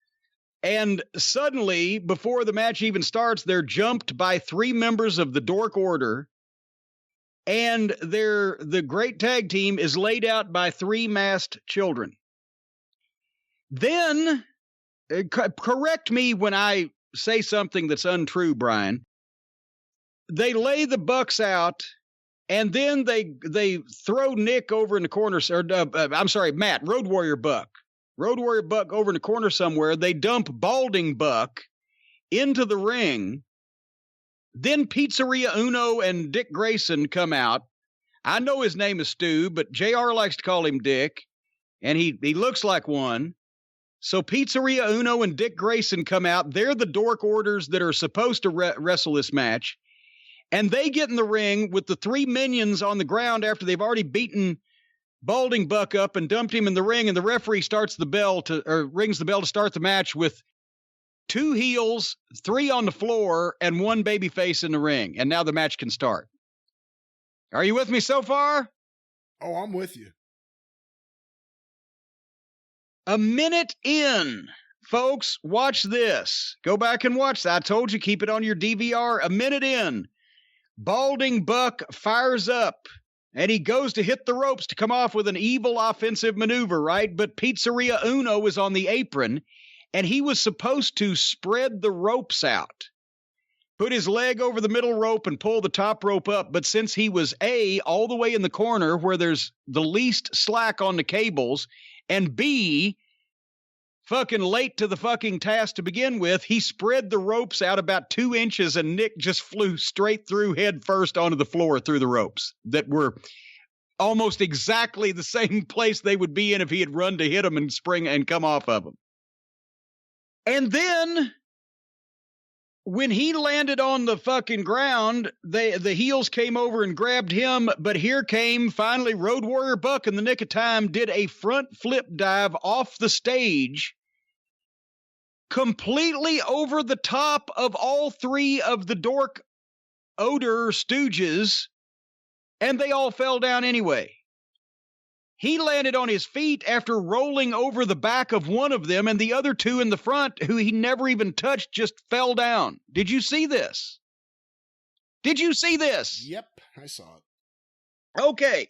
and suddenly, before the match even starts, they're jumped by 3 members of the Dork Order, and the great tag team is laid out by 3 masked children. Then, correct me when I say something that's untrue, Brian. They lay the Bucks out, and then they throw Nick over in the corner, Matt, Road Warrior Buck over in the corner somewhere. They dump Balding Buck into the ring. Then Pizzeria Uno and Dick Grayson come out. I know his name is Stu, but JR likes to call him Dick, and he looks like one. So Pizzeria Uno and Dick Grayson come out. They're the Dork Orders that are supposed to wrestle this match. And they get in the ring with the 3 minions on the ground after they've already beaten Balding Buck up and dumped him in the ring. And the referee rings the bell to start the match with 2 heels, 3 on the floor, and 1 babyface in the ring. And now the match can start. Are you with me so far? Oh, I'm with you. A minute in, folks, watch this. Go back and watch that. I told you, keep it on your DVR. A minute in, Balding Buck fires up, and he goes to hit the ropes to come off with an evil offensive maneuver, right? But Pizzeria Uno is on the apron, and he was supposed to spread the ropes out, put his leg over the middle rope and pull the top rope up. But since he was all the way in the corner where there's the least slack on the cables, and B, fucking late to the fucking task to begin with, he spread the ropes out about 2 inches, and Nick just flew straight through head first onto the floor through the ropes that were almost exactly the same place they would be in if he had run to hit them and spring and come off of them. And then when he landed on the fucking ground, the heels came over and grabbed him, but here came finally Road Warrior Buck in the nick of time, did a front flip dive off the stage, completely over the top of all 3 of the Dork Odor stooges, and they all fell down anyway. He landed on his feet after rolling over the back of one of them, and the other 2 in the front, who he never even touched, just fell down. Did you see this? Yep, I saw it. Okay.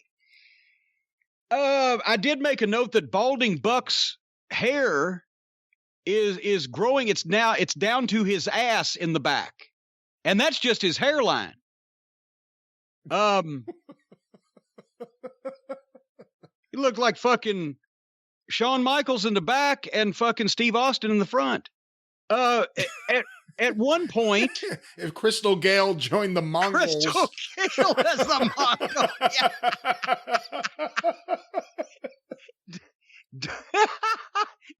I did make a note that Balding Buck's hair is growing. It's down to his ass in the back, and that's just his hairline. He looked like fucking Shawn Michaels in the back and fucking Steve Austin in the front. At one point, if Crystal Gale joined the Mongols, Crystal Gale as the Mongol.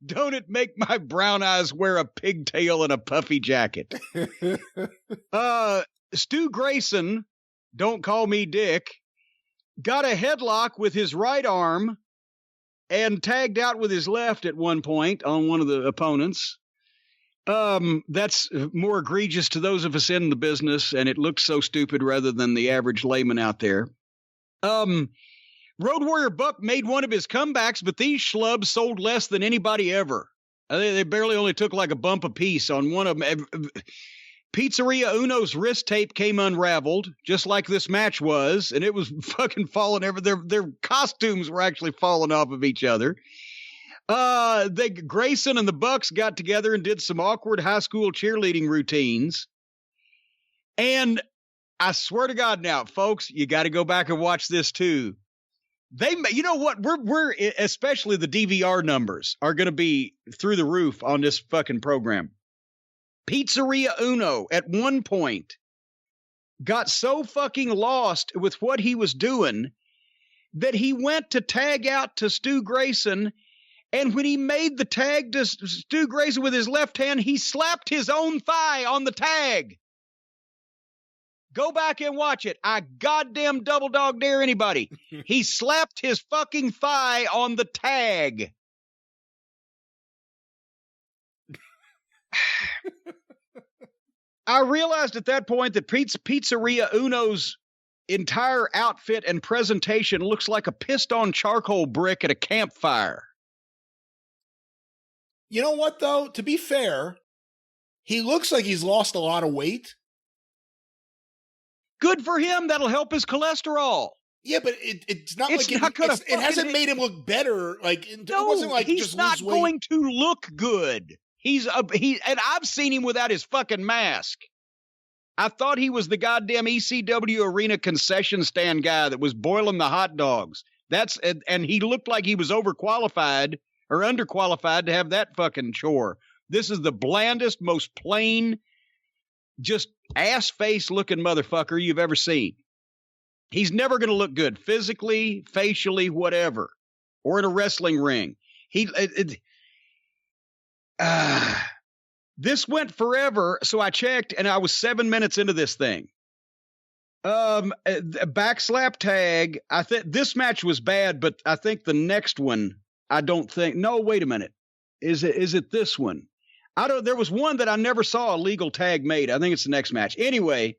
Don't it make my brown eyes wear a pigtail and a puffy jacket? Stu Grayson, don't call me Dick, got a headlock with his right arm and tagged out with his left at one point on one of the opponents. That's more egregious to those of us in the business, and it looks so stupid rather than the average layman out there. Road Warrior Buck made one of his comebacks, but these schlubs sold less than anybody ever. They barely only took like a bump apiece on one of them. Pizzeria Uno's wrist tape came unraveled, just like this match was, and it was fucking falling over. Their costumes were actually falling off of each other. Grayson and the Bucks got together and did some awkward high school cheerleading routines. And I swear to God now, folks, you got to go back and watch this too. You know what? We're especially the DVR numbers are going to be through the roof on this fucking program. Pizzeria Uno at one point got so fucking lost with what he was doing that he went to tag out to Stu Grayson. And when he made the tag to Stu Grayson with his left hand, he slapped his own thigh on the tag. Go back and watch it. I goddamn double dog dare anybody. He slapped his fucking thigh on the tag. I realized at that point that Pizzeria Uno's entire outfit and presentation looks like a pissed-on charcoal brick at a campfire. You know what, though? To be fair, he looks like he's lost a lot of weight. Good for him. That'll help his cholesterol. Yeah, but it's not it's like not it hasn't made him look better. Like it wasn't like he's just not lose weight. going to look good. And I've seen him without his fucking mask. I thought he was the goddamn ECW arena concession stand guy that was boiling the hot dogs. And he looked like he was overqualified or underqualified to have that fucking chore. This is the blandest, most plain, just ass-face looking motherfucker you've ever seen. He's never going to look good physically, facially, whatever, or in a wrestling ring. This went forever, so I checked, and I was 7 minutes into this thing. Backslap tag. I think this match was bad, but I think the next one, I don't think. No, wait a minute. Is it this one? There was one that I never saw a legal tag made. I think it's the next match. Anyway,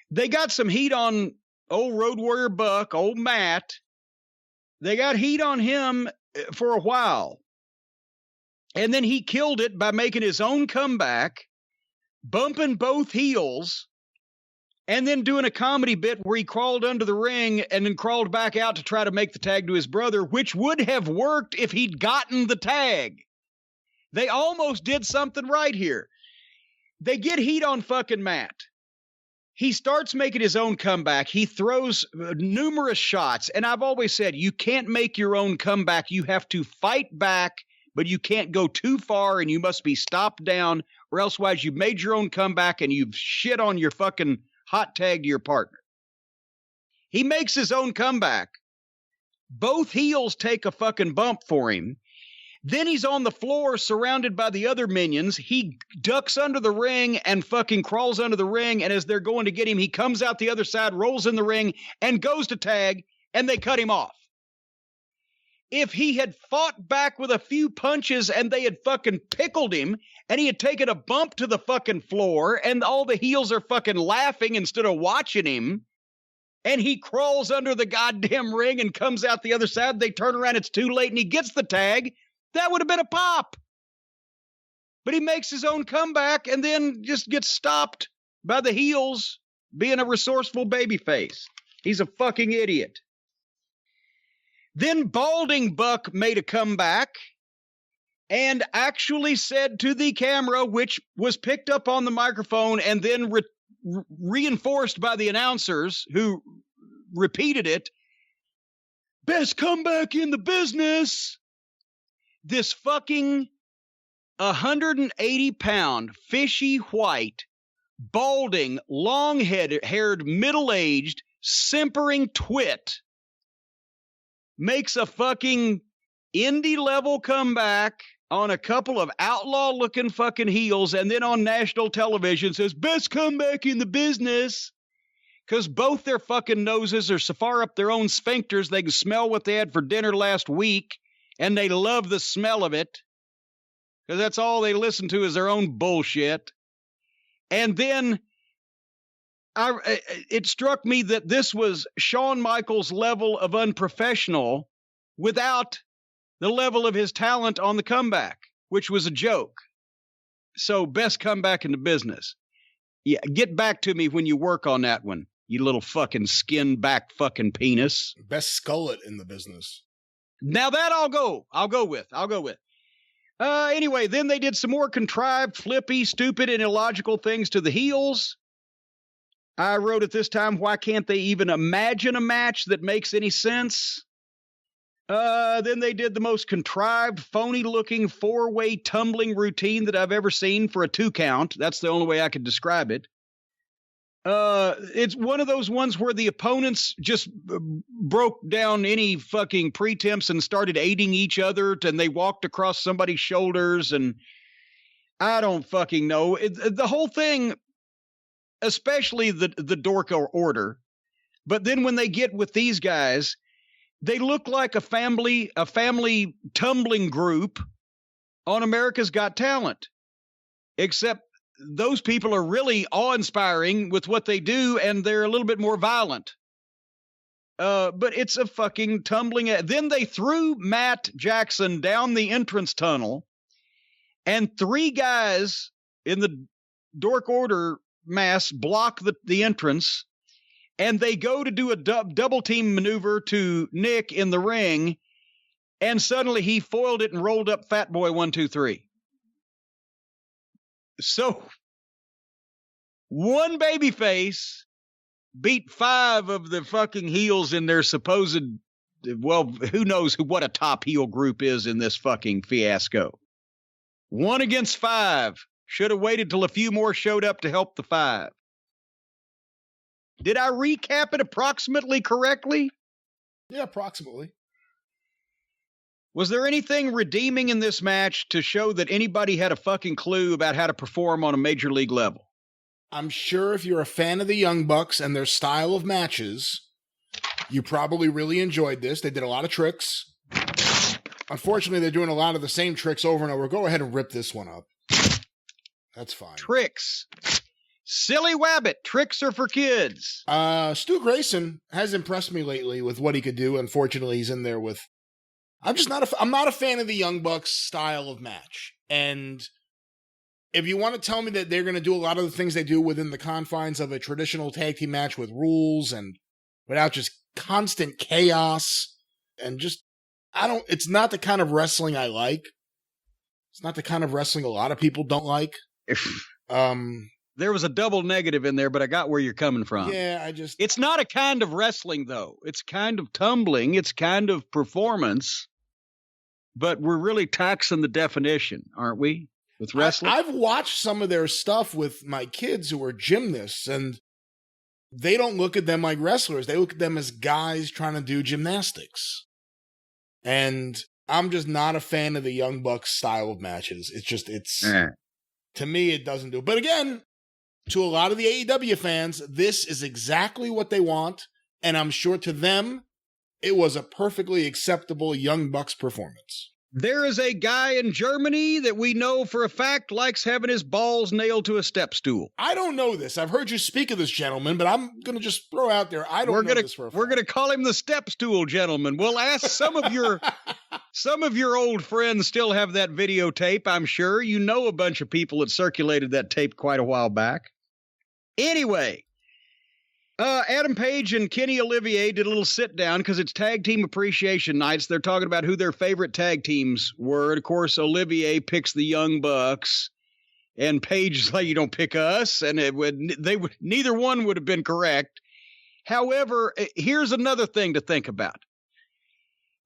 they got some heat on old Road Warrior Buck, old Matt. They got heat on him for a while. And then he killed it by making his own comeback, bumping both heels, and then doing a comedy bit where he crawled under the ring and then crawled back out to try to make the tag to his brother, which would have worked if he'd gotten the tag. They almost did something right here. They get heat on fucking Matt. He starts making his own comeback. He throws numerous shots. And I've always said, you can't make your own comeback. You have to fight back, but you can't go too far and you must be stopped down, or elsewise you've made your own comeback and you've shit on your fucking hot tag to your partner. He makes his own comeback. Both heels take a fucking bump for him. Then he's on the floor surrounded by the other minions. He ducks under the ring and fucking crawls under the ring. And as they're going to get him, he comes out the other side, rolls in the ring, and goes to tag, and they cut him off. If he had fought back with a few punches and they had fucking pickled him and he had taken a bump to the fucking floor and all the heels are fucking laughing instead of watching him, and he crawls under the goddamn ring and comes out the other side, they turn around, it's too late, and he gets the tag, that would have been a pop. But he makes his own comeback and then just gets stopped by the heels being a resourceful babyface. He's a fucking idiot. Then Balding Buck made a comeback and actually said to the camera, which was picked up on the microphone and then reinforced by the announcers who repeated it, best comeback in the business. This fucking 180-pound, fishy white, balding, long-haired, middle-aged, simpering twit makes a fucking indie-level comeback on a couple of outlaw-looking fucking heels, and then on national television says, best comeback in the business, because both their fucking noses are so far up their own sphincters they can smell what they had for dinner last week, and they love the smell of it, because that's all they listen to is their own bullshit. And then it struck me that this was Shawn Michaels' level of unprofessional without the level of his talent on the comeback, which was a joke. So, best comeback in the business. Yeah, get back to me when you work on that one, you little fucking skin-back fucking penis. Best skullet in the business. Now that I'll go with. Anyway, then they did some more contrived, flippy, stupid, and illogical things to the heels. I wrote at this time, why can't they even imagine a match that makes any sense? Then they did the most contrived, phony-looking, four-way tumbling routine that I've ever seen for a 2 count. That's the only way I could describe it. It's one of those ones where the opponents just broke down any fucking pretense and started aiding each other, and they walked across somebody's shoulders, and I don't fucking know. The whole thing, especially the Dork Order, but then when they get with these guys, they look like a family tumbling group on America's Got Talent, except those people are really awe-inspiring with what they do, and they're a little bit more violent. But it's a fucking tumbling. Then they threw Matt Jackson down the entrance tunnel, and 3 guys in the Dork Order mask block the entrance, and they go to do a double team maneuver to Nick in the ring, and suddenly he foiled it and rolled up Fat Boy 1, 2, 3. So, one babyface beat 5 of the fucking heels in their supposed, well, who knows what a top heel group is in this fucking fiasco. 1 against 5. Should have waited till a few more showed up to help the 5. Did I recap it approximately correctly? Yeah, approximately. Was there anything redeeming in this match to show that anybody had a fucking clue about how to perform on a major league level? I'm sure if you're a fan of the Young Bucks and their style of matches, you probably really enjoyed this. They did a lot of tricks. Unfortunately, they're doing a lot of the same tricks over and over. Go ahead and rip this one up. That's fine. Tricks. Silly Wabbit. Tricks are for kids. Stu Grayson has impressed me lately with what he could do. Unfortunately, he's in there with... I'm not a fan of the Young Bucks style of match. And if you want to tell me that they're going to do a lot of the things they do within the confines of a traditional tag team match with rules and without just constant chaos and just, it's not the kind of wrestling I like. It's not the kind of wrestling a lot of people don't like. There was a double negative in there, but I got where you're coming from. Yeah, It's not a kind of wrestling, though. It's kind of tumbling. It's kind of performance. But we're really taxing the definition, aren't we, with wrestling? I've watched some of their stuff with my kids who are gymnasts, and they don't look at them like wrestlers. They look at them as guys trying to do gymnastics. And I'm just not a fan of the Young Bucks style of matches. To me, it doesn't do it. But again, to a lot of the AEW fans, this is exactly what they want. And I'm sure to them, it was a perfectly acceptable Young Bucks performance. There is a guy in Germany that we know for a fact likes having his balls nailed to a step stool. I don't know this. I've heard you speak of this gentleman, but I'm going to just throw out there, I don't know this for a fact. We're going to call him the step stool gentleman. We'll ask some of your old friends still have that videotape, I'm sure. You know a bunch of people that circulated that tape quite a while back. Anyway, Adam Page and Kenny Olivier did a little sit down because it's tag team appreciation nights. They're talking about who their favorite tag teams were. And of course, Olivier picks the Young Bucks, and Page is like, "You don't pick us," and neither one would have been correct. However, here's another thing to think about.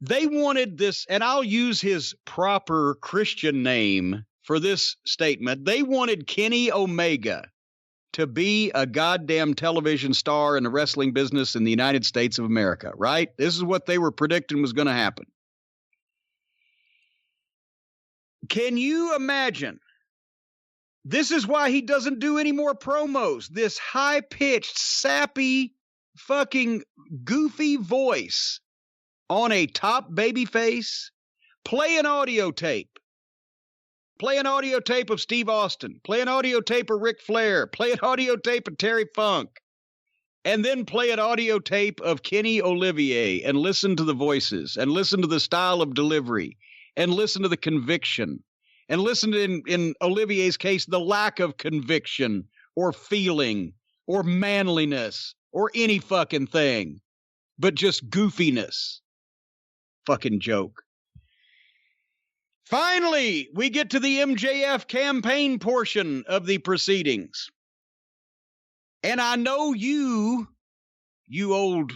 They wanted this, and I'll use his proper Christian name for this statement. They wanted Kenny Omega to be a goddamn television star in the wrestling business in the United States of America, right? This is what they were predicting was going to happen. Can you imagine? This is why he doesn't do any more promos. This high-pitched, sappy, fucking goofy voice on a top babyface. Play an audio tape. Play an audio tape of Steve Austin. Play an audio tape of Ric Flair. Play an audio tape of Terry Funk. And then play an audio tape of Kenny Olivier and listen to the voices and listen to the style of delivery and listen to the conviction and listen to, in Olivier's case, the lack of conviction or feeling or manliness or any fucking thing, but just goofiness. Fucking joke. Finally, we get to the MJF campaign portion of the proceedings. And I know you boomer.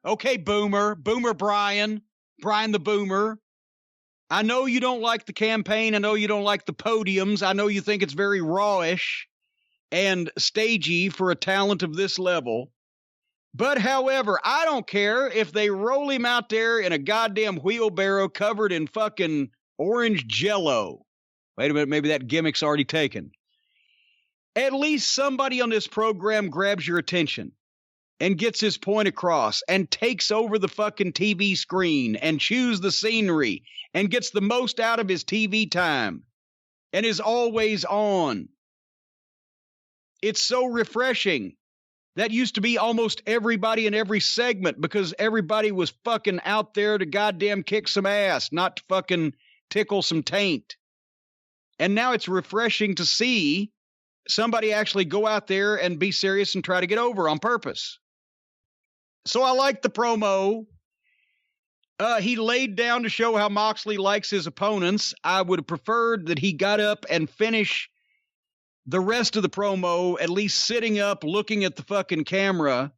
Okay, boomer Brian the boomer. I know you don't like the campaign. I know you don't like the podiums. I know you think it's very rawish and stagey for a talent of this level. But however, I don't care if they roll him out there in a goddamn wheelbarrow covered in fucking orange jello. Wait a minute, maybe that gimmick's already taken. At least somebody on this program grabs your attention and gets his point across and takes over the fucking TV screen and chews the scenery and gets the most out of his TV time and is always on. It's so refreshing. That used to be almost everybody in every segment because everybody was fucking out there to goddamn kick some ass, not to fucking tickle some taint. And now it's refreshing to see somebody actually go out there and be serious and try to get over on purpose. So I like the promo. He laid down to show how Moxley likes his opponents. I would have preferred that he got up and finished the rest of the promo, at least sitting up, looking at the fucking camera,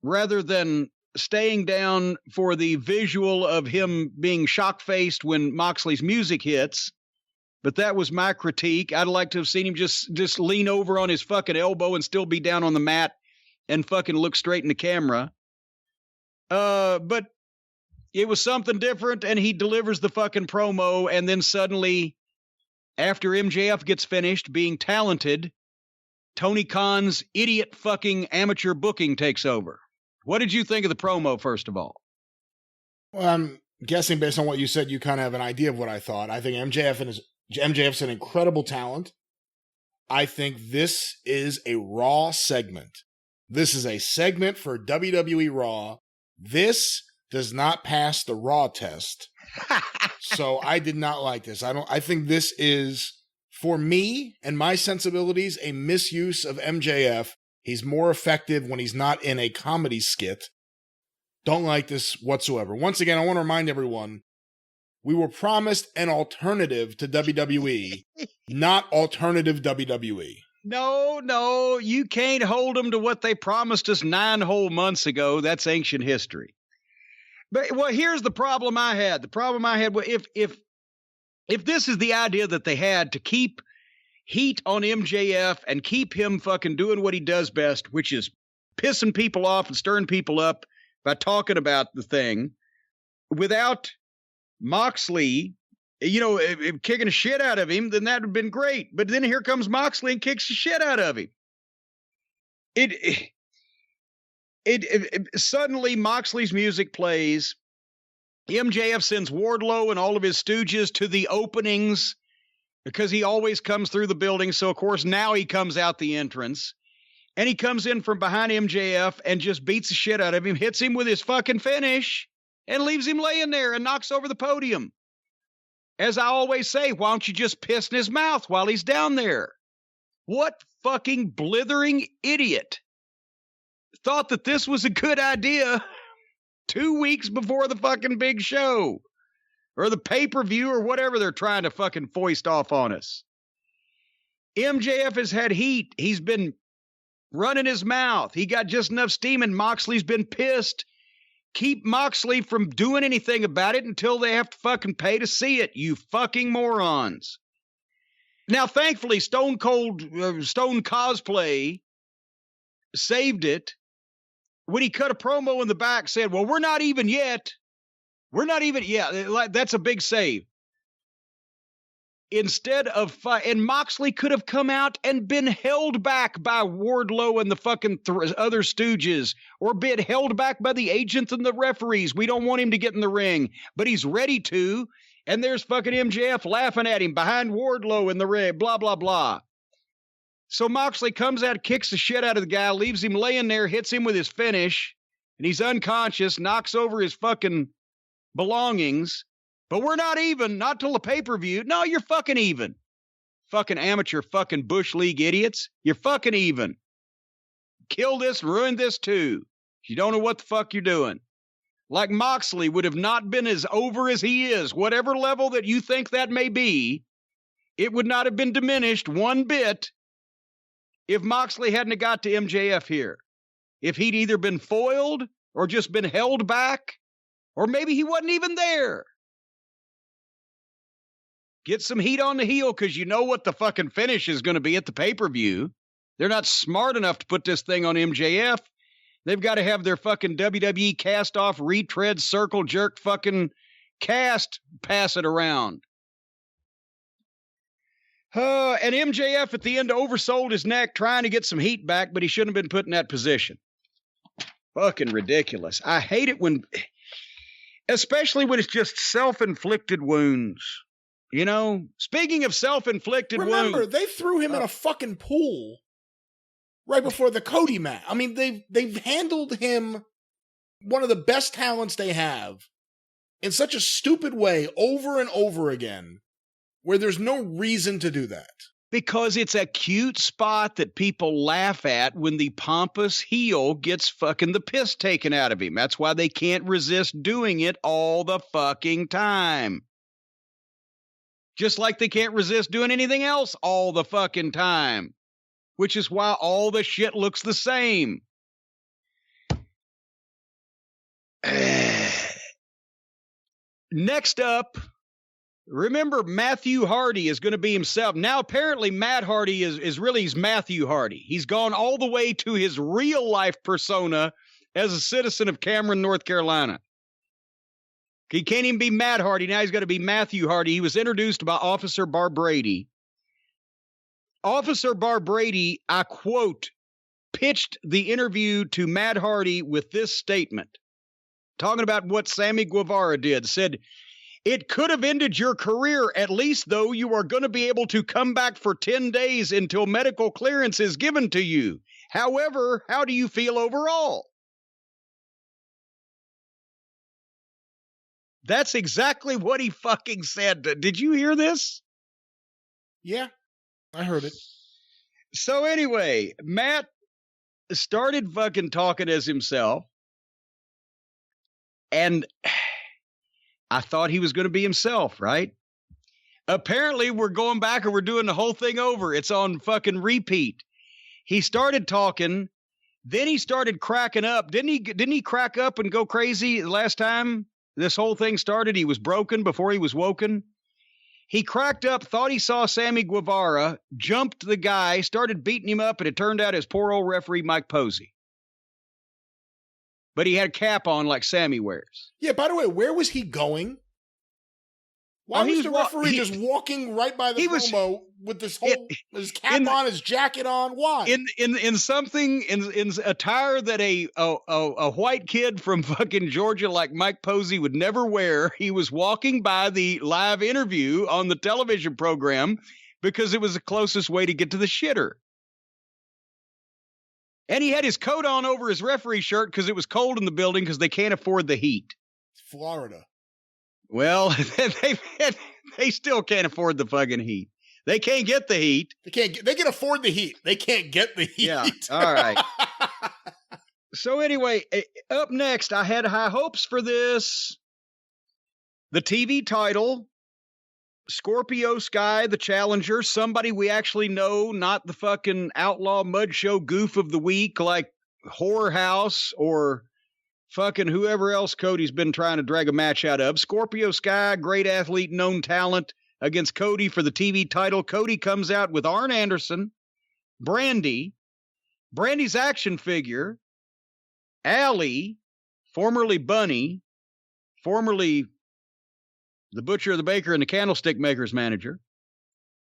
rather than staying down for the visual of him being shock-faced when Moxley's music hits. But that was my critique. I'd like to have seen him just lean over on his fucking elbow and still be down on the mat and fucking look straight in the camera. But it was something different, and he delivers the fucking promo, and then suddenly, after MJF gets finished being talented, Tony Khan's idiot fucking amateur booking takes over. What did you think of the promo, first of all? Well, I'm guessing based on what you said, you kind of have an idea of what I thought. I think MJF's an incredible talent. I think this is a Raw segment. This is a segment for WWE Raw. This does not pass the Raw test. So I did not like this. I think this is, for me and my sensibilities, a misuse of MJF. He's more effective when he's not in a comedy skit. Don't like this whatsoever. Once again, I want to remind everyone, we were promised an alternative to WWE, not alternative WWE. No, you can't hold them to what they promised us 9 whole months ago. That's ancient history. But well, here's the problem I had. The problem I had was if this is the idea that they had to keep heat on MJF and keep him fucking doing what he does best, which is pissing people off and stirring people up by talking about the thing, without Moxley, kicking the shit out of him, then that would have been great. But then here comes Moxley and kicks the shit out of him. Suddenly Moxley's music plays. MJF sends Wardlow and all of his stooges to the openings because he always comes through the building. So, of course, now he comes out the entrance. And he comes in from behind MJF and just beats the shit out of him, hits him with his fucking finish, and leaves him laying there and knocks over the podium. As I always say, why don't you just piss in his mouth while he's down there? What fucking blithering idiot thought that this was a good idea 2 weeks before the fucking big show or the pay-per-view or whatever they're trying to fucking foist off on us? MJF has had heat. He's been running his mouth. He got just enough steam, and Moxley's been pissed keep Moxley from doing anything about it until they have to fucking pay to see it, you fucking morons. Now, thankfully, Stone Cosplay saved it when he cut a promo in the back, said, well, we're not even yet. We're not even, that's a big save. Instead of, and Moxley could have come out and been held back by Wardlow and the fucking other stooges, or been held back by the agents and the referees. We don't want him to get in the ring, but he's ready to. And there's fucking MJF laughing at him behind Wardlow in the ring, blah, blah, blah. So Moxley comes out, kicks the shit out of the guy, leaves him laying there, hits him with his finish, and he's unconscious, knocks over his fucking belongings. But we're not even, not till the pay-per-view. No, you're fucking even. Fucking amateur fucking Bush League idiots. You're fucking even. Kill this, ruin this too. You don't know what the fuck you're doing. Like Moxley would have not been as over as he is, whatever level that you think that may be, it would not have been diminished one bit if Moxley hadn't got to MJF here. If he'd either been foiled or just been held back, or maybe he wasn't even there. Get some heat on the heel because you know what the fucking finish is going to be at the pay-per-view. They're not smart enough to put this thing on MJF. They've got to have their fucking WWE cast-off, retread, circle jerk fucking cast pass it around. And MJF at the end oversold his neck trying to get some heat back, but he shouldn't have been put in that position. Fucking ridiculous. I hate it when, especially when it's just self-inflicted wounds. You know, speaking of self-inflicted wounds. Remember, they threw him in a fucking pool right before the Cody match. I mean, they've handled him, one of the best talents they have, in such a stupid way over and over again, where there's no reason to do that. Because it's a cute spot that people laugh at when the pompous heel gets fucking the piss taken out of him. That's why they can't resist doing it all the fucking time. Just like they can't resist doing anything else all the fucking time. Which is why all the shit looks the same. Next up, remember Matthew Hardy is going to be himself. Now apparently Matt Hardy is really he's Matthew Hardy. He's gone all the way to his real life persona as a citizen of Cameron, North Carolina. He can't even be Matt Hardy. Now he's got to be Matthew Hardy. He was introduced by Officer Bar Brady. Officer Bar Brady, I quote, pitched the interview to Matt Hardy with this statement. Talking about what Sammy Guevara did. Said, it could have ended your career. At least, though, you are going to be able to come back for 10 days until medical clearance is given to you. However, how do you feel overall? That's exactly what he fucking said. Did you hear this? Yeah, I heard it. So anyway, Matt started fucking talking as himself. And I thought he was going to be himself, right? Apparently, we're going back and we're doing the whole thing over. It's on fucking repeat. He started talking. Then he started cracking up. Didn't he crack up and go crazy last time this whole thing started? He was broken before he was woken. He cracked up, thought he saw Sammy Guevara, jumped the guy, started beating him up, and it turned out his poor old referee, Mike Posey. But he had a cap on like Sammy wears. Yeah, by the way, where was he going? Why was the referee just walking right by the promo with this whole his cap on, his jacket on? Why? In something in attire that a white kid from fucking Georgia like Mike Posey would never wear. He was walking by the live interview on the television program because it was the closest way to get to the shitter. And he had his coat on over his referee shirt because it was cold in the building because they can't afford the heat. It's Florida. Well, they still can't afford the fucking heat. They can't get the heat. They can afford the heat. They can't get the heat. Yeah. All right. So anyway, up next, I had high hopes for this. The TV title, Scorpio Sky, the challenger, somebody we actually know, not the fucking outlaw mud show goof of the week like Horror House or fucking whoever else Cody's been trying to drag a match out of. Scorpio Sky, great athlete, known talent, against Cody for the TV title. Cody comes out with Arn Anderson, Brandy's action figure, Allie, formerly Bunny, formerly the Butcher, the Baker, and the Candlestick Maker's manager,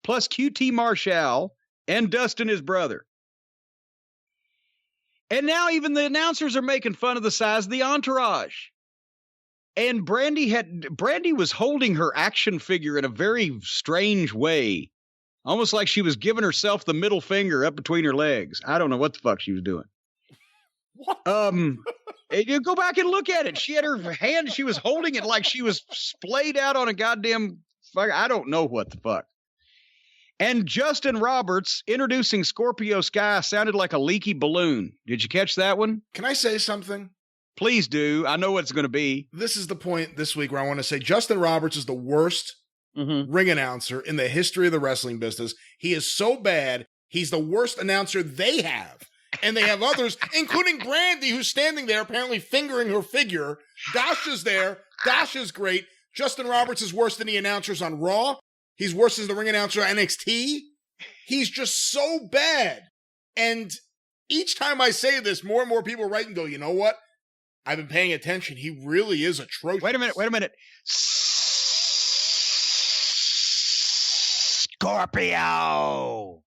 plus QT Marshall and Dustin, his brother. And now even the announcers are making fun of the size of the entourage. And Brandy was holding her action figure in a very strange way. Almost like she was giving herself the middle finger up between her legs. I don't know what the fuck she was doing. What? You go back and look at it. She had her hand, she was holding it like she was splayed out on a goddamn fuck. I don't know what the fuck. And Justin Roberts introducing Scorpio Sky sounded like a leaky balloon. Did you catch that one? Can I say something? Please do. I know what it's going to be. This is the point this week where I want to say Justin Roberts is the worst ring announcer in the history of the wrestling business. He is so bad. He's the worst announcer they have. And they have others, including Brandy, who's standing there apparently fingering her figure. Dasha's there. Dasha's great. Justin Roberts is worse than the announcers on Raw. He's worse than the ring announcer on NXT. He's just so bad. And each time I say this, more and more people write and go, you know what? I've been paying attention. He really is atrocious. Wait a minute. Scorpio!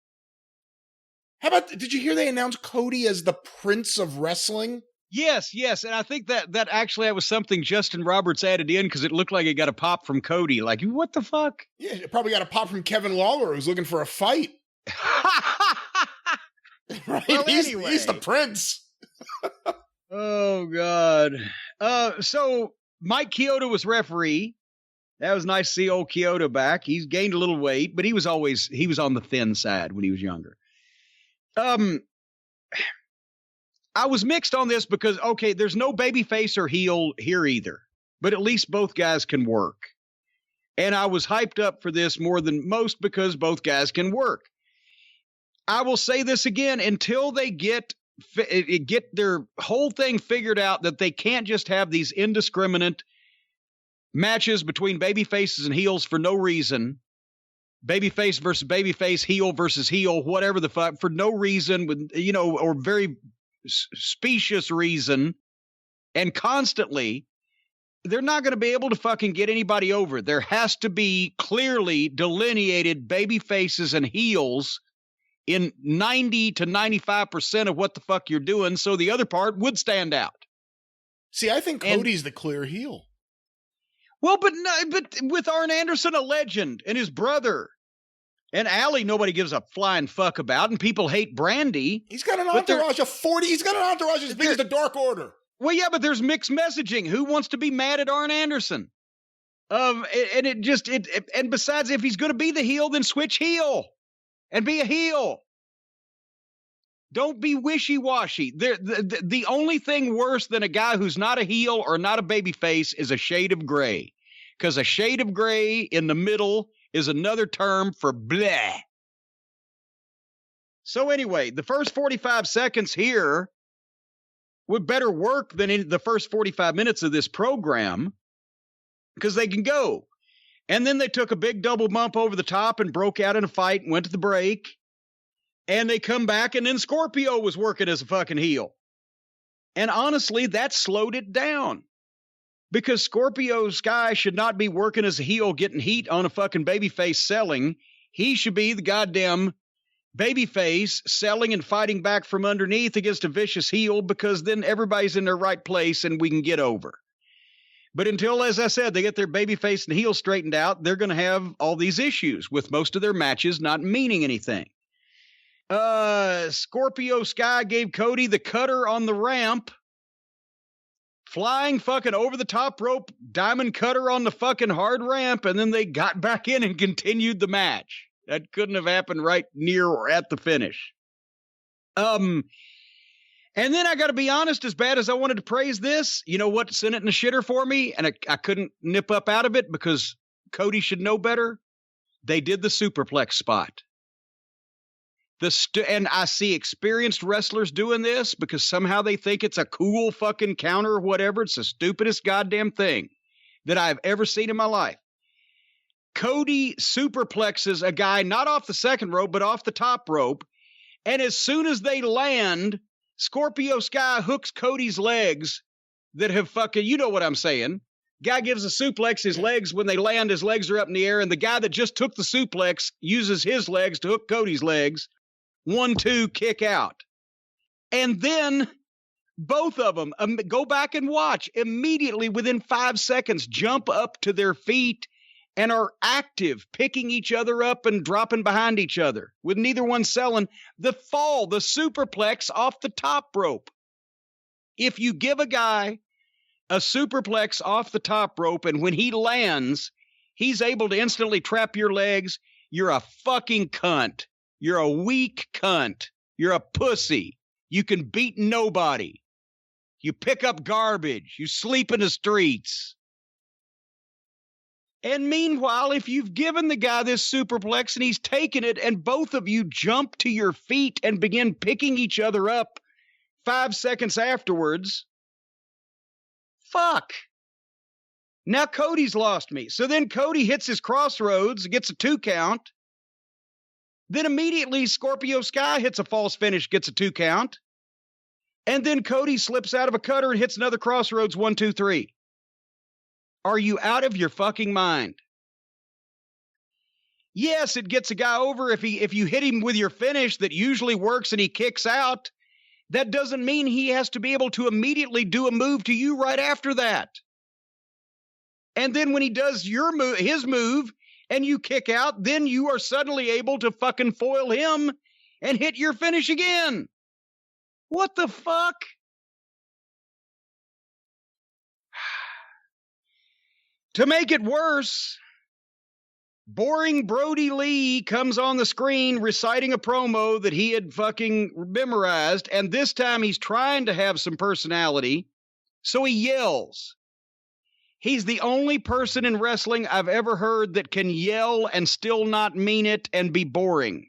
How about, did you hear they announced Cody as the Prince of Wrestling? Yes. And I think that actually that was something Justin Roberts added in because it looked like it got a pop from Cody. Like, what the fuck? Yeah, it probably got a pop from Kevin Lawler, who's looking for a fight. Right? Well, anyway. He's the prince. Oh, God. So Mike Chioda was referee. That was nice to see old Chioda back. He's gained a little weight, but he was on the thin side when he was younger. I was mixed on this because, okay, there's no babyface or heel here either, but at least both guys can work. And I was hyped up for this more than most because both guys can work. I will say this again, until they get their whole thing figured out that they can't just have these indiscriminate matches between babyfaces and heels for no reason. Babyface versus babyface, heel versus heel, whatever the fuck, for no reason, with, or very specious reason, and constantly, they're not going to be able to fucking get anybody over. There has to be clearly delineated baby faces and heels in 90 to 95% of what the fuck you're doing, so the other part would stand out. See, I think Cody's the clear heel. Well, but with Arn Anderson, a legend, and his brother, and Allie, nobody gives a flying fuck about, and people hate Brandy. He's got an entourage of 40. He's got an entourage as big as the Dark Order. Well, yeah, but there's mixed messaging. Who wants to be mad at Arn Anderson? And besides, if he's going to be the heel, then switch heel and be a heel. Don't be wishy-washy. The only thing worse than a guy who's not a heel or not a babyface is a shade of gray, because a shade of gray in the middle is another term for bleh. So anyway, the first 45 seconds here would better work than in the first 45 minutes of this program, because they can go. And then they took a big double bump over the top and broke out in a fight and went to the break. And they come back, and then Scorpio was working as a fucking heel. And honestly, that slowed it down. Because Scorpio Sky should not be working as a heel getting heat on a fucking babyface selling. He should be the goddamn babyface selling and fighting back from underneath against a vicious heel, because then everybody's in their right place and we can get over. But until, as I said, they get their babyface and heel straightened out, they're going to have all these issues with most of their matches not meaning anything. Scorpio Sky gave Cody the cutter on the ramp. Flying fucking over the top rope, diamond cutter on the fucking hard ramp, and then they got back in and continued the match. That couldn't have happened right near or at the finish. And then I got to be honest, as bad as I wanted to praise this, you know what sent it in the shitter for me? And I couldn't nip up out of it because Cody should know better. They did the superplex spot. And I see experienced wrestlers doing this because somehow they think it's a cool fucking counter or whatever. It's the stupidest goddamn thing that I've ever seen in my life. Cody superplexes a guy not off the second rope, but off the top rope. And as soon as they land, Scorpio Sky hooks Cody's legs that have fucking, you know what I'm saying. Guy gives a suplex, his legs, when they land, his legs are up in the air. And the guy that just took the suplex uses his legs to hook Cody's legs. 1-2, kick out. And then both of them, go back and watch, immediately within 5 seconds, jump up to their feet and are active, picking each other up and dropping behind each other, with neither one selling. The fall, the superplex off the top rope. If you give a guy a superplex off the top rope and when he lands, he's able to instantly trap your legs, you're a fucking cunt. You're a weak cunt. You're a pussy. You can beat nobody. You pick up garbage. You sleep in the streets. And meanwhile, if you've given the guy this superplex and he's taken it and both of you jump to your feet and begin picking each other up 5 seconds afterwards, fuck. Now Cody's lost me. So then Cody hits his crossroads, gets a 2 count. Then immediately Scorpio Sky hits a false finish, gets a 2 count. And then Cody slips out of a cutter and hits another crossroads 1, 2, 3. Are you out of your fucking mind? Yes, it gets a guy over if you hit him with your finish that usually works and he kicks out. That doesn't mean he has to be able to immediately do a move to you right after that. And then when he does his move and you kick out, then you are suddenly able to fucking foil him and hit your finish again. What the fuck? To make it worse, boring Brody Lee comes on the screen reciting a promo that he had fucking memorized, and this time he's trying to have some personality, so he yells. He's the only person in wrestling I've ever heard that can yell and still not mean it and be boring.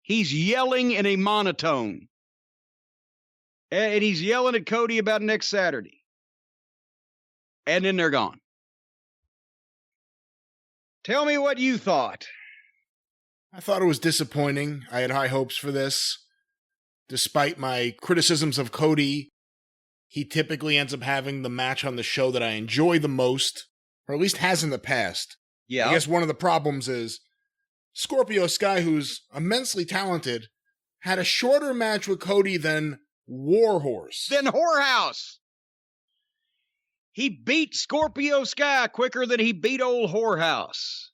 He's yelling in a monotone. And he's yelling at Cody about next Saturday. And then they're gone. Tell me what you thought. I thought it was disappointing. I had high hopes for this. Despite my criticisms of Cody, he typically ends up having the match on the show that I enjoy the most, or at least has in the past. Yeah. I guess one of the problems is Scorpio Sky, who's immensely talented, had a shorter match with Cody than Warhorse. Then Whorehouse. He beat Scorpio Sky quicker than he beat old Whorehouse.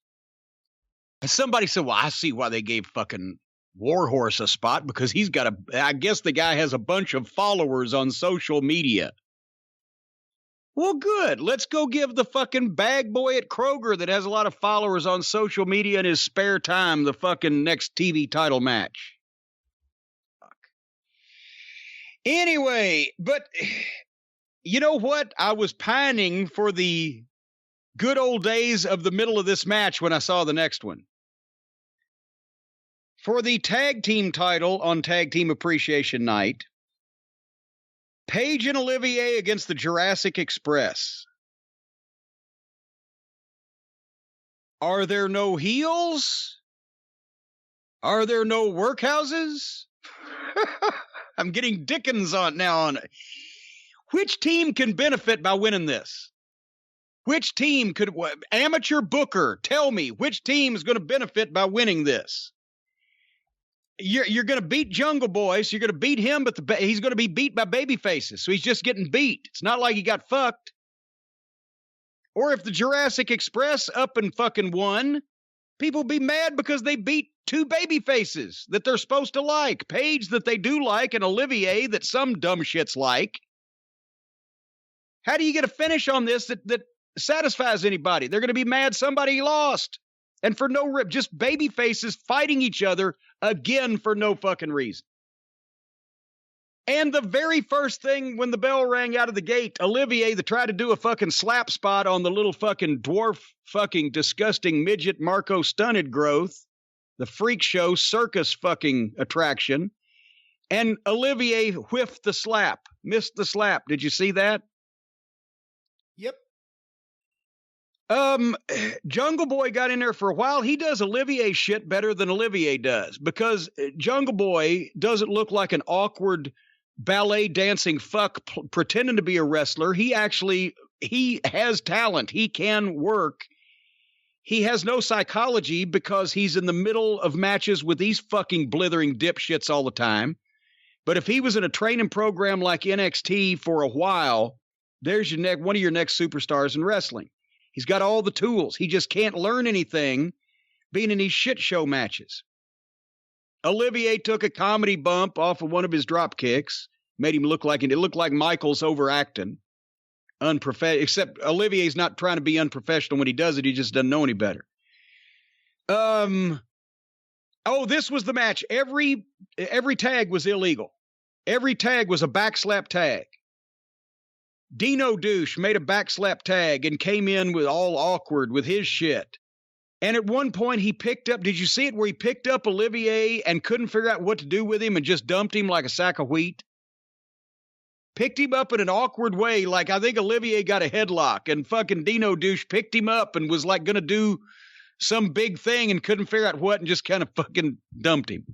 And somebody said, well, I see why they gave fucking Warhorse a spot, because he's got I guess the guy has a bunch of followers on social media. Well, good. Let's go give the fucking bag boy at Kroger that has a lot of followers on social media in his spare time the fucking next TV title match. Fuck. Anyway, but you know what? I was pining for the good old days of the middle of this match when I saw the next one. For the tag team title on Tag Team Appreciation Night, Paige and Olivier against the Jurassic Express. Are there no heels? Are there no workhouses? I'm getting Dickens on now on it. Which team can benefit by winning this? Which team could, amateur booker, tell me, which team is going to benefit by winning this? You're going to beat Jungle Boy, so you're going to beat him, but he's going to be beat by baby faces, so he's just getting beat. It's not like he got fucked. Or if the Jurassic Express up and fucking won, people be mad because they beat 2 baby faces that they're supposed to like. Paige that they do like, and Olivier that some dumb shits like. How do you get a finish on this that satisfies anybody? They're going to be mad somebody lost. And for no rip, just baby faces fighting each other again for no fucking reason. And the very first thing when the bell rang out of the gate, Olivier that tried to do a fucking slap spot on the little fucking dwarf fucking disgusting midget Marco Stunted growth the freak show circus fucking attraction. And Olivier whiffed the slap, missed the slap. Did you see that? Yep. Jungle Boy got in there for a while. He does Olivier shit better than Olivier does, because Jungle Boy doesn't look like an awkward ballet dancing fuck pretending to be a wrestler. He has talent. He can work. He has no psychology because he's in the middle of matches with these fucking blithering dipshits all the time. But if he was in a training program like NXT for a while, there's one of your next superstars in wrestling. He's got all the tools. He just can't learn anything being in these shit show matches. Olivier took a comedy bump off of one of his drop kicks, made him look like it looked like Michael's overacting. Except Olivier's not trying to be unprofessional when he does it. He just doesn't know any better. This was the match. Every tag was illegal. Every tag was a backslap tag. Dino Douche made a backslap tag and came in with all awkward with his shit. And at one point he picked up, did you see it where he picked up Olivier and couldn't figure out what to do with him and just dumped him like a sack of wheat? Picked him up in an awkward way, like I think Olivier got a headlock, and fucking Dino Douche picked him up and was like going to do some big thing and couldn't figure out what and just kind of fucking dumped him.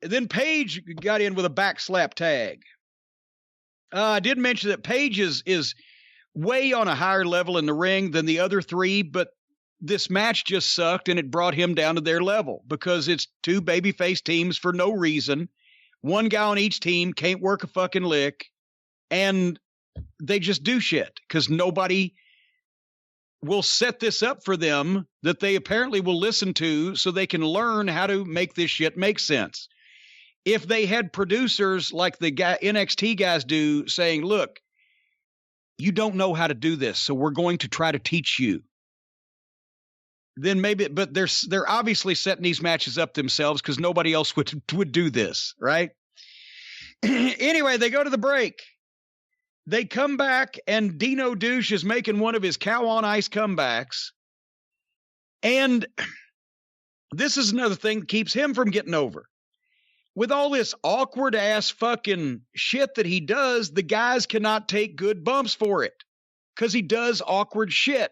Then Paige got in with a backslap tag. I did mention that Paige is way on a higher level in the ring than the other three, but this match just sucked and it brought him down to their level because it's two babyface teams for no reason. One guy on each team can't work a fucking lick, and they just do shit because nobody will set this up for them that they apparently will listen to so they can learn how to make this shit make sense. If they had producers like the NXT guys do saying, look, you don't know how to do this, so we're going to try to teach you. Then maybe, but they're obviously setting these matches up themselves because nobody else would do this, right? Anyway, they go to the break. They come back, and Dino Douche is making one of his cow on ice comebacks. And this is another thing that keeps him from getting over. With all this awkward ass fucking shit that he does, the guys cannot take good bumps for it because he does awkward shit.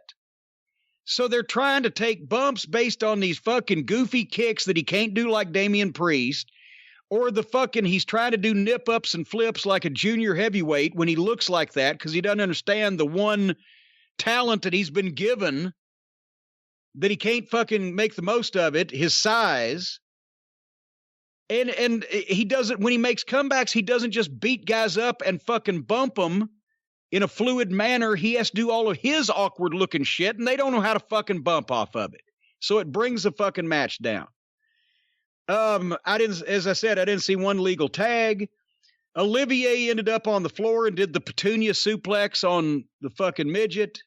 So they're trying to take bumps based on these fucking goofy kicks that he can't do like Damian Priest, or the fucking he's trying to do nip ups and flips like a junior heavyweight when he looks like that because he doesn't understand the one talent that he's been given that he can't fucking make the most of it, his size. And he doesn't, when he makes comebacks, he doesn't just beat guys up and fucking bump them in a fluid manner. He has to do all of his awkward looking shit, and they don't know how to fucking bump off of it. So it brings the fucking match down. As I said, I didn't see one legal tag. Olivier ended up on the floor and did the Petunia suplex on the fucking midget.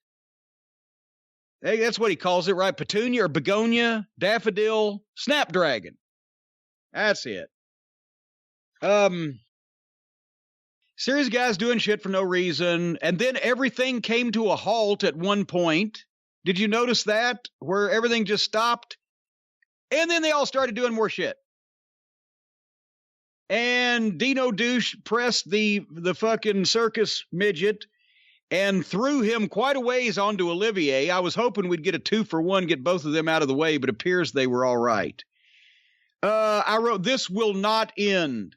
Hey, that's what he calls it, right? Petunia or begonia, daffodil, snapdragon. That's it. Series of guys doing shit for no reason. And then everything came to a halt at one point. Did you notice that? Where everything just stopped? And then they all started doing more shit. And Dino Douche pressed the fucking circus midget and threw him quite a ways onto Olivier. I was hoping we'd get a 2-for-1, get both of them out of the way, but it appears they were all right. I wrote, this will not end.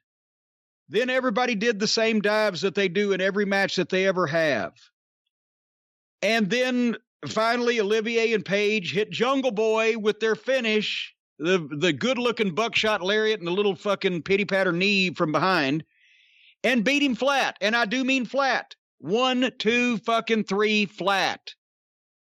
Then everybody did the same dives that they do in every match that they ever have. And then finally, Olivier and Paige hit Jungle Boy with their finish, the good-looking buckshot lariat and the little fucking pity-patter knee from behind, and beat him flat. And I do mean flat. 1, 2, fucking 3, flat.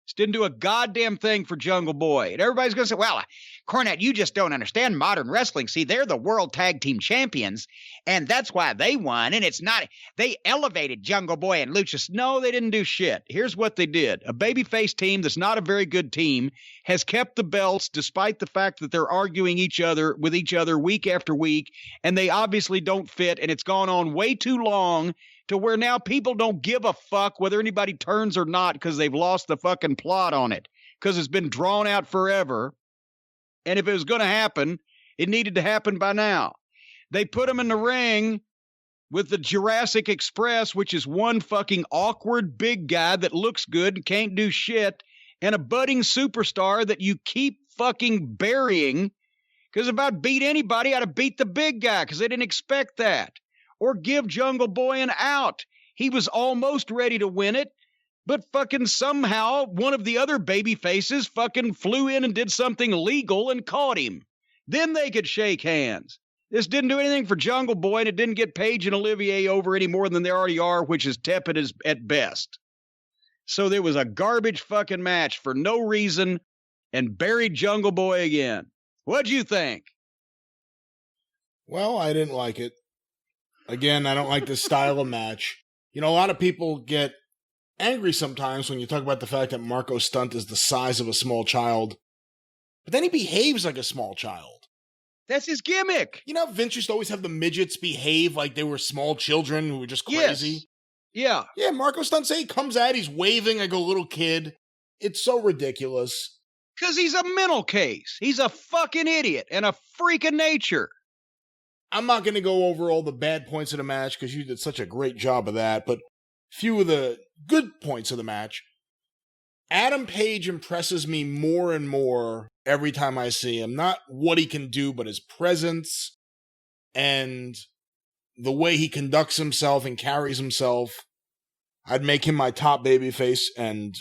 Just didn't do a goddamn thing for Jungle Boy. And everybody's going to say, well, Cornette, you just don't understand modern wrestling. See, they're the world tag team champions, and that's why they won. And it's not, they elevated Jungle Boy and Lucius. No, they didn't do shit. Here's what they did. A babyface team that's not a very good team has kept the belts despite the fact that they're arguing with each other week after week, and they obviously don't fit, and it's gone on way too long to where now people don't give a fuck whether anybody turns or not because they've lost the fucking plot on it because it's been drawn out forever. And if it was going to happen, it needed to happen by now. They put him in the ring with the Jurassic Express, which is one fucking awkward big guy that looks good and can't do shit, and a budding superstar that you keep fucking burying, because if I'd beat anybody, I'd have beat the big guy, because they didn't expect that. Or give Jungle Boy an out. He was almost ready to win it, but fucking somehow one of the other baby faces fucking flew in and did something legal and caught him. Then they could shake hands. This didn't do anything for Jungle Boy, and it didn't get Paige and Olivier over any more than they already are, which is tepid at best. So there was a garbage fucking match for no reason and buried Jungle Boy again. What'd you think? Well, I didn't like it. Again, I don't like this style of match. You know, a lot of people get angry sometimes when you talk about the fact that Marco Stunt is the size of a small child. But then he behaves like a small child. That's his gimmick. You know, Vince used to always have the midgets behave like they were small children who were just crazy. Yes. Yeah, Marco Stunt, say he comes out, he's waving like a little kid. It's so ridiculous. Because he's a mental case. He's a fucking idiot and a freak of nature. I'm not going to go over all the bad points of the match because you did such a great job of that, but few of the good points of the match. Adam Page impresses me more and more every time I see him. Not what he can do, but his presence and the way he conducts himself and carries himself. I'd make him my top babyface, and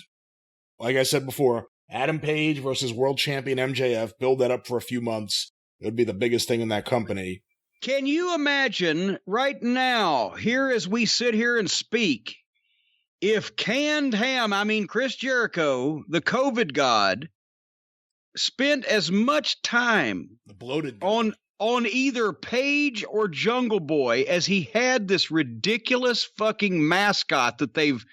like I said before, Adam Page versus world champion MJF, build that up for a few months. It would be the biggest thing in that company. Can you imagine right now, here as we sit here and speak, if Canned Ham, I mean Chris Jericho, the COVID god, spent as much time The bloated on either Page or Jungle Boy as he had this ridiculous fucking mascot that they've,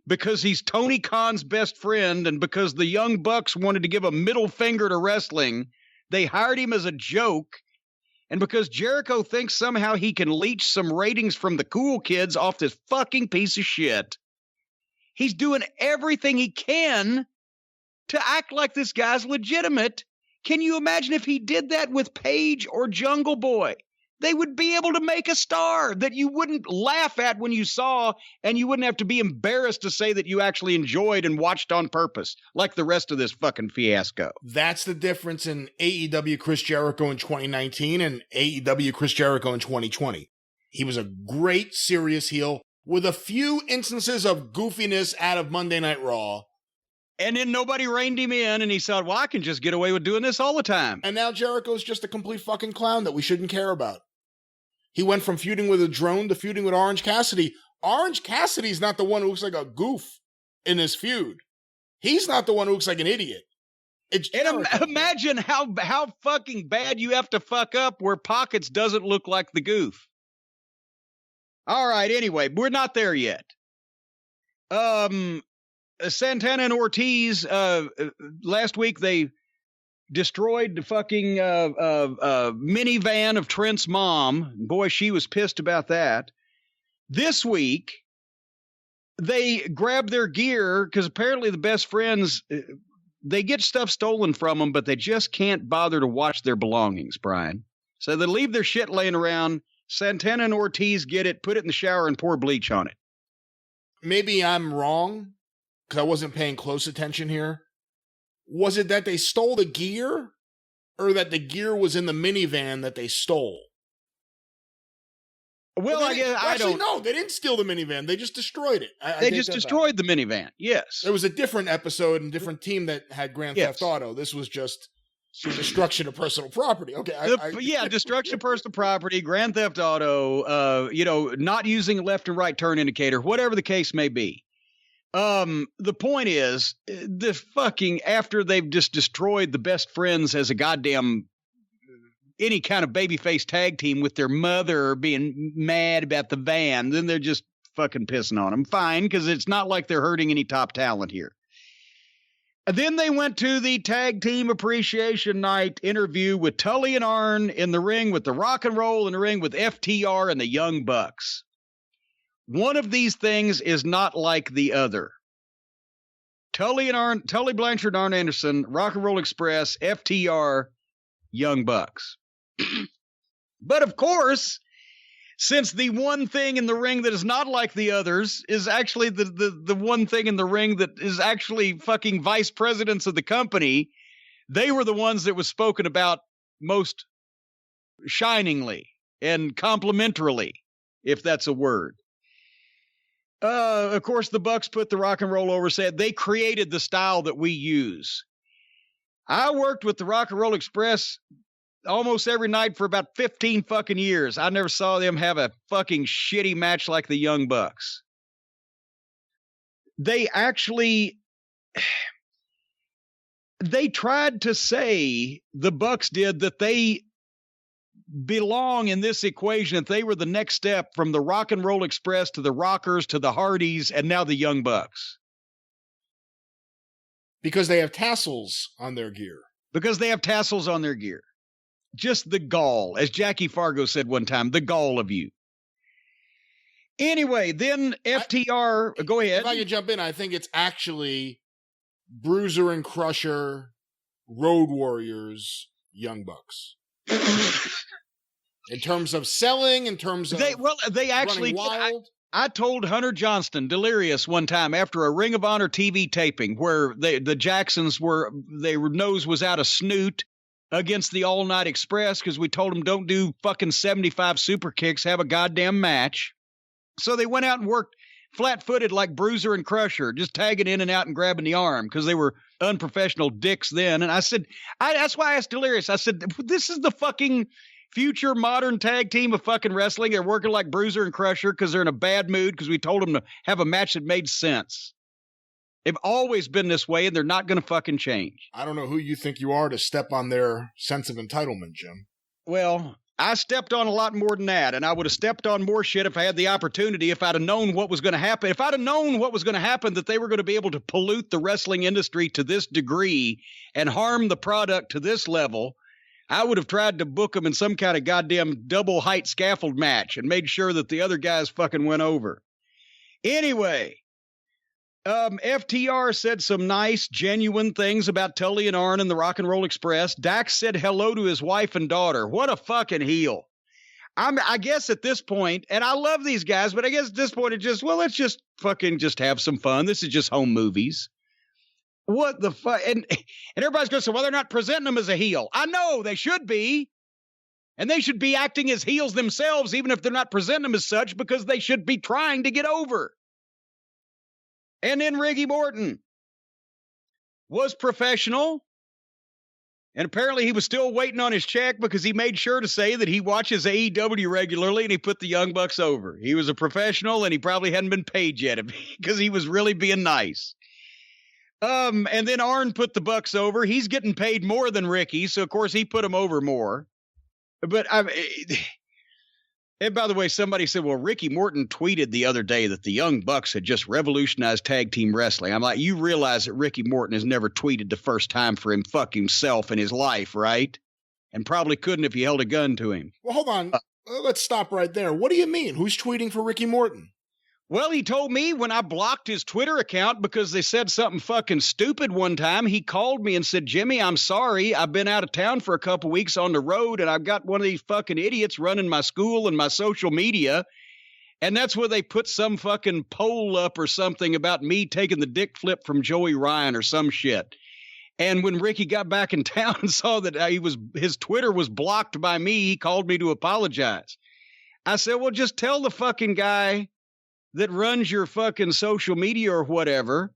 because he's Tony Khan's best friend and because the Young Bucks wanted to give a middle finger to wrestling, they hired him as a joke. And because Jericho thinks somehow he can leech some ratings from the cool kids off this fucking piece of shit, he's doing everything he can to act like this guy's legitimate. Can you imagine if he did that with Page or Jungle Boy? They would be able to make a star that you wouldn't laugh at when you saw, and you wouldn't have to be embarrassed to say that you actually enjoyed and watched on purpose, like the rest of this fucking fiasco. That's the difference in AEW Chris Jericho in 2019 and AEW Chris Jericho in 2020. He was a great, serious heel with a few instances of goofiness out of Monday Night Raw. And then nobody reined him in, and he said, well, I can just get away with doing this all the time. And now Jericho's just a complete fucking clown that we shouldn't care about. He went from feuding with a drone to feuding with Orange Cassidy. Orange Cassidy's not the one who looks like a goof in this feud. He's not the one who looks like an idiot. It's and imagine how fucking bad you have to fuck up where Pockets doesn't look like the goof. All right, anyway, we're not there yet. Santana and Ortiz, last week they destroyed the fucking minivan of Trent's mom. Boy, she was pissed about that. This week, they grabbed their gear because apparently the best friends, they get stuff stolen from them, but they just can't bother to watch their belongings, Brian. So they leave their shit laying around. Santana and Ortiz get it, put it in the shower, and pour bleach on it. Maybe I'm wrong, because I wasn't paying close attention here. Was it that they stole the gear, or that the gear was in the minivan that they stole? Well, I guess I don't know. They didn't steal the minivan. They just destroyed it. They just destroyed the minivan. Yes. There was a different episode and different team that had Grand Theft Auto. This was just destruction of personal property. Okay. Destruction of personal property, Grand Theft Auto, not using a left and right turn indicator, whatever the case may be. The point is, after they've just destroyed the best friends as a goddamn any kind of babyface tag team with their mother being mad about the van, then they're just fucking pissing on them. Fine, because it's not like they're hurting any top talent here. And then they went to the Tag Team Appreciation Night interview with Tully and Arn in the ring with the Rock and Roll in the ring with FTR and the Young Bucks. One of these things is not like the other. Tully Blanchard and Arn Anderson, Rock and Roll Express, FTR, Young Bucks. But of course, since the one thing in the ring that is not like the others is actually the one thing in the ring that is actually fucking vice presidents of the company, they were the ones that was spoken about most shiningly and complimentarily, if that's a word. Of course, the Bucks put the Rock and Roll over, said they created the style that we use. I worked with the Rock and Roll Express almost every night for about 15 fucking years. I never saw them have a fucking shitty match like the Young Bucks. They actually, they tried to say, the Bucks did, that they belong in this equation, that they were the next step from the Rock and Roll Express to the Rockers to the Hardys and now the Young Bucks. Because they have tassels on their gear. Because they have tassels on their gear. Just the gall, as Jackie Fargo said one time, the gall of you. Anyway, then FTR, go ahead. If I could jump in, I think it's actually Bruiser and Crusher, Road Warriors, Young Bucks. In terms of selling, in terms of they actually wild. I told Hunter Johnston, Delirious, one time after a Ring of Honor TV taping where the Jacksons their nose was out of snoot against the All Night Express because we told them don't do fucking 75 super kicks, have a goddamn match. So they went out and worked flat-footed like Bruiser and Crusher, just tagging in and out and grabbing the arm because they were unprofessional dicks then. And I said, that's why I asked Delirious. I said, this is the fucking future modern tag team of fucking wrestling. They're working like Bruiser and Crusher because they're in a bad mood because we told them to have a match that made sense. They've always been this way, and they're not going to fucking change. I don't know who you think you are to step on their sense of entitlement, Jim. Well, I stepped on a lot more than that, and I would have stepped on more shit if I had the opportunity, if I'd have known what was going to happen. If I'd have known what was going to happen, that they were going to be able to pollute the wrestling industry to this degree and harm the product to this level, I would have tried to book them in some kind of goddamn double height scaffold match and made sure that the other guys fucking went over. Anyway, FTR said some nice, genuine things about Tully and Arn and the Rock and Roll Express. Dax said hello to his wife and daughter. What a fucking heel. I guess at this point, and I love these guys, but I guess at this point it just, let's just fucking just have some fun. This is just home movies. What the fuck? And everybody's going to say, well, they're not presenting them as a heel. I know, they should be. And they should be acting as heels themselves, even if they're not presenting them as such, because they should be trying to get over. And then Ricky Morton was professional. And apparently he was still waiting on his check because he made sure to say that he watches AEW regularly and he put the Young Bucks over. He was a professional and he probably hadn't been paid yet because he was really being nice. And then Arn put the Bucks over. He's getting paid more than Ricky, so of course he put him over more. But and by the way, somebody said, well, Ricky Morton tweeted the other day that the Young Bucks had just revolutionized tag team wrestling. I'm like, you realize that Ricky Morton has never tweeted the first time for him fuck himself in his life, right? And probably couldn't if you held a gun to him. Well, hold on. Let's stop right there. What do you mean? Who's tweeting for Ricky Morton? Well, he told me when I blocked his Twitter account because they said something fucking stupid one time, he called me and said, Jimmy, I'm sorry. I've been out of town for a couple weeks on the road, and I've got one of these fucking idiots running my school and my social media. And that's where they put some fucking poll up or something about me taking the dick flip from Joey Ryan or some shit. And when Ricky got back in town and saw that his Twitter was blocked by me, he called me to apologize. I said, well, just tell the fucking guy that runs your fucking social media or whatever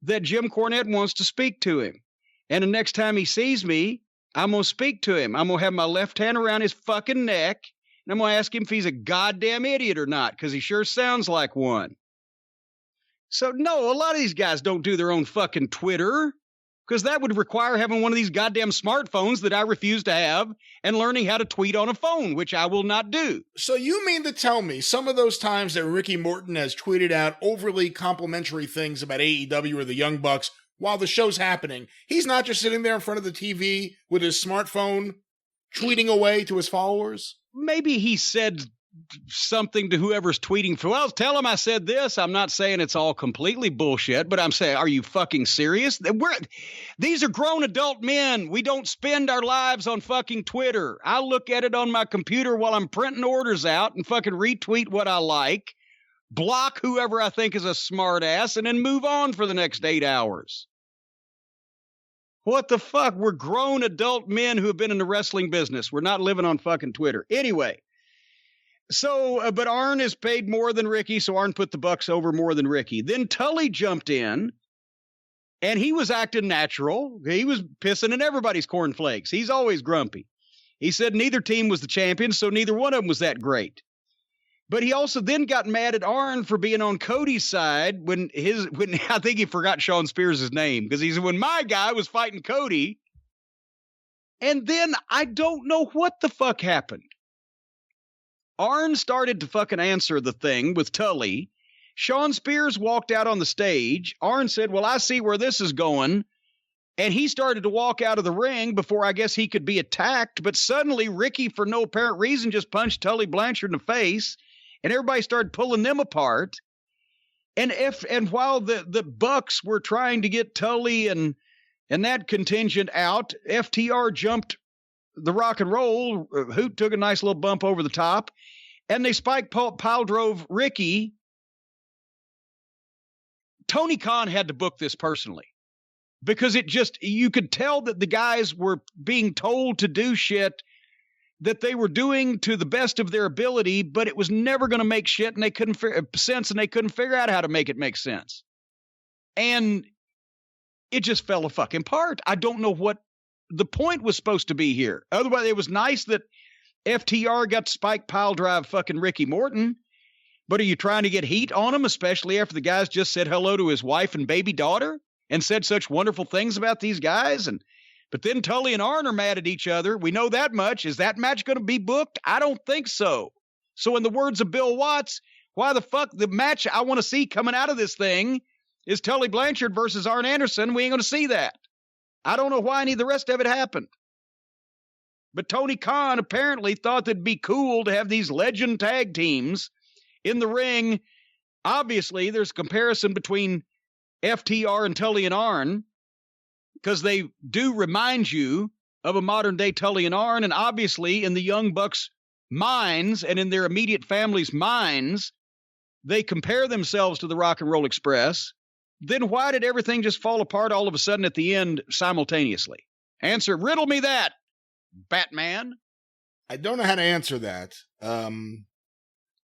that Jim Cornette wants to speak to him. And the next time he sees me, I'm going to speak to him. I'm going to have my left hand around his fucking neck, and I'm going to ask him if he's a goddamn idiot or not, because he sure sounds like one. So, no, a lot of these guys don't do their own fucking Twitter, because that would require having one of these goddamn smartphones that I refuse to have and learning how to tweet on a phone, which I will not do. So you mean to tell me some of those times that Ricky Morton has tweeted out overly complimentary things about AEW or the Young Bucks while the show's happening, he's not just sitting there in front of the TV with his smartphone tweeting away to his followers? Maybe he said something to whoever's tweeting. Well, tell him I said this. I'm not saying it's all completely bullshit, but I'm saying, are you fucking serious? These are grown adult men. We don't spend our lives on fucking Twitter. I look at it on my computer while I'm printing orders out and fucking retweet what I like, block whoever I think is a smart ass, and then move on for the next 8 hours. What the fuck? We're grown adult men who have been in the wrestling business. We're not living on fucking Twitter. Anyway, so, but Arn is paid more than Ricky, so Arn put the Bucks over more than Ricky. Then Tully jumped in, and he was acting natural. He was pissing in everybody's cornflakes. He's always grumpy. He said neither team was the champion, so neither one of them was that great. But he also then got mad at Arn for being on Cody's side when I think he forgot Sean Spears' name, because he said, when my guy was fighting Cody. And then I don't know what the fuck happened. Arn started to fucking answer the thing with Tully. Sean Spears walked out on the stage. Arn said, well, I see where this is going. And he started to walk out of the ring before I guess he could be attacked. But suddenly Ricky, for no apparent reason, just punched Tully Blanchard in the face. And everybody started pulling them apart. And while the Bucks were trying to get Tully and that contingent out, FTR jumped the Rock and Roll. Hoot took a nice little bump over the top. And they spike pile drove Ricky. Tony Khan had to book this personally. Because you could tell that the guys were being told to do shit that they were doing to the best of their ability, but it was never going to make shit, and they couldn't figure out how to make it make sense. And it just fell fucking apart. I don't know what the point was supposed to be here. Otherwise, it was nice that FTR got spike pile drive fucking Ricky Morton, but are you trying to get heat on him, especially after the guys just said hello to his wife and baby daughter and said such wonderful things about these guys? But then Tully and Arn are mad at each other. We know that much. Is that match going to be booked? I don't think so. So in the words of Bill Watts, why the fuck the match I want to see coming out of this thing is Tully Blanchard versus Arn Anderson? We ain't going to see that. I don't know why any of the rest of it happened. But Tony Khan apparently thought that'd be cool to have these legend tag teams in the ring. Obviously, there's a comparison between FTR and Tully and Arn, because they do remind you of a modern-day Tully and Arn, and obviously in the Young Bucks' minds and in their immediate families' minds, they compare themselves to the Rock and Roll Express. Then why did everything just fall apart all of a sudden at the end simultaneously? Answer, riddle me that, Batman. I don't know how to answer that.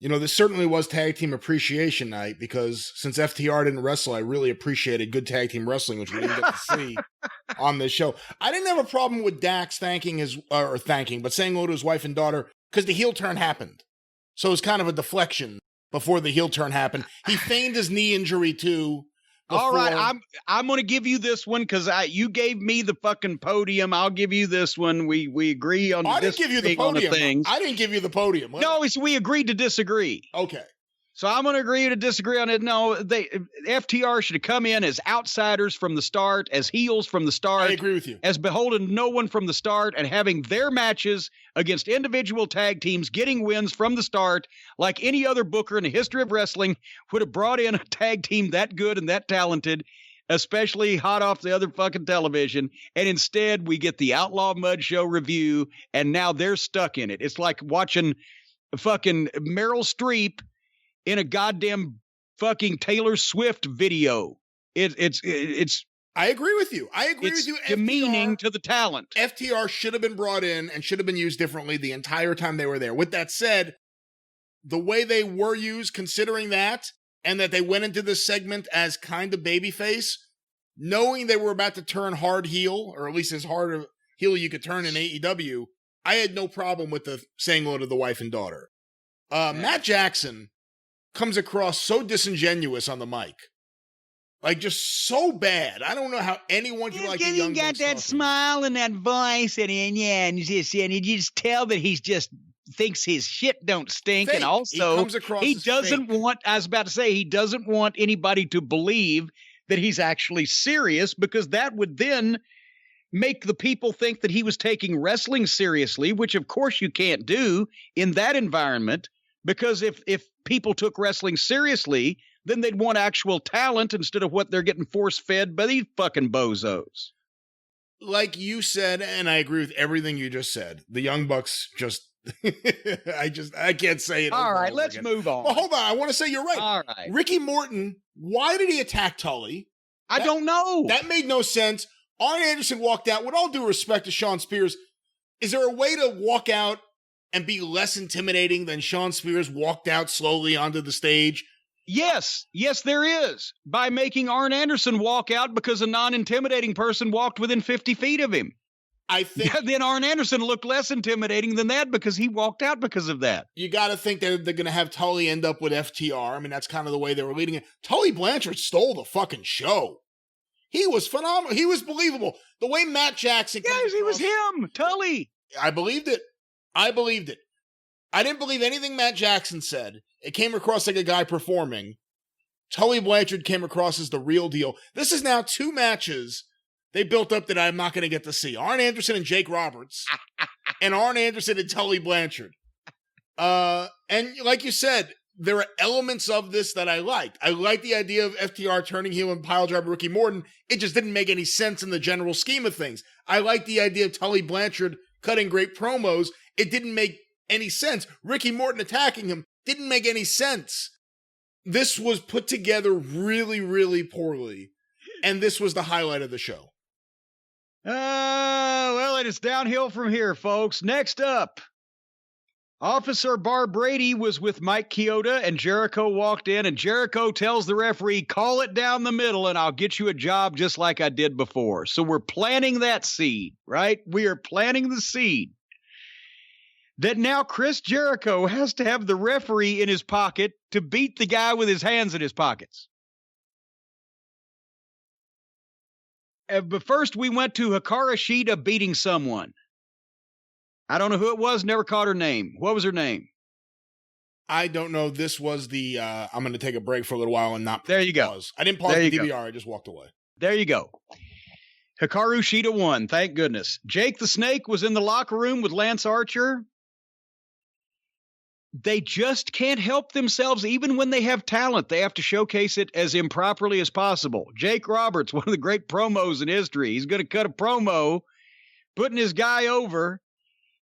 This certainly was Tag Team Appreciation Night, because since FTR didn't wrestle, I really appreciated good tag team wrestling, which we didn't get to see on this show. I didn't have a problem with Dax saying hello to his wife and daughter, because the heel turn happened. So it was kind of a deflection before the heel turn happened. He feigned his knee injury too. All right, I'm going to give you this one because you gave me the fucking podium. I'll give you this one. We agree on. I didn't give you the podium. I didn't give you the podium. No, we agreed to disagree. Okay. So I'm going to agree to disagree on it. No, FTR should have come in as outsiders from the start, as heels from the start. I agree with you. As beholden no one from the start, and having their matches against individual tag teams, getting wins from the start, like any other booker in the history of wrestling would have brought in a tag team that good and that talented, especially hot off the other fucking television. And instead, we get the Outlaw Mud Show review, and now they're stuck in it. It's like watching fucking Meryl Streep in a goddamn fucking Taylor Swift video. It's I agree with you. I agree with you. Demeaning to the talent. FTR should have been brought in and should have been used differently the entire time they were there. With that said, the way they were used, considering that, and that they went into this segment as kind of babyface, knowing they were about to turn hard heel, or at least as hard a heel you could turn in AEW, I had no problem with the saying hello to the wife and daughter. Matt Jackson comes across so disingenuous on the mic. Like, just so bad. I don't know how anyone can like a young He got that smile and that voice, and you just tell that he's just thinks his shit don't stink. Fake. And also, he doesn't want, I was about to say, he doesn't want anybody to believe that he's actually serious, because that would then make the people think that he was taking wrestling seriously, which of course you can't do in that environment. Because if people took wrestling seriously, then they'd want actual talent instead of what they're getting force-fed by these fucking bozos. Like you said, and I agree with everything you just said, the Young Bucks just, I can't say it. All right, let's move on. Well, hold on. I want to say you're right. All right. Ricky Morton, why did he attack Tully? I don't know. That made no sense. Arn Anderson walked out. With all due respect to Sean Spears, is there a way to walk out and be less intimidating than Sean Spears walked out slowly onto the stage? Yes, there is. By making Arn Anderson walk out because a non-intimidating person walked within 50 feet of him. I think then Arn Anderson looked less intimidating than that because he walked out because of that. You got to think they're going to have Tully end up with FTR. I mean, that's kind of the way they were leading it. Tully Blanchard stole the fucking show. He was phenomenal. He was believable. The way Matt Jackson... Yes, he was him, Tully. I believed it. I didn't believe anything Matt Jackson said. It came across like a guy performing. Tully Blanchard came across as the real deal. This is now 2 matches they built up that I'm not going to get to see. Arn Anderson and Jake Roberts. And Arn Anderson and Tully Blanchard. And like you said, there are elements of this that I liked. I liked the idea of FTR turning heel and piledriver Ricky Morton. It just didn't make any sense in the general scheme of things. I liked the idea of Tully Blanchard cutting great promos. It didn't make any sense. Ricky Morton attacking him didn't make any sense. This was put together really, really poorly. And this was the highlight of the show. Well, it is downhill from here, folks. Next up, Officer Bar Brady was with Mike Chioda, and Jericho walked in, and Jericho tells the referee, call it down the middle, and I'll get you a job just like I did before. So we're planting that seed, right? We are planting the seed that now Chris Jericho has to have the referee in his pocket to beat the guy with his hands in his pockets. But first, we went to Hikaru Shida beating someone. I don't know who it was, never caught her name. What was her name? I don't know. This was the, I'm going to take a break for a little while and not there you pause. Go. I didn't pause the DVR, I just walked away. There you go. Hikaru Shida won, thank goodness. Jake the Snake was in the locker room with Lance Archer. They just can't help themselves. Even when they have talent, they have to showcase it as improperly as possible. Jake Roberts, one of the great promos in history. He's going to cut a promo, putting his guy over,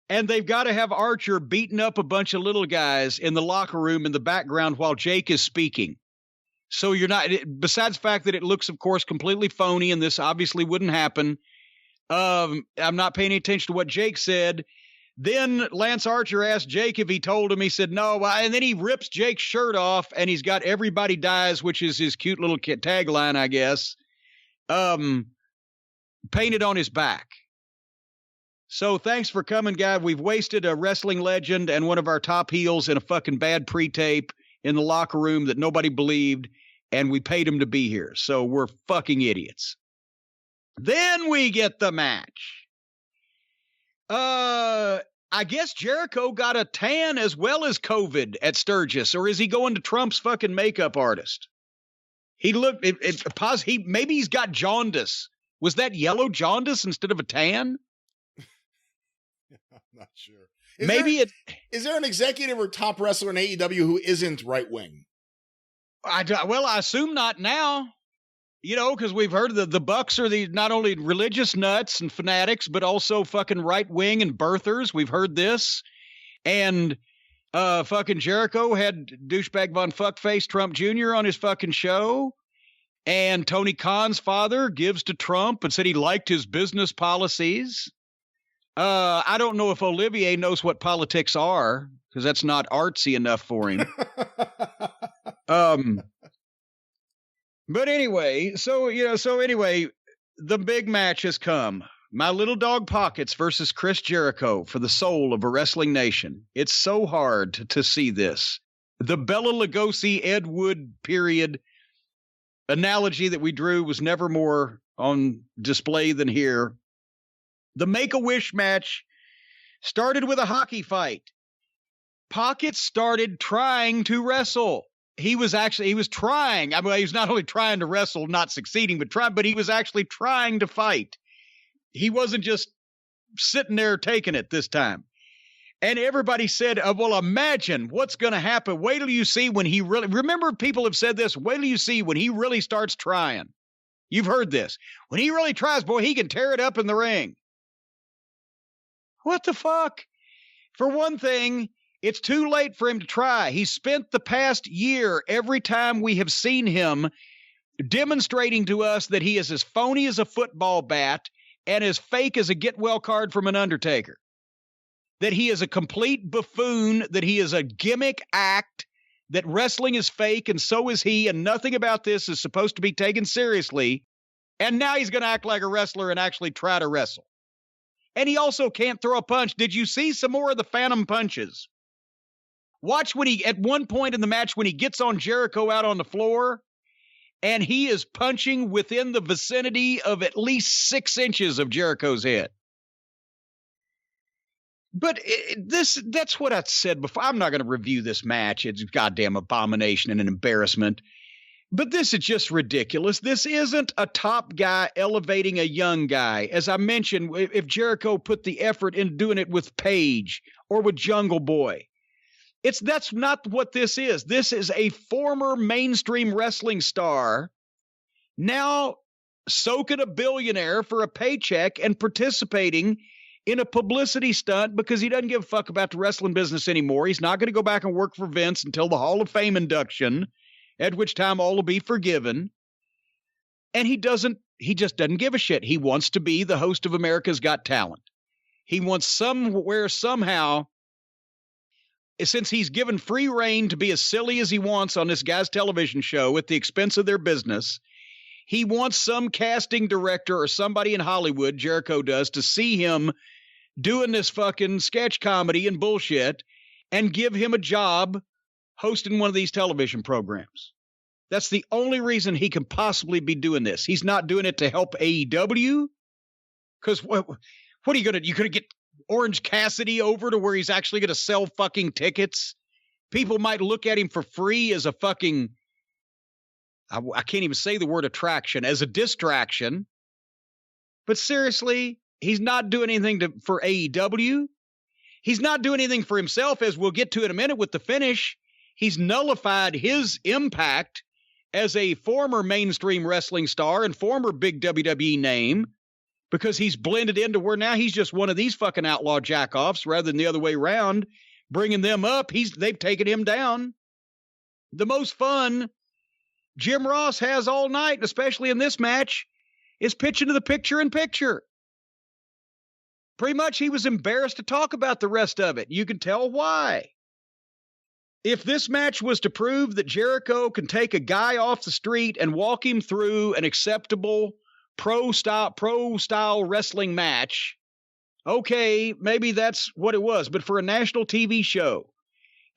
and they've got to have Archer beating up a bunch of little guys in the locker room in the background while Jake is speaking. So you're not, besides the fact that it looks, of course, completely phony, and this obviously wouldn't happen. I'm not paying attention to what Jake said. Then Lance Archer asked Jake if he told him. He said no. And then he rips Jake's shirt off, and he's got "Everybody Dies," which is his cute little tagline, I guess, painted on his back. So thanks for coming, guy. We've wasted a wrestling legend and one of our top heels in a fucking bad pre-tape in the locker room that nobody believed, and we paid him to be here. So we're fucking idiots. Then we get the match. I guess Jericho got a tan as well as COVID at Sturgis, or is he going to Trump's fucking makeup artist? He looked, maybe he's got jaundice. Was that yellow jaundice instead of a tan? I'm not sure. Is there an executive or top wrestler in AEW who isn't right wing? I assume not now. You know, because we've heard the Bucks are not only religious nuts and fanatics, but also fucking right wing and birthers. We've heard this. And fucking Jericho had douchebag von fuckface Trump Jr. on his fucking show. And Tony Khan's father gives to Trump and said he liked his business policies. I don't know if Olivier knows what politics are, because that's not artsy enough for him. But anyway, the big match has come. My Little Dog Pockets versus Chris Jericho for the soul of a wrestling nation. It's so hard to see this. The Bela Lugosi, Ed Wood period analogy that we drew was never more on display than here. The Make-A-Wish match started with a hockey fight. Pockets started trying to wrestle. He was trying. I mean, he was not only trying to wrestle, not succeeding, but he was actually trying to fight. He wasn't just sitting there taking it this time. And everybody said, well, imagine what's going to happen. Wait till you see when he really, remember people have said this, wait till you see when he really starts trying. You've heard this. When he really tries, boy, he can tear it up in the ring. What the fuck? For one thing, it's too late for him to try. He spent the past year, every time we have seen him, demonstrating to us that he is as phony as a football bat and as fake as a get-well card from an Undertaker. That he is a complete buffoon, that he is a gimmick act, that wrestling is fake and so is he, and nothing about this is supposed to be taken seriously. And now he's going to act like a wrestler and actually try to wrestle. And he also can't throw a punch. Did you see some more of the phantom punches? Watch when he, at one point in the match, when he gets on Jericho out on the floor, and he is punching within the vicinity of at least 6 inches of Jericho's head. But that's what I said before. I'm not going to review this match. It's a goddamn abomination and an embarrassment. But this is just ridiculous. This isn't a top guy elevating a young guy. As I mentioned, if Jericho put the effort into doing it with Paige or with Jungle Boy, that's not what this is. This is a former mainstream wrestling star now soaking a billionaire for a paycheck and participating in a publicity stunt because he doesn't give a fuck about the wrestling business anymore. He's not going to go back and work for Vince until the Hall of Fame induction, at which time all will be forgiven. And he just doesn't give a shit. He wants to be the host of America's Got Talent. He wants somewhere, somehow, since he's given free reign to be as silly as he wants on this guy's television show at the expense of their business, he wants some casting director or somebody in Hollywood, Jericho does, to see him doing this fucking sketch comedy and bullshit and give him a job hosting one of these television programs. That's the only reason he can possibly be doing this. He's not doing it to help AEW. Because what are you going to get Orange Cassidy over to where he's actually going to sell fucking tickets? People might look at him for free as a fucking, I can't even say the word attraction, as a distraction. But seriously, he's not doing anything for AEW. He's not doing anything for himself, as we'll get to in a minute with the finish. He's nullified his impact as a former mainstream wrestling star and former big WWE name because he's blended into where now he's just one of these fucking outlaw jackoffs rather than the other way around, bringing them up. They've taken him down. The most fun Jim Ross has all night, especially in this match, is pitching to the picture-in-picture. Pretty much he was embarrassed to talk about the rest of it. You can tell why. If this match was to prove that Jericho can take a guy off the street and walk him through an acceptable pro-style wrestling match, okay, maybe that's what it was. But for a national TV show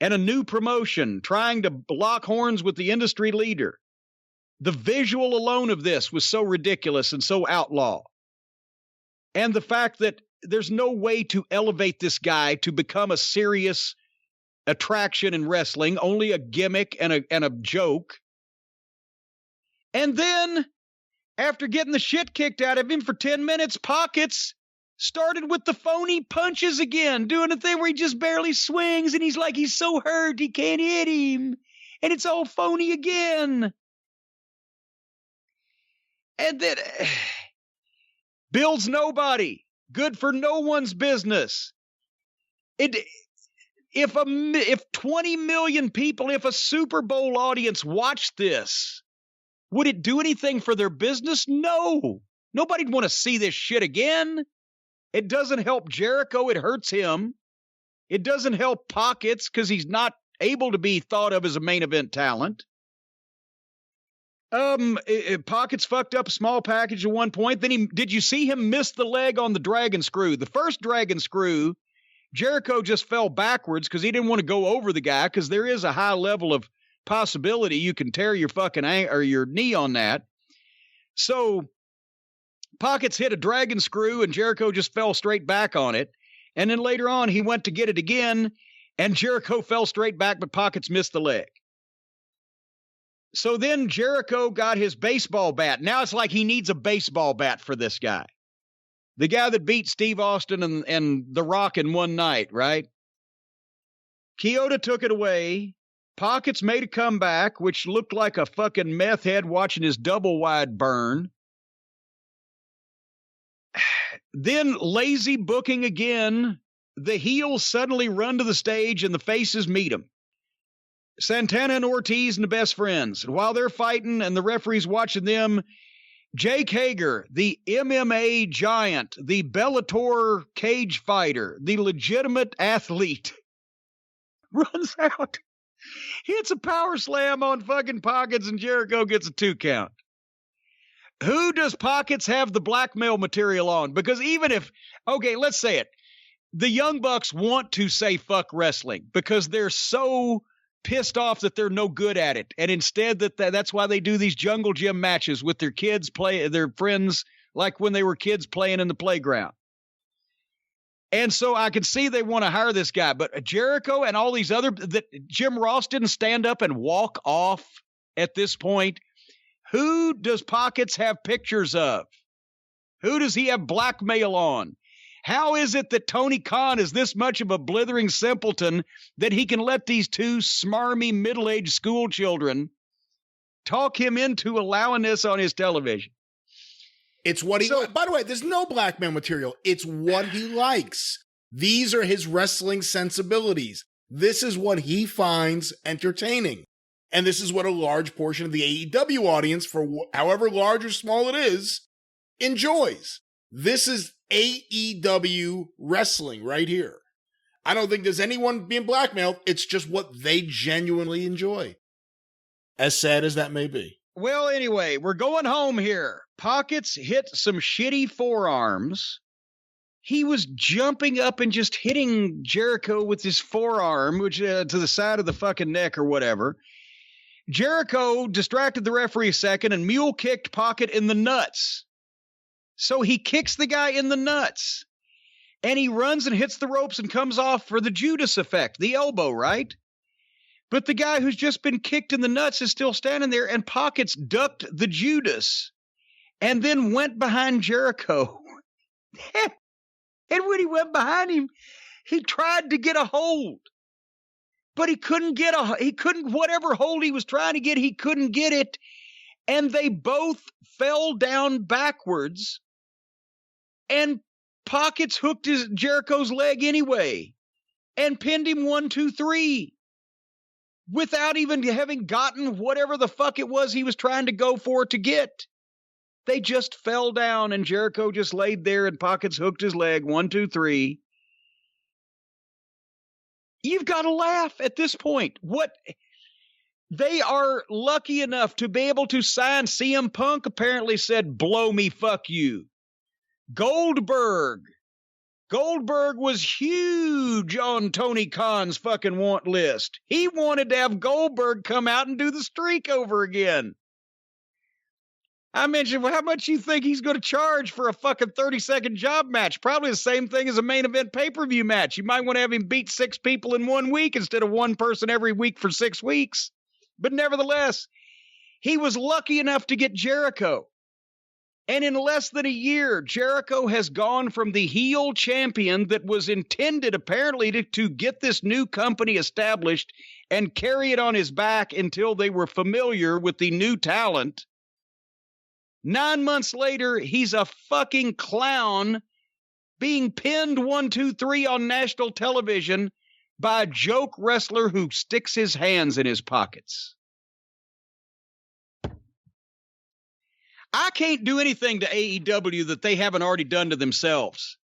and a new promotion trying to lock horns with the industry leader, the visual alone of this was so ridiculous and so outlaw. And the fact that there's no way to elevate this guy to become a serious attraction in wrestling, only a gimmick and a joke. And then, after getting the shit kicked out of him for 10 minutes, Pockets started with the phony punches again, doing a thing where he just barely swings, and he's like he's so hurt he can't hit him. And it's all phony again. And then, builds nobody. Good for no one's business. If 20 million people, if a Super Bowl audience watched this, would it do anything for their business? No. Nobody'd want to see this shit again. It doesn't help Jericho. It hurts him. It doesn't help Pockets because he's not able to be thought of as a main event talent. Pockets fucked up a small package at one point. Then did you see him miss the leg on the dragon screw? The first dragon screw, Jericho just fell backwards because he didn't want to go over the guy because there is a high level of possibility you can tear your fucking or your knee on that. So Pockets hit a dragon screw and Jericho just fell straight back on it. And then later on he went to get it again and Jericho fell straight back, but Pockets missed the leg. So then Jericho got his baseball bat. Now it's like he needs a baseball bat for this guy. The guy that beat Steve Austin and The Rock in one night, right? Oughta took it away. Pockets made a comeback, which looked like a fucking meth head watching his double wide burn. Then lazy booking again. The heels suddenly run to the stage and the faces meet them. Santana and Ortiz and the best friends. And while they're fighting and the referee's watching them, Jake Hager, the MMA giant, the Bellator cage fighter, the legitimate athlete, runs out, hits a power slam on fucking Pockets, and Jericho gets a 2 count. Who does Pockets have the blackmail material on? Because even if, okay, let's say it, the Young Bucks want to say fuck wrestling because they're so pissed off that they're no good at it. And instead that's why they do these jungle gym matches with their kids, their friends, like when they were kids playing in the playground. And so I can see they want to hire this guy, but Jericho and all these other, that Jim Ross didn't stand up and walk off at this point. Who does Pockets have pictures of? Who does he have blackmail on? How is it that Tony Khan is this much of a blithering simpleton that he can let these two smarmy middle-aged school children talk him into allowing this on his television? It's what he, by the way, there's no blackmail material. It's what he likes. These are his wrestling sensibilities. This is what he finds entertaining. And this is what a large portion of the AEW audience, for however large or small it is, enjoys. This is AEW wrestling right here. I don't think there's anyone being blackmailed. It's just what they genuinely enjoy. As sad as that may be. Well, anyway, we're going home here. Pockets hit some shitty forearms. He was jumping up and just hitting Jericho with his forearm, which to the side of the fucking neck or whatever. Jericho distracted the referee a second and mule kicked Pocket in the nuts. So he kicks the guy in the nuts. And he runs and hits the ropes and comes off for the Judas effect, the elbow, right? But the guy who's just been kicked in the nuts is still standing there, and Pockets ducked the Judas and then went behind Jericho. And when he went behind him, he tried to get a hold. But he couldn't whatever hold he was trying to get, he couldn't get it. And they both fell down backwards. And Pockets hooked Jericho's leg anyway and pinned him 1, 2, 3 without even having gotten whatever the fuck it was he was trying to go for to get. They just fell down and Jericho just laid there and Pockets hooked his leg 1, 2, 3. You've got to laugh at this point. What? They are lucky enough to be able to sign CM Punk, apparently said, blow me, fuck you. Goldberg was huge on Tony Khan's fucking want list. He wanted to have Goldberg come out and do the streak over again. I mentioned, well, how much you think he's going to charge for a fucking 30-second job match? Probably the same thing as a main event pay-per-view match. You might want to have him beat 6 people in 1 week instead of one person every week for 6 weeks. But nevertheless, he was lucky enough to get Jericho. And in less than a year, Jericho has gone from the heel champion that was intended apparently to get this new company established and carry it on his back until they were familiar with the new talent. 9 months later, he's a fucking clown being pinned 1, 2, 3 on national television by a joke wrestler who sticks his hands in his pockets. I can't do anything to AEW that they haven't already done to themselves.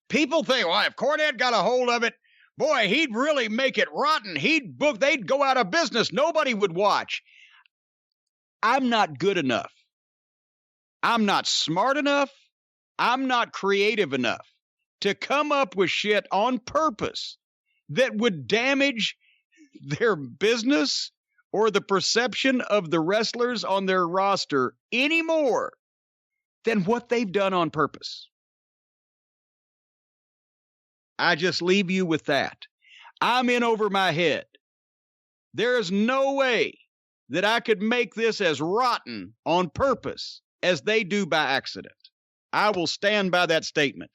People think, well, if Cornette got a hold of it, boy, he'd really make it rotten. They'd go out of business. Nobody would watch. I'm not good enough. I'm not smart enough. I'm not creative enough to come up with shit on purpose that would damage their business or the perception of the wrestlers on their roster any more than what they've done on purpose. I just leave you with that. I'm in over my head. There is no way that I could make this as rotten on purpose as they do by accident. I will stand by that statement.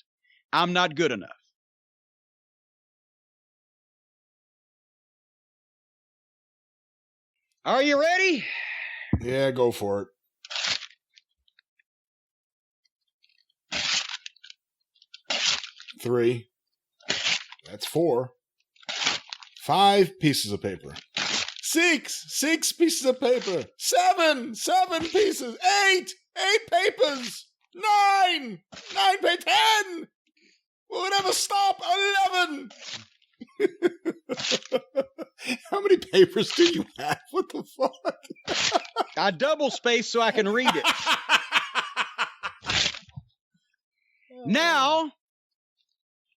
I'm not good enough. Are you ready? Yeah, go for it. Three. That's 4. 5 pieces of paper. 6 pieces of paper. 7 pieces. 8 papers. 9 papers. 10. Will it ever stop? 11. How many papers do you have? What the fuck? I double space so I can read it. Now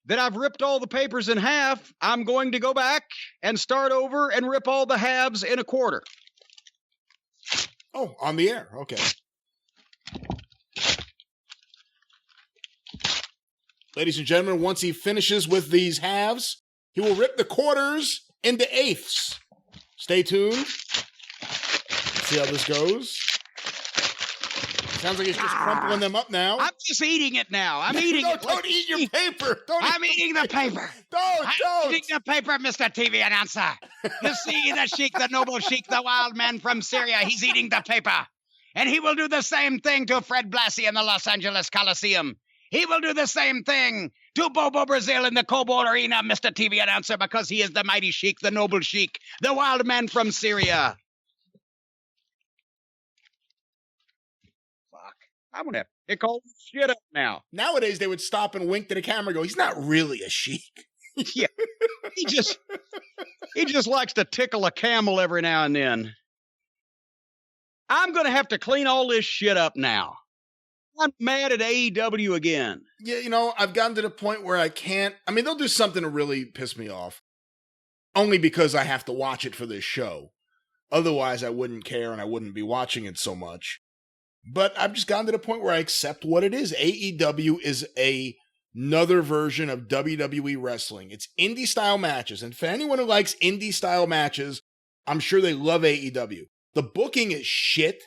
that I've ripped all the papers in half, I'm going to go back and start over and rip all the halves in a quarter. Oh, on the air. Okay. Ladies and gentlemen, once he finishes with these halves, he will rip the quarters into eighths. Stay tuned. Let's see how this goes. Sounds like he's just crumpling them up now. I'm just eating it now. I'm eating it. Don't eat your paper. I'm eating the paper. Don't. Eating the paper, Mr. TV announcer. You see the sheik, the noble sheik, the wild man from Syria. He's eating the paper. And he will do the same thing to Fred Blassie in the Los Angeles Coliseum. He will do the same thing to Bobo Brazil in the Cobalt Arena, Mr. TV announcer, because he is the mighty sheik, the noble sheik, the wild man from Syria. Fuck. I'm going to have to pick all this shit up now. Nowadays, they would stop and wink to the camera and go, he's not really a sheik. Yeah. He just likes to tickle a camel every now and then. I'm going to have to clean all this shit up now. I'm mad at AEW again. Yeah, you know, I've gotten to the point where I can't. I mean, they'll do something to really piss me off. Only because I have to watch it for this show. Otherwise, I wouldn't care and I wouldn't be watching it so much. But I've just gotten to the point where I accept what it is. AEW is another version of WWE wrestling. It's indie-style matches. And for anyone who likes indie-style matches, I'm sure they love AEW. The booking is shit.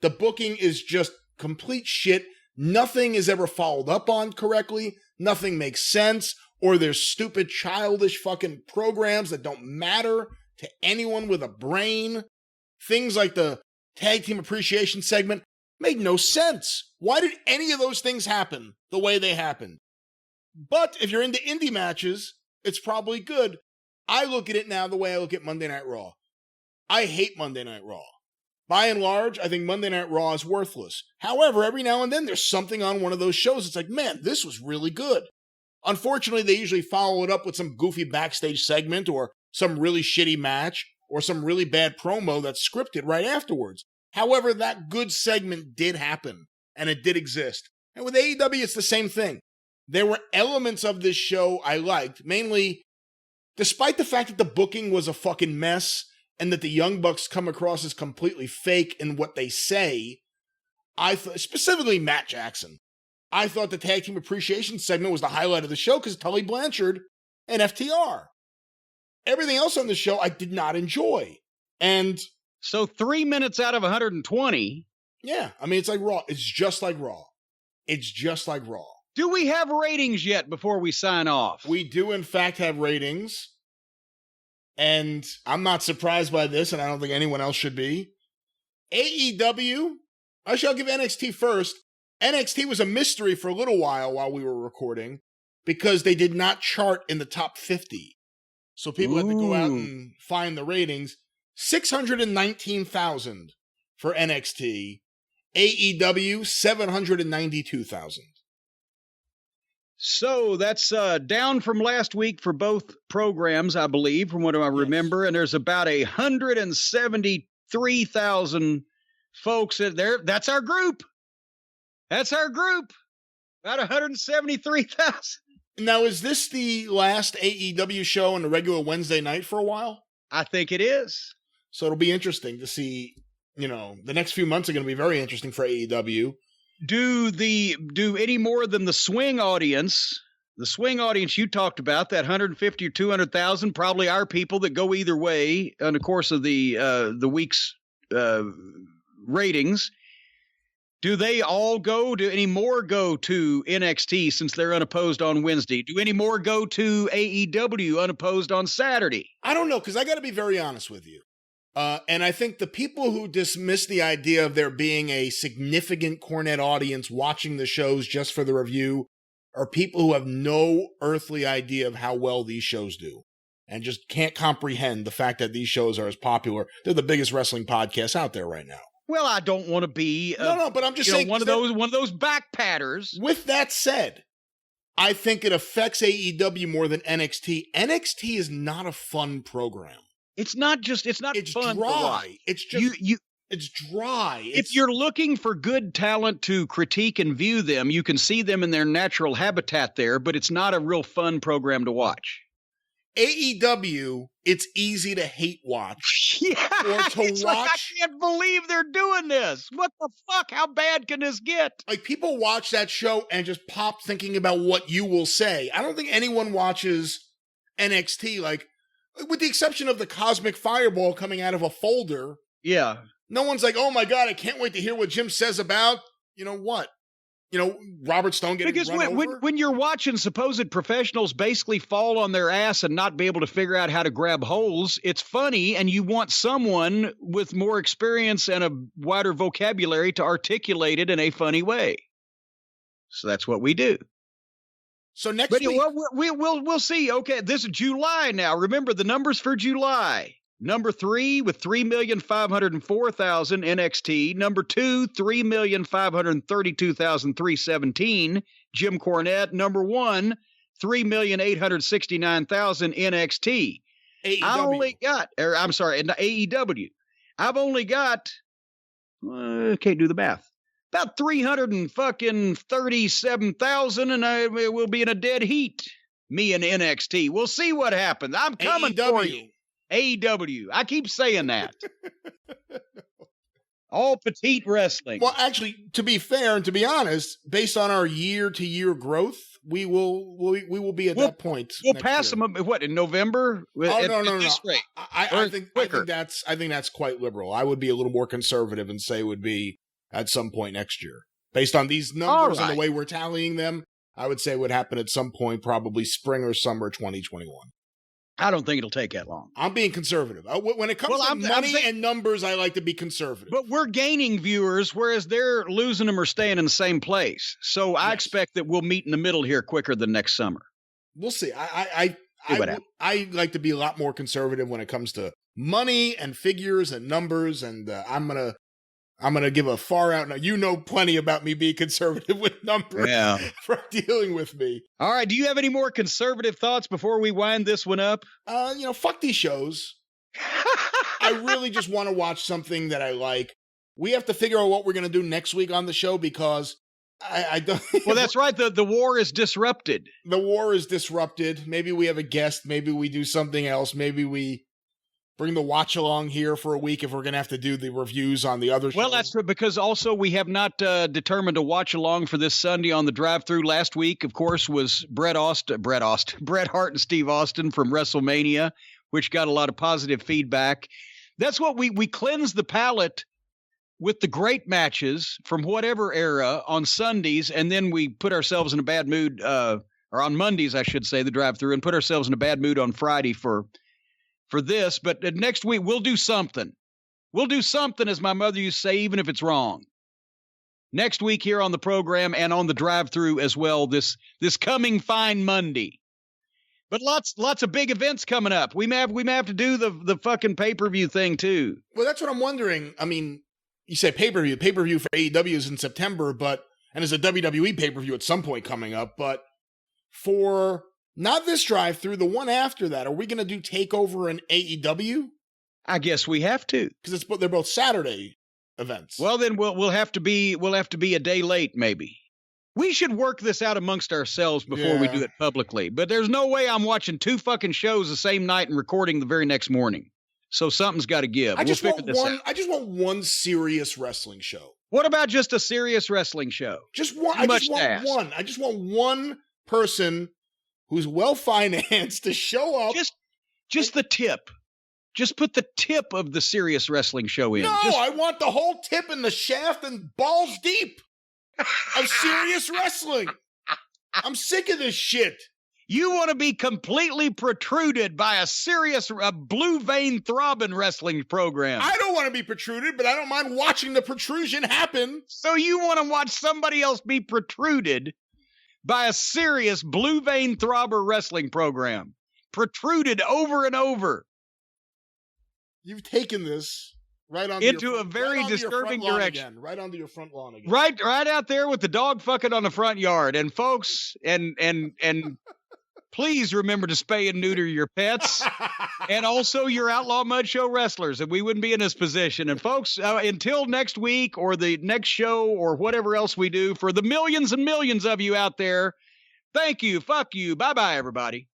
The booking is just complete shit. Nothing is ever followed up on correctly. Nothing makes sense. Or there's stupid, childish fucking programs that don't matter to anyone with a brain. Things like the Tag Team Appreciation segment made no sense. Why did any of those things happen the way they happened? But if you're into indie matches, it's probably good. I look at it now the way I look at Monday Night Raw. I hate Monday Night Raw. By and large, I think Monday Night Raw is worthless. However, every now and then there's something on one of those shows. It's like, man, this was really good. Unfortunately, they usually follow it up with some goofy backstage segment or some really shitty match or some really bad promo that's scripted right afterwards. However, that good segment did happen and it did exist. And with AEW, it's the same thing. There were elements of this show I liked, mainly despite the fact that the booking was a fucking mess and that the Young Bucks come across as completely fake in what they say, specifically Matt Jackson, I thought the Tag Team Appreciation segment was the highlight of the show because of Tully Blanchard and FTR. Everything else on the show I did not enjoy. And so 3 minutes out of 120. Yeah, I mean, it's like Raw. It's just like Raw. It's just like Raw. Do we have ratings yet before we sign off? We do, in fact, have ratings. And I'm not surprised by this, and I don't think anyone else should be. AEW, I shall give NXT first. NXT was a mystery for a little while we were recording because they did not chart in the top 50. So people had to go out and find the ratings. 619,000 for NXT. AEW, 792,000. So that's down from last week for both programs, I believe, from what I remember. And there's about 173,000 folks there. That's our group. That's our group. About 173,000. Now, is this the last AEW show on the regular Wednesday night for a while? I think it is. So it'll be interesting to see, you know, the next few months are going to be very interesting for AEW. Do any more than the swing audience? The swing audience you talked about, that 150 or 200,000, probably our people that go either way in the course of the week's ratings. Do they all go? Do any more go to NXT since they're unopposed on Wednesday? Do any more go to AEW unopposed on Saturday? I don't know, because I got to be very honest with you. And I think the people who dismiss the idea of there being a significant Cornette audience watching the shows just for the review are people who have no earthly idea of how well these shows do and just can't comprehend the fact that these shows are as popular. They're the biggest wrestling podcasts out there right now. Well, I don't want to be no, but I'm just saying one of those back patters. With that said, I think it affects AEW more than NXT. NXT is not a fun program. It's not fun dry. to watch. It's just it's dry. If you're looking for good talent to critique and view them, you can see them in their natural habitat there, but it's not a real fun program to watch. AEW, it's easy to hate watch. Yeah, or to watch. Like, I can't believe they're doing this. What the fuck? How bad can this get? Like, people watch that show and just pop thinking about what you will say. I don't think anyone watches NXT, like, with the exception of the Cosmic Fireball coming out of a folder. Yeah. No one's like, oh my God, I can't wait to hear what Jim says about, what? Robert Stone getting run over? When you're watching supposed professionals basically fall on their ass and not be able to figure out how to grab holes, it's funny, and you want someone with more experience and a wider vocabulary to articulate it in a funny way. So that's what we do. So next week, we'll see. Okay, this is July now. Remember the numbers for July. Number 3 with 3,504,000 NXT. Number 2, 3,532,317 Jim Cornette. Number 1, 3,869,000 NXT. AEW. AEW. I've only got can't do the math. About 337,000, and I will be in a dead heat. Me and NXT. We'll see what happens. I'm coming for you. AEW. I keep saying that. All petite wrestling. Well, actually, to be fair and to be honest, based on our year-to-year growth, we will be at that point. We'll pass them. What, in November? No. I think that's quite liberal. I would be a little more conservative and say it would be at some point next year. Based on these numbers and the way we're tallying them, I would say it would happen at some point, probably spring or summer 2021. I don't think it'll take that long. I'm being conservative. When it comes to money and numbers, I like to be conservative. But we're gaining viewers, whereas they're losing them or staying in the same place. So I expect that we'll meet in the middle here quicker than next summer. We'll see. I like to be a lot more conservative when it comes to money and figures and numbers, and I'm gonna give a far out. Now, you know plenty about me being conservative with numbers for dealing with me. All right. Do you have any more conservative thoughts before we wind this one up? Fuck these shows. I really just want to watch something that I like. We have to figure out what we're going to do next week on the show because I don't. Well, that's right. The war is disrupted. The war is disrupted. Maybe we have a guest. Maybe we do something else. Maybe we bring the watch along here for a week if we're going to have to do the reviews on the other shows. Well, that's true, because also we have not determined a watch along for this Sunday on the drive-through. Last week, of course, was Bret Hart and Steve Austin from WrestleMania, which got a lot of positive feedback. That's what we cleanse the palate with the great matches from whatever era on Sundays, and then we put ourselves in a bad mood, or on Mondays, I should say, the drive-through, and put ourselves in a bad mood on Friday for this. But next week, we'll do something. We'll do something, as my mother used to say, even if it's wrong. Next week here on the program and on the drive-through as well, this coming fine Monday. But lots of big events coming up. We may have to do the fucking pay-per-view thing too. Well, that's what I'm wondering. I mean, you say pay-per-view. Pay-per-view for AEW is in September, and there's a WWE pay-per-view at some point coming up. But for not this drive-through, the one after that, are we going to do TakeOver in AEW? I guess we have to, because they're both Saturday events. Well, then we'll have to be a day late, maybe. We should work this out amongst ourselves before we do it publicly. But there's no way I'm watching 2 fucking shows the same night and recording the very next morning. So something's got to give. I just want one serious wrestling show. What about just a serious wrestling show? Just one. I just want one person who's well-financed to show up. Just the tip. Just put the tip of the serious wrestling show in. No, I want the whole tip in the shaft and balls deep of serious wrestling. I'm sick of this shit. You want to be completely protruded by a serious blue vein throbbing wrestling program. I don't want to be protruded, but I don't mind watching the protrusion happen. So you want to watch somebody else be protruded by a serious blue vein throbber wrestling program. Protruded over and over. You've taken this right on into a very disturbing direction. Right onto your front lawn again. Right out there with the dog fucking on the front yard. And folks, and please remember to spay and neuter your pets and also your Outlaw Mud Show wrestlers, and we wouldn't be in this position. And folks, until next week or the next show or whatever else we do, for the millions and millions of you out there, thank you. Fuck you. Bye-bye, everybody.